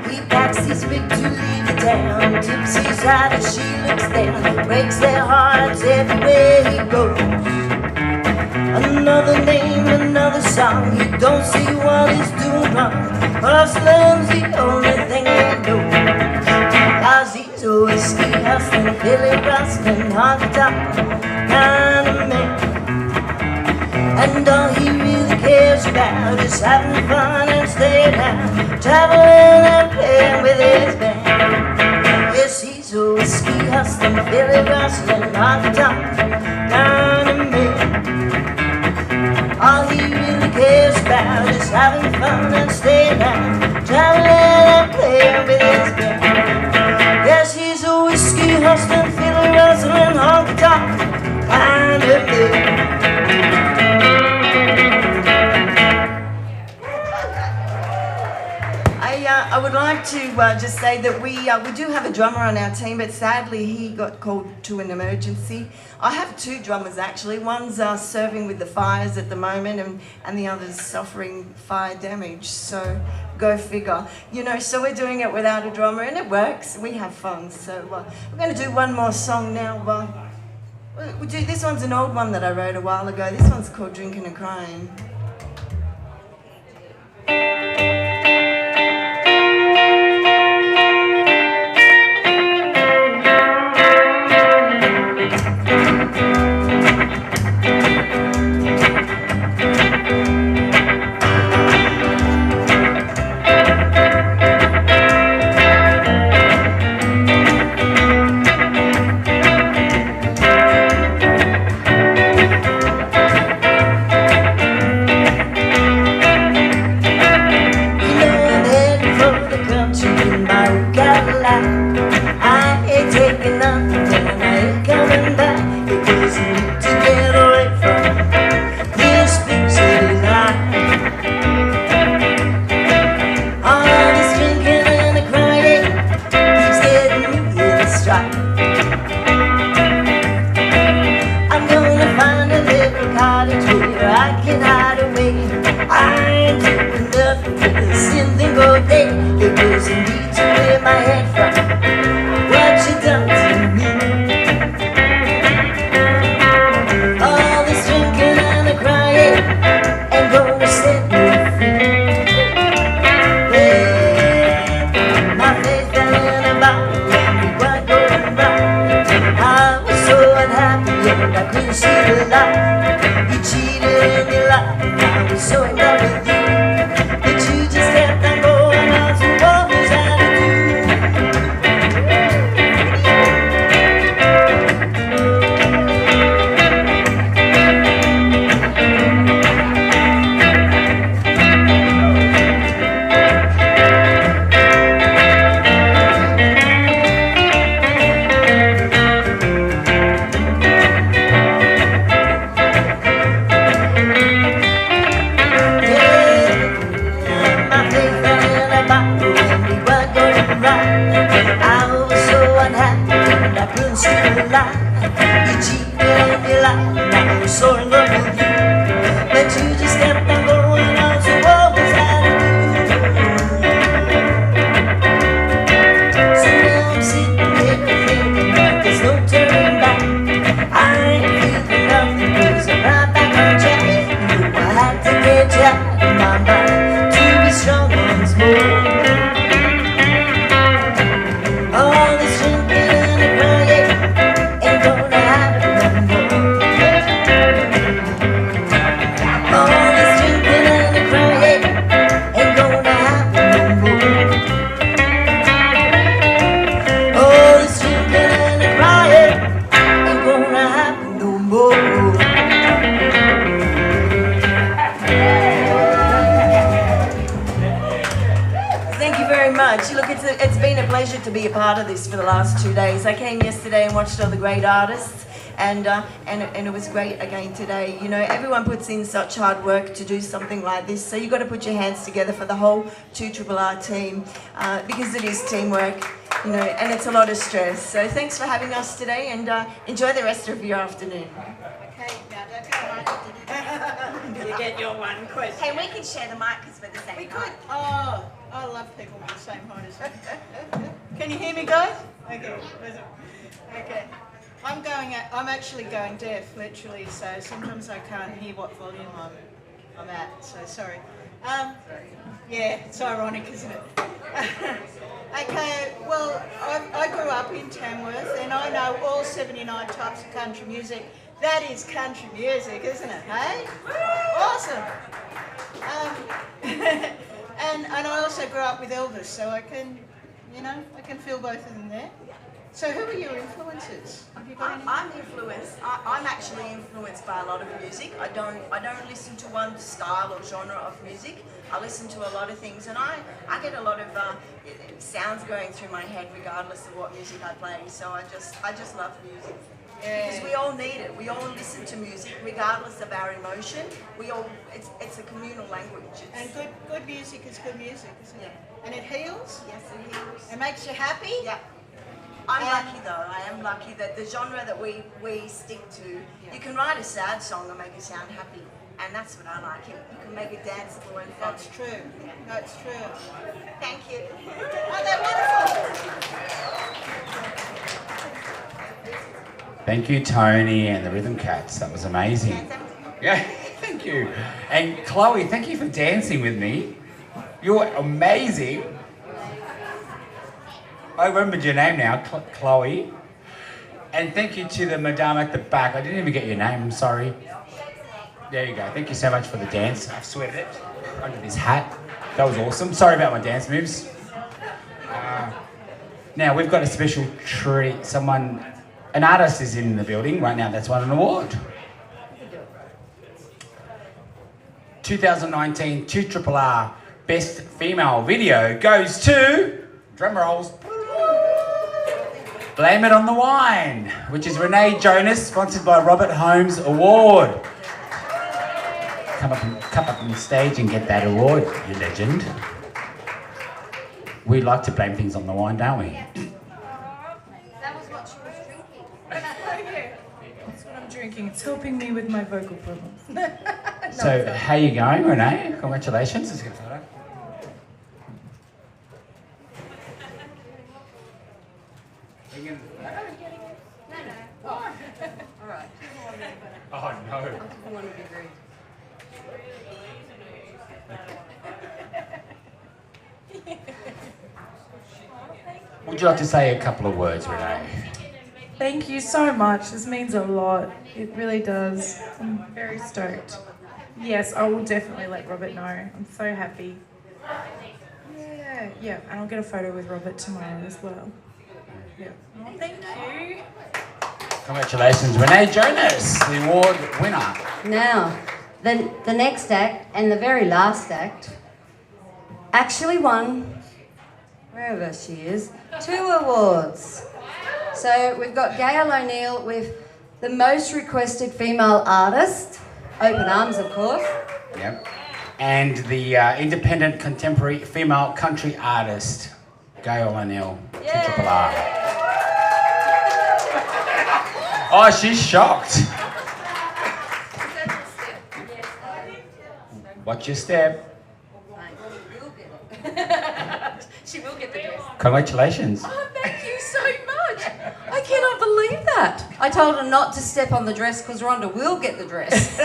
He packs his rig to leave the town, tipsy's out as she looks down, breaks their hearts everywhere he goes. Another name, another song, you don't see what he's doing wrong. Hustling's the only thing they know. Cause he's a whiskey hustling, Billy Ruskin, honky tonk kind of man. And all he really cares about is having fun and staying out, traveling and playing with his band. Yes, he's a whiskey hustling, Billy Ruskin, honky tonk kind of man. All he really cares about is having fun and staying out, traveling and playing with his band. Yes, he's a whiskey hustling, Billy Ruskin, honky tonk kind of man. I would like to just say that we do have a drummer on our team, but sadly he got called to an emergency. I have two drummers actually. One's serving with the fires at the moment, and the other's suffering fire damage. So go figure. You know, so we're doing it without a drummer, and it works. We have fun. So we're going to do one more song now. This one's an old one that I wrote a while ago. This one's called Drinking and Crying. need to clear my head from what you done to me. All this drinking and the crying ain't gonna set me free. Yeah, my faith fell in a bottle and we were going right. I was so unhappy and I couldn't see the light. You cheated and you lied, I was so in love with you, but you just kept on going on to what was I to do? It's been a pleasure to be a part of this for the last 2 days. I came yesterday and watched all the great artists, and it was great again today. You know, everyone puts in such hard work to do something like this, so you've got to put your hands together for the whole 2RRR team, because it is teamwork, you know, and it's a lot of stress. So thanks for having us today, and enjoy the rest of your afternoon. Okay, now don't go on. You get your one question. Hey, we can share the mic because we're the same. We could. Oh, I love people with the same height as me. Can you hear me, guys? Okay. Okay. I'm actually going deaf, literally, so sometimes I can't hear what volume I'm at, so sorry. Yeah, it's ironic, isn't it? Okay, well, I grew up in Tamworth, and I know all 79 types of country music. That is country music, isn't it, hey? Awesome. And I also grew up with Elvis, so I can, you know, I can feel both of them there. So who are your influences? Have you got any? I'm influenced. I'm actually influenced by a lot of music. I don't listen to one style or genre of music. I listen to a lot of things, and I get a lot of sounds going through my head regardless of what music I play. So I just love music. Yeah. Because we all need it. We all listen to music regardless of our emotion. It's a communal language. And good music is good music, isn't it? Yeah. And it heals? Yes, it heals. It makes you happy? Yeah. I'm lucky though. I am lucky that the genre that we stick to, you can write a sad song and make it sound happy. And that's what I like. You can make it danceable and fun. That's true. That's true. Thank you. Oh, they're wonderful. Thank you, Tony and the Rhythm Cats. That was amazing. Yeah, thank you. And Chloe, thank you for dancing with me. You're amazing. I remembered your name now, Chloe. And thank you to the madame at the back. I didn't even get your name, I'm sorry. There you go. Thank you so much for the dance. I've sweated it under this hat. That was awesome. Sorry about my dance moves. Now, we've got a special treat. An artist is in the building right now that's won an award. 2019 2RRR Best Female Video goes to, drum rolls, Blame It on the Wine, which is Renee Jonas, sponsored by Robert Holmes Award. Come up on the stage and get that award, you legend. We like to blame things on the wine, don't we? That was what she was drinking. That's what I'm drinking. It's helping me with my vocal problems. So, how you going, Renee? Congratulations. Let's get a photo. Alright. Oh no. Would you like to say a couple of words, Renee? Thank you so much. This means a lot. It really does. I'm very stoked. Yes, I will definitely let Robert know. I'm so happy. Yeah, and I'll get a photo with Robert tomorrow as well. Yeah. Oh, thank you. Congratulations, Renee Jonas, the award winner. Now, the next act and the very last act actually won, wherever she is, 2 awards. So we've got Gail O'Neill with the most requested female artist, Open Arms, of course. Yep. And the independent contemporary female country artist, Gail O'Neill, Triple R. Oh, she's shocked. Watch your step. She will get the dress. Congratulations. Oh, thank you so much. I cannot believe that. I told her not to step on the dress because Rhonda will get the dress.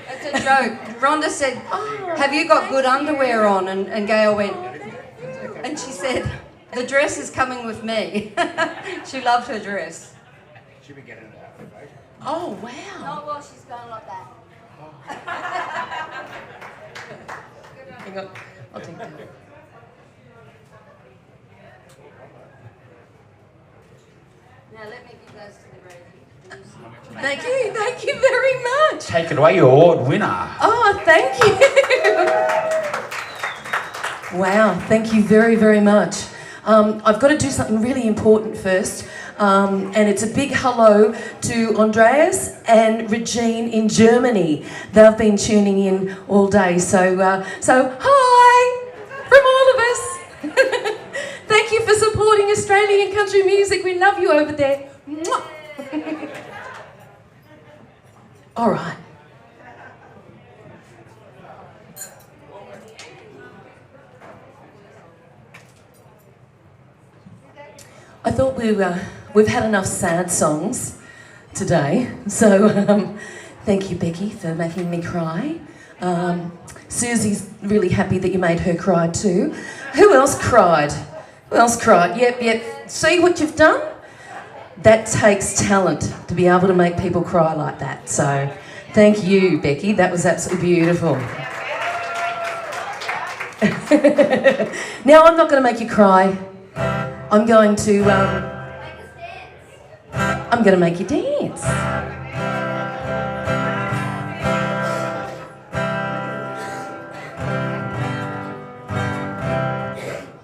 It's a joke. Rhonda said, have you got good underwear on? And Gail went, and she said, the dress is coming with me. She loved her dress. She'll be getting it out, right? Oh, wow. Not while she's going like that. Hang on, I'll take that. Now let me give those to the lady. Thank you very much. Take it away, your award winner. Oh, thank you. Wow, thank you very, very much. I've got to do something really important first. And it's a big hello to Andreas and Regine in Germany. They've been tuning in all day. So hi from all of us. Thank you for supporting Australian country music. We love you over there. Mwah. All right. I thought we've had enough sad songs today, so thank you, Becky, for making me cry. Susie's really happy that you made her cry too. Who else cried? Yep. See what you've done? That takes talent to be able to make people cry like that. So thank you, Becky. That was absolutely beautiful. Now I'm not going to make you cry. I'm going to make you dance.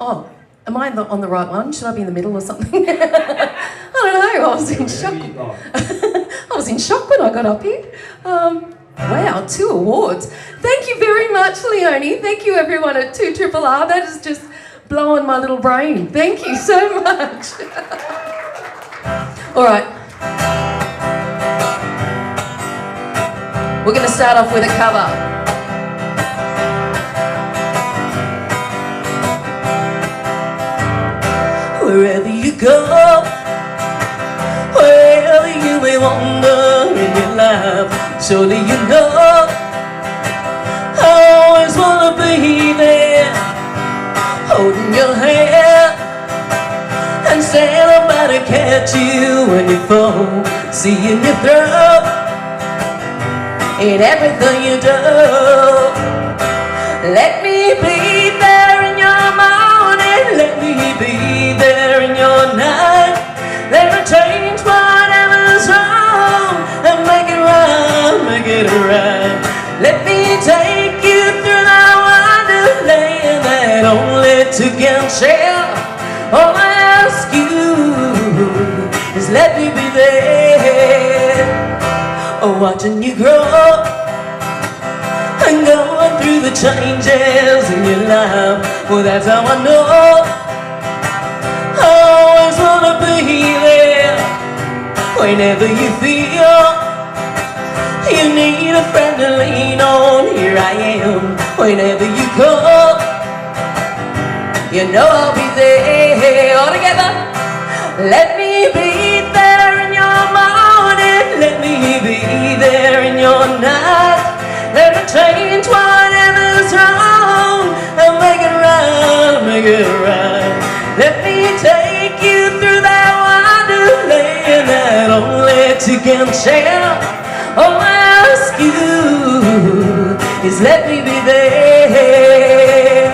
Oh, am I on the right one? Should I be in the middle or something? I don't know. I was in shock. I was in shock when I got up here. Wow, 2 awards. Thank you very much, Leonie. Thank you, everyone at 2RRR. That is just blowing my little brain. Thank you so much. All right. We're going to start off with a cover. Wherever you go, wherever you may wander in your life, surely you know I always want to be there, holding your hand and saying I'm about to catch you when you fall, seeing you through in everything you do. Let me be there in your morning, let me be there in your night. Let me change whatever's wrong and make it right, make it right. Let me take you through the wonderland that only two can share. All I ask you is let me be there, watching you grow and going through the changes in your life. Well, that's how I know I always wanna be there. Whenever you feel you need a friend to lean on, here I am. Whenever you call, you know I'll be there. All together. Let me be there in your morning. Let me be there in your night. Let me change whatever's wrong and make it right, make it right. Let me take you through that wonderland that only two can share. All I ask you is let me be there.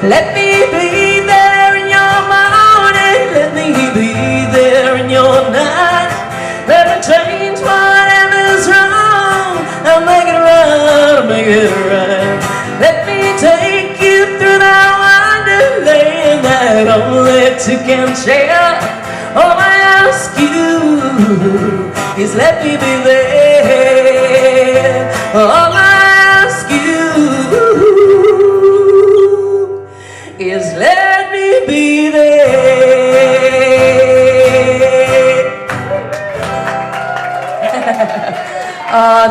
Let me be there in your morning. Let me be there in your night. Let me change whatever's wrong and make it right, make it right. Let me take you through that wonderland that only two can share. All I ask you is let me be there. All I ask you is let me be there.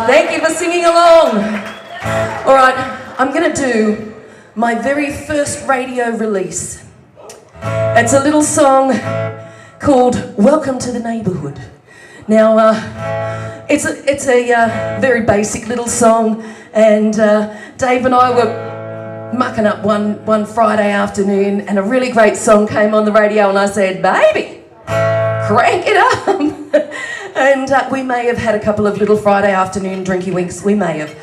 Thank you for singing along. All right, I'm going to do my very first radio release. It's a little song called Welcome to the Neighbourhood. Now, it's a very basic little song, and Dave and I were mucking up one Friday afternoon, and a really great song came on the radio, and I said, baby, crank it up. And we may have had a couple of little Friday afternoon drinky winks. We may have.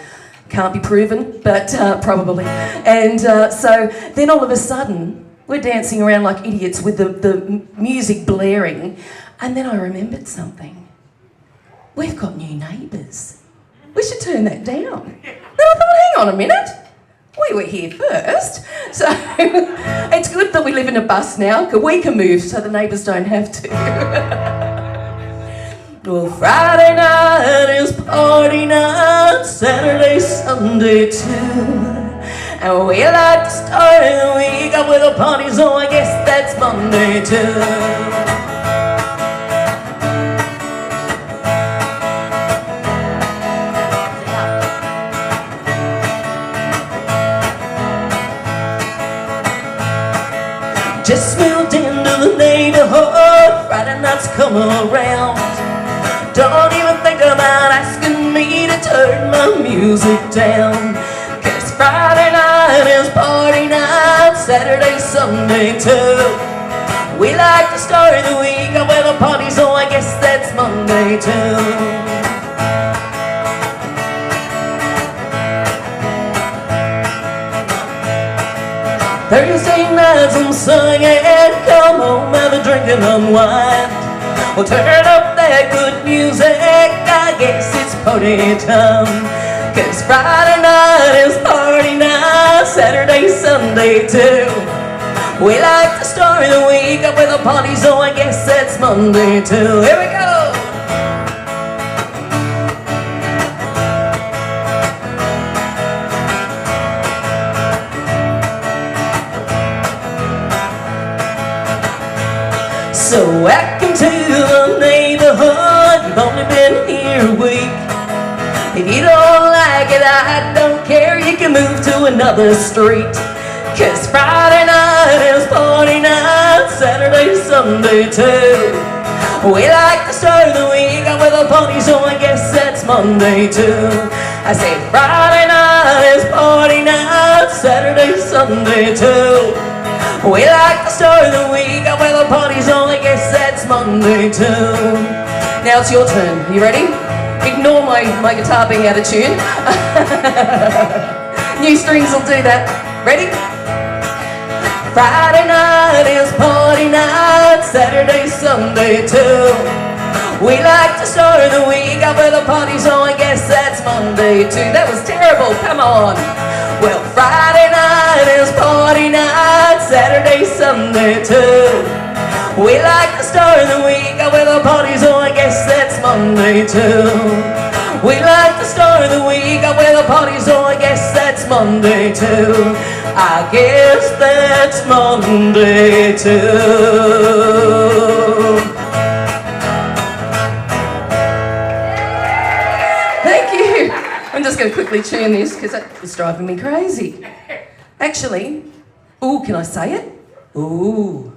Can't be proven, but probably. And so then all of a sudden, we're dancing around like idiots with the music blaring, and then I remembered something. We've got new neighbours. We should turn that down. Then I thought, hang on a minute. We were here first. So it's good that we live in a bus now, because we can move so the neighbours don't have to. Well, Friday night is party night, Saturday, Sunday too. And we like to start the week up with a party, so I guess that's Monday too. Just moved into the neighborhood, Friday nights come around. Don't even think about asking me to turn my music down. 'Cause Friday night is party night, Saturday, Sunday too. We like to start the week up with a party, so I guess that's Monday too. Thursday nights I'm singing, come home, have a drink and unwind. We'll turn up that good music, I guess it's party time. 'Cause Friday night is party night, Saturday, Sunday too. We like to start the week up with a party, so I guess that's Monday too. Here we go! So welcome to the neighborhood, you've only been here a week. If you don't like it, I don't care, you can move to another street. 'Cause Friday night is party night, Saturday, Sunday too. We like to start the week up with a party, so I guess that's Monday too. I said Friday night is party night, Saturday, Sunday too. We like to start the week up with a party, so I guess that's Monday too. Now it's your turn. You ready? Ignore my guitar being out of tune. New strings will do that. Ready? Friday night is party night, Saturday, Sunday too. We like to start the week up with a party, so I guess that's Monday too. That was terrible, come on. Well, Friday night is party night, Saturday, Sunday too. We like to start the week up with a party, so I guess that's Monday too. We like to start the week up with a party, so I guess that's Monday too. I guess that's Monday too. Thank you. I'm just going to quickly tune this because that was driving me crazy. Actually, ooh, can I say it? Ooh.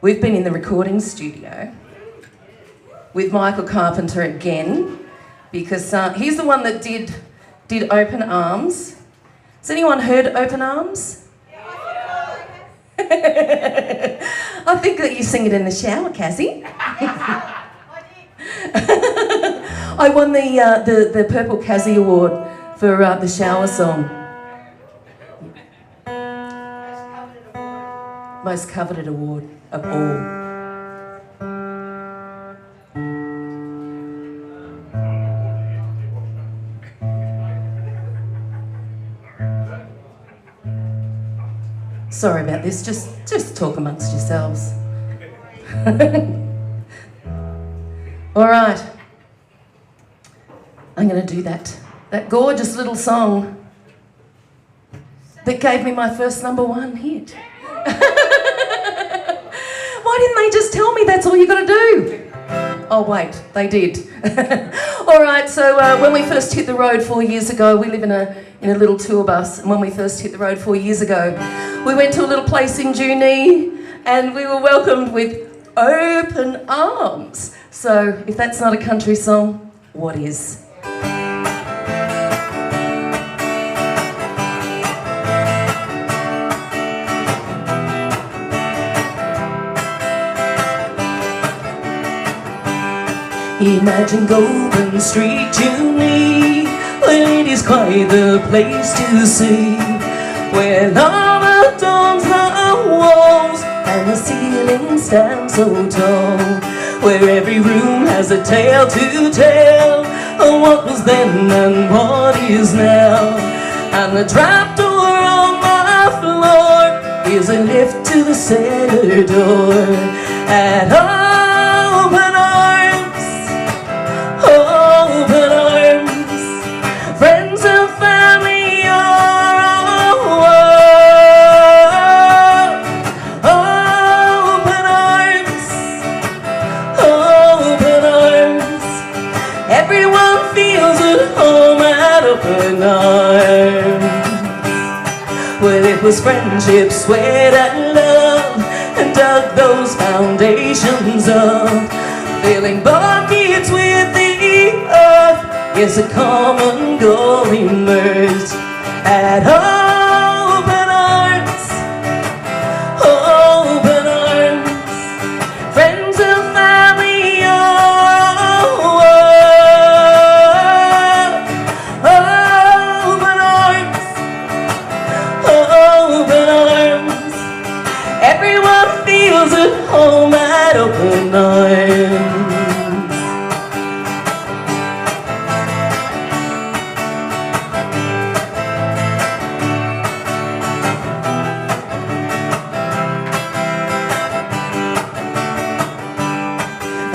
we've been in the recording studio with Michael Carpenter again, because he's the one that did Open Arms. Has anyone heard Open Arms? I think that you sing it in the shower, Cassie. I won the Purple Cassie Award for the shower song. Most coveted award of all. Sorry about this, just talk amongst yourselves. All right. I'm going to do that gorgeous little song that gave me my first #1 hit. Why didn't they just tell me that's all you got to do? Oh wait, they did. All right, so when we first hit the road 4 years ago, we live in a little tour bus, and when we first hit the road 4 years ago, we went to a little place in Junee, and we were welcomed with open arms. So if that's not a country song, what is? Imagine Goulburn Street, Junee, where it is quite the place to see, where lava adorns the walls and the ceiling stands so tall, where every room has a tale to tell of what was then and what is now. And the trapdoor on the floor is a lift to the cellar door. At open arms, open arms, friends and family are all one. Open arms, open arms, everyone feels at home at open arms. Well, it was friendship, sweat and love, and dug those foundations up, filling buckets with the earth. Yes, a common goal emerged at open arms, open arms, friends and family all one. Open arms, open arms, everyone feels at home at open arms.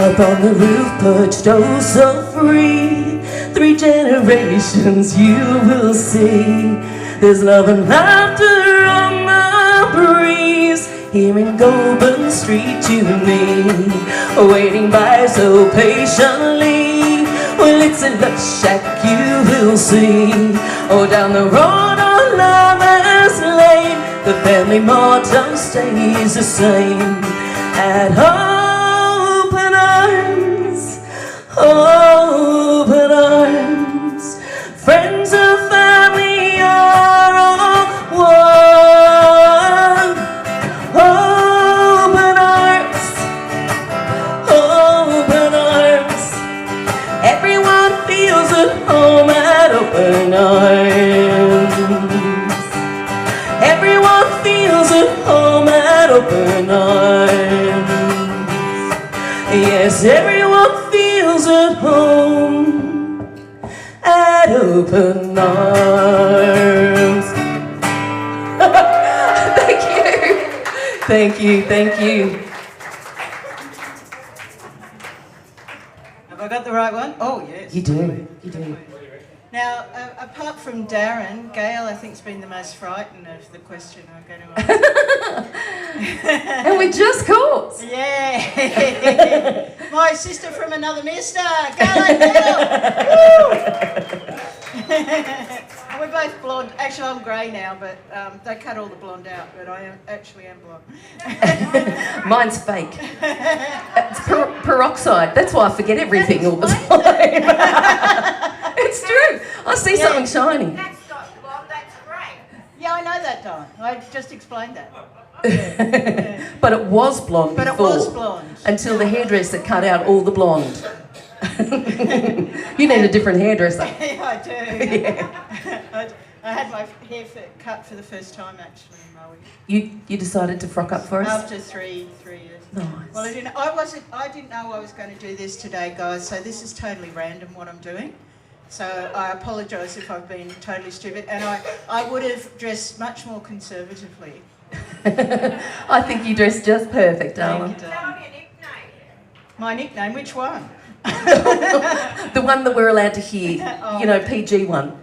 Up on the roof, perched oh so free, 3 generations you will see. There's love and laughter on the breeze, here in Goulburn Street, Junee, waiting by so patiently. Well, it's a lush shack you will see. Oh, down the road on Lovers Lane, the family motto stays the same. At open arms, open arms, friends and family are all one. Open arms, open arms, everyone feels at home at open arms. Everyone feels at home at open arms. Yes, everyone feels at home at open arms. Thank you. Thank you, thank you. Have I got the right one? Oh, yes. You do, you do. Now, apart from Darren, Gail, I think, has been the most frightened of the question I'm going to ask. And we just caught. Yeah. My sister from another mister, Gail O'Neill. We're both blonde. Actually, I'm grey now, but they cut all the blonde out. But I actually am blonde. Mine's fake. It's peroxide. That's why I forget everything all the time. It's true. I see something shiny. That's not blonde, that's grey. Yeah, I know that, Don. I just explained that. But it was blonde But before. it was blonde. Until the hairdresser cut out all the blonde. You need a different hairdresser. Yeah, I do. Yeah. I had my hair cut for the first time actually in Maui. You decided to frock up for us? After three years. Nice. Well, I didn't know I was going to do this today, guys. So this is totally random what I'm doing. So I apologise if I've been totally stupid, and I would have dressed much more conservatively. I think you dressed just perfect, darling. Thank you, darling. My nickname, which one? The one that we're allowed to hear, you know, PG one.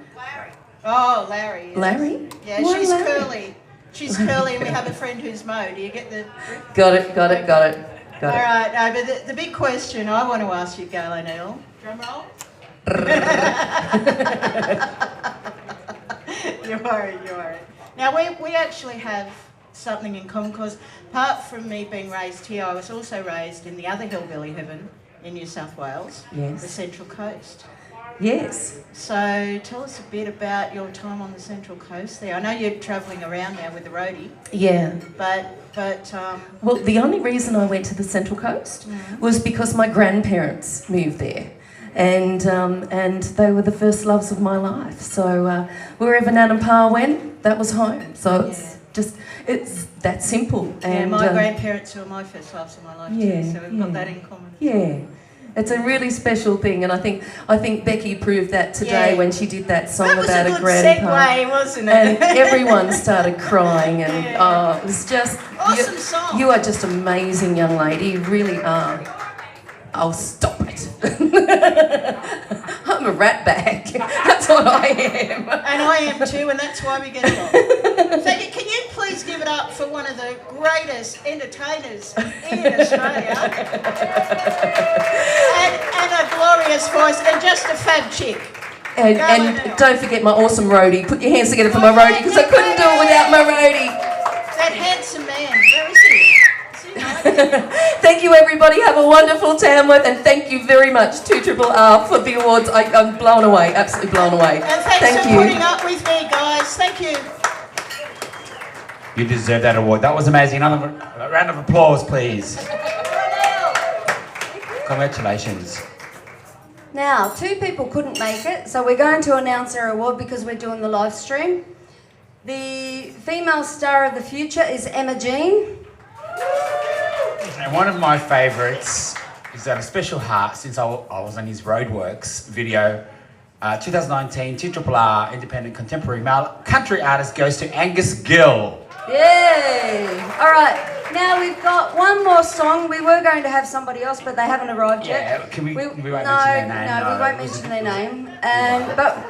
Oh, Larry. Yes. Larry? Yeah, Why she's Larry? curly. She's curly, and we have a friend who's Mo. Do you get the... Got it. All right, but the big question I want to ask you, Gail O'Neill. Drum roll. You're worried. Now, we actually have something in common, because apart from me being raised here, I was also raised in the other hillbilly heaven in New South Wales, Yes. the Central Coast. Yes. So tell us a bit about your time on the Central Coast there. I know you're travelling around now with the roadie. Yeah. But Well, the only reason I went to the Central Coast was because my grandparents moved there. And they were the first loves of my life. So wherever Nan and Pa went, that was home. So it's that simple. And my grandparents were my first loves of my life too, so we've got that in common. Yeah. It's a really special thing, and I think Becky proved that today when she did that song about a grandpa. Segue, wasn't it? And everyone started crying, and it was just awesome song. You are just amazing, young lady. You really are. Oh, stop it! I'm a rat bag. That's what I am. And I am too, and that's why we get along. So can you please give it up for one of the greatest entertainers in Australia, and a glorious voice, and just a fab chick. And don't forget my awesome roadie. Put your hands together for my roadie, because I couldn't do it without my roadie. That handsome man. Where is he? Thank you, everybody. Have a wonderful Tamworth, and thank you very much to Triple R for the awards. I'm blown away, absolutely blown away. And thanks for putting up with me, guys. Thank you. You deserve that award. That was amazing. Another round of applause, please. Congratulations. Now, 2 people couldn't make it, so we're going to announce our award because we're doing the live stream. The female star of the future is Emma Jean. And one of my favourites is that a special heart since I was on his Roadworks video. 2019 2RRR Independent Contemporary Male Country Artist goes to Angus Gill. Yay! All right, now we've got one more song. We were going to have somebody else, but they haven't arrived yet. Yeah, we won't mention their name. No, we won't mention their name. But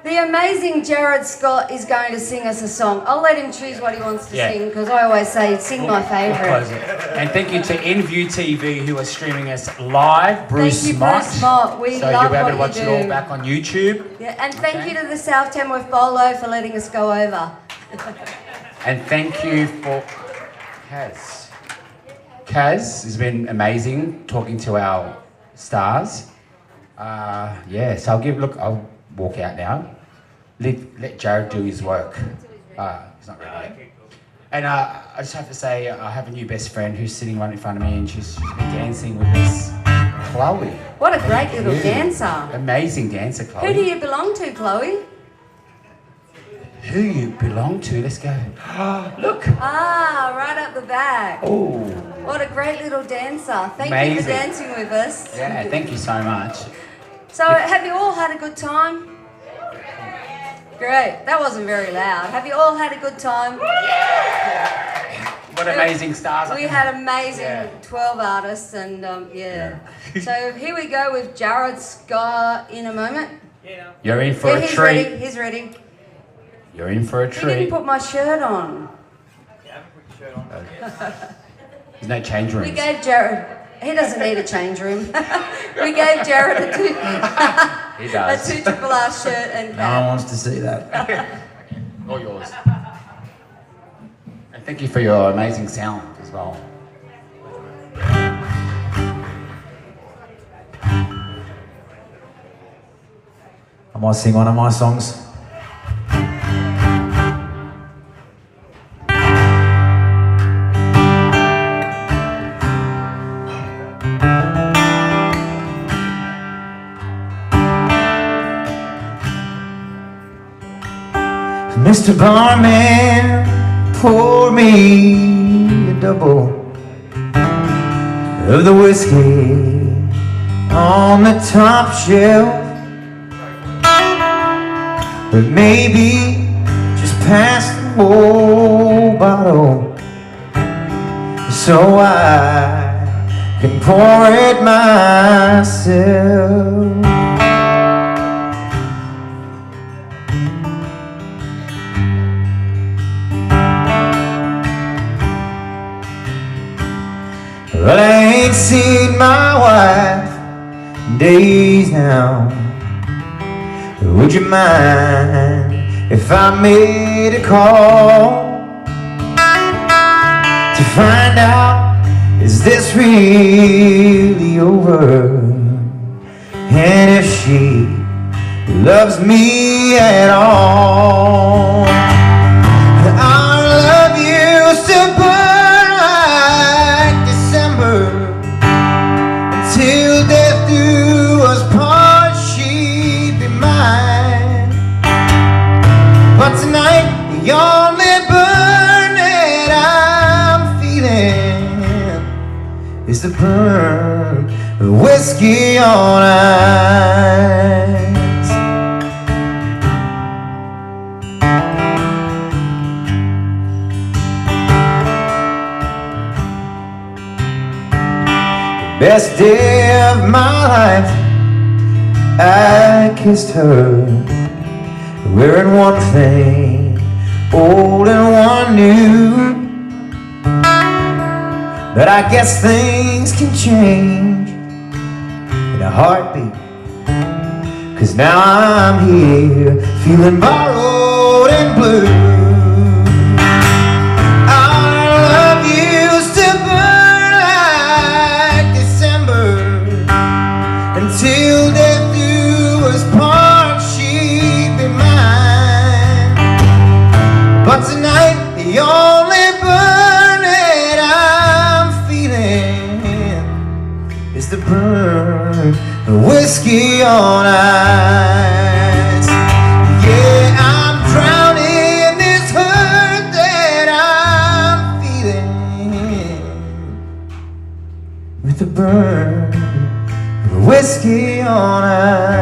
the amazing Jared Scott is going to sing us a song. I'll let him choose what he wants to sing, because I always say, sing my favourite. And thank you to InView TV who are streaming us live. Bruce Mott. Bruce Mott. We so love you'll be able to what watch you it all do. back on YouTube. Yeah, and thank you to the South Tamworth Bolo for letting us go over. And thank you for Kaz. Kaz has been amazing talking to our stars. So I'll walk out now. Let Jared do his work. He's not ready. And I just have to say, I have a new best friend who's sitting right in front of me, and she's been dancing with us. Chloe. What a great little dancer. Amazing dancer, Chloe. Who do you belong to, Chloe? Who you belong to? Let's go. Look. Right up the back. Oh. What a great little dancer. Thank you Amazing. for dancing with us. Yeah, thank you so much. So, have you all had a good time? Great. That wasn't very loud. Have you all had a good time? What amazing stars. We had amazing 12 artists, and So here we go with Jared Scott in a moment. You're in for a he's treat. Ready. He's ready. You're in for a He treat. didn't put my shirt on. There's no change rooms. We gave Jared. He doesn't need a change room. We gave Jared a He does. A 2RRR shirt and No cap. one wants to see that. All yours. And thank you for your amazing sound as well. I might sing one of my songs. Mr. Barman, pour me a double of the whiskey on the top shelf. But maybe just pass the whole bottle so I can pour it myself. Well, I ain't seen my wife in days now. Would you mind if I made a call to find out, is this really over? And if she loves me at all. Our love used to burn like December until death do us part. She'd be mine, but tonight the only burn that I'm feeling is the burn of whiskey on ice. Best day of my life, I kissed her, wearing one thing, old and one new. But I guess things can change in a heartbeat, 'cause now I'm here feeling borrowed and blue. Till death do us part, she'd be mine. But tonight, the only burn that I'm feeling is the burn of whiskey on ice. Yeah, I'm drowning in this hurt that I'm feeling with the burn whiskey on ice.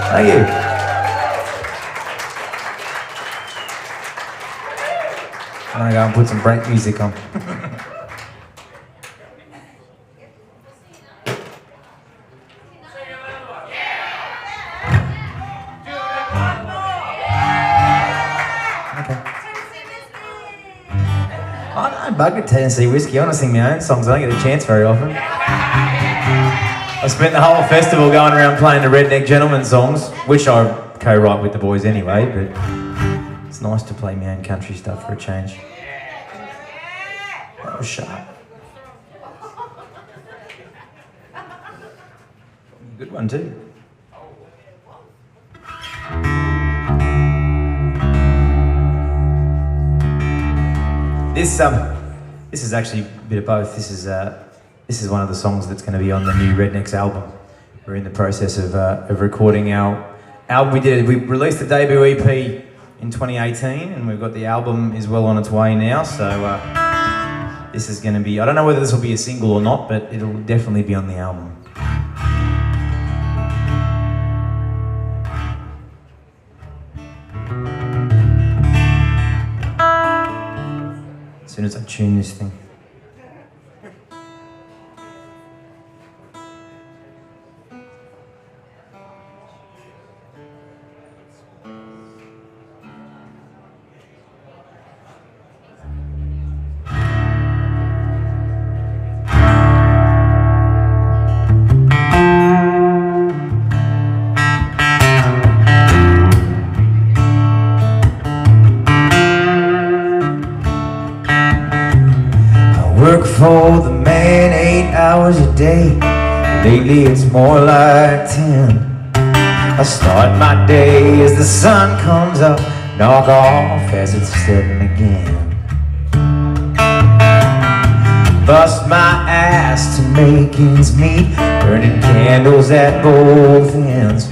Thank you. I'm gonna go and put some break music on. I don't bug at Tennessee Whiskey. I want to sing my own songs. I don't get a chance very often. I spent the whole festival going around playing the Redneck Gentleman songs, which I co-write with the boys anyway, but it's nice to play my own country stuff for a change. That was sharp. Good one too. This is actually a bit of both. This is one of the songs that's going to be on the new Rednecks album. We're in the process of recording our album. We released the debut EP in 2018, and we've got the album is well on its way now. So this is going to be, I don't know whether this will be a single or not, but it'll definitely be on the album. As soon as I tune this thing. for the man 8 hours a day. Lately it's more like 10. I start my day as the sun comes up, knock off as it's setting again. Bust my ass to make ends meet, burning candles at both ends.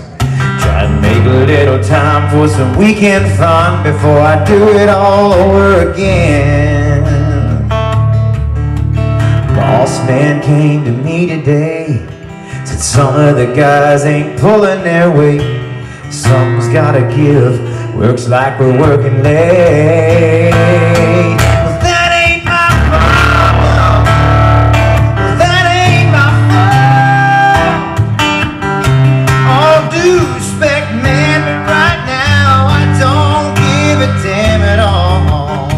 Try to make a little time for some weekend fun before I do it all over again. Boss man came to me today, said some of the guys ain't pulling their weight. Something's gotta give, works like we're working late. Well, that ain't my problem. Well, that ain't my fault. All due respect, man, but right now I don't give a damn at all.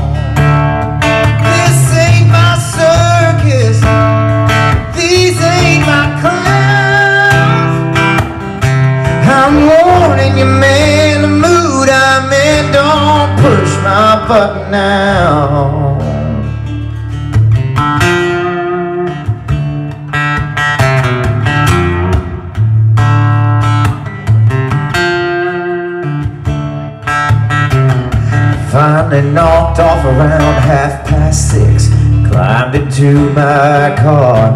This ain't my circus. These ain't my clowns. I'm warning you, man, the mood I'm in, don't push my button now. Finally knocked off around 6:30, climbed into my car,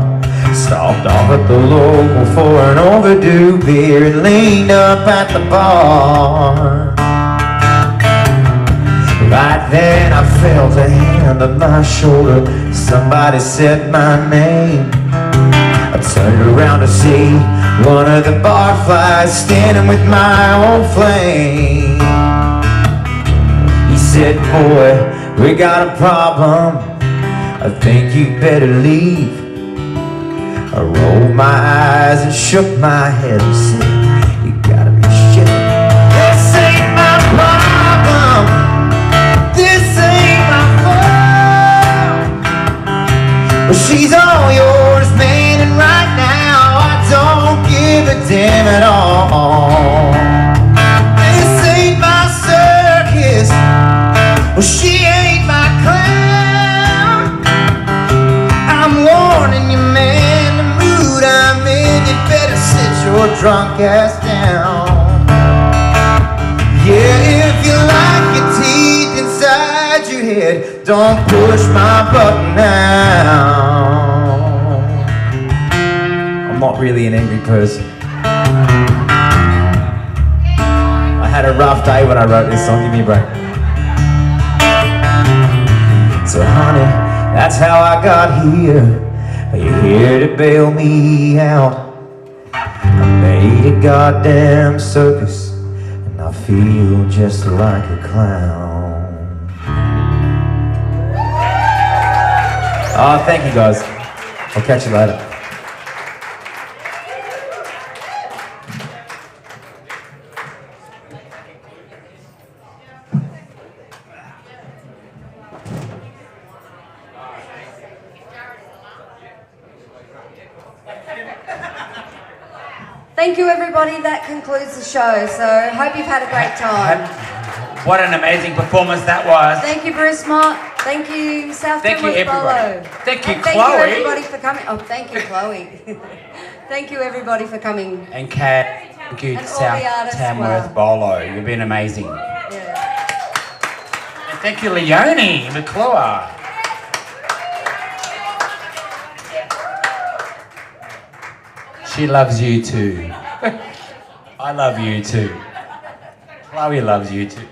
stopped off at the local for an overdue beer and leaned up at the bar. Right then I felt a hand on my shoulder, somebody said my name. I turned around to see one of the barflies standing with my old flame. He said, boy, we got a problem, I think you better leave. I rolled my eyes and shook my head and said, you gotta be shitting. This ain't my problem, this ain't my fault. Well, she's all yours, man, and right now I don't give a damn at all. This ain't my circus, well, she ain't my clown. I'm warning you, man, the mood I'm in, you better sit your drunk ass down. Yeah, if you like your teeth inside your head, don't push my button now. I'm not really an angry person. I had a rough day when I wrote this song, give me a break. So honey, that's how I got here. Are you here to bail me out? I made a goddamn circus, and I feel just like a clown. Oh, thank you guys. I'll catch you later. Thank you, everybody. That concludes the show. So hope you've had a great time. What an amazing performance that was. Thank you, Bruce Mott. Thank you, South Thank you, Tamworth everybody. Bolo. Thank you, And Chloe. Thank you, everybody, for coming. Oh, thank you, Chloe. Thank you, everybody, for coming. And Kat, thank you, And all South the artists, Tamworth Bolo. You've been amazing. And thank you, Leonie McClure. She loves you too. I love you too. Chloe loves you too.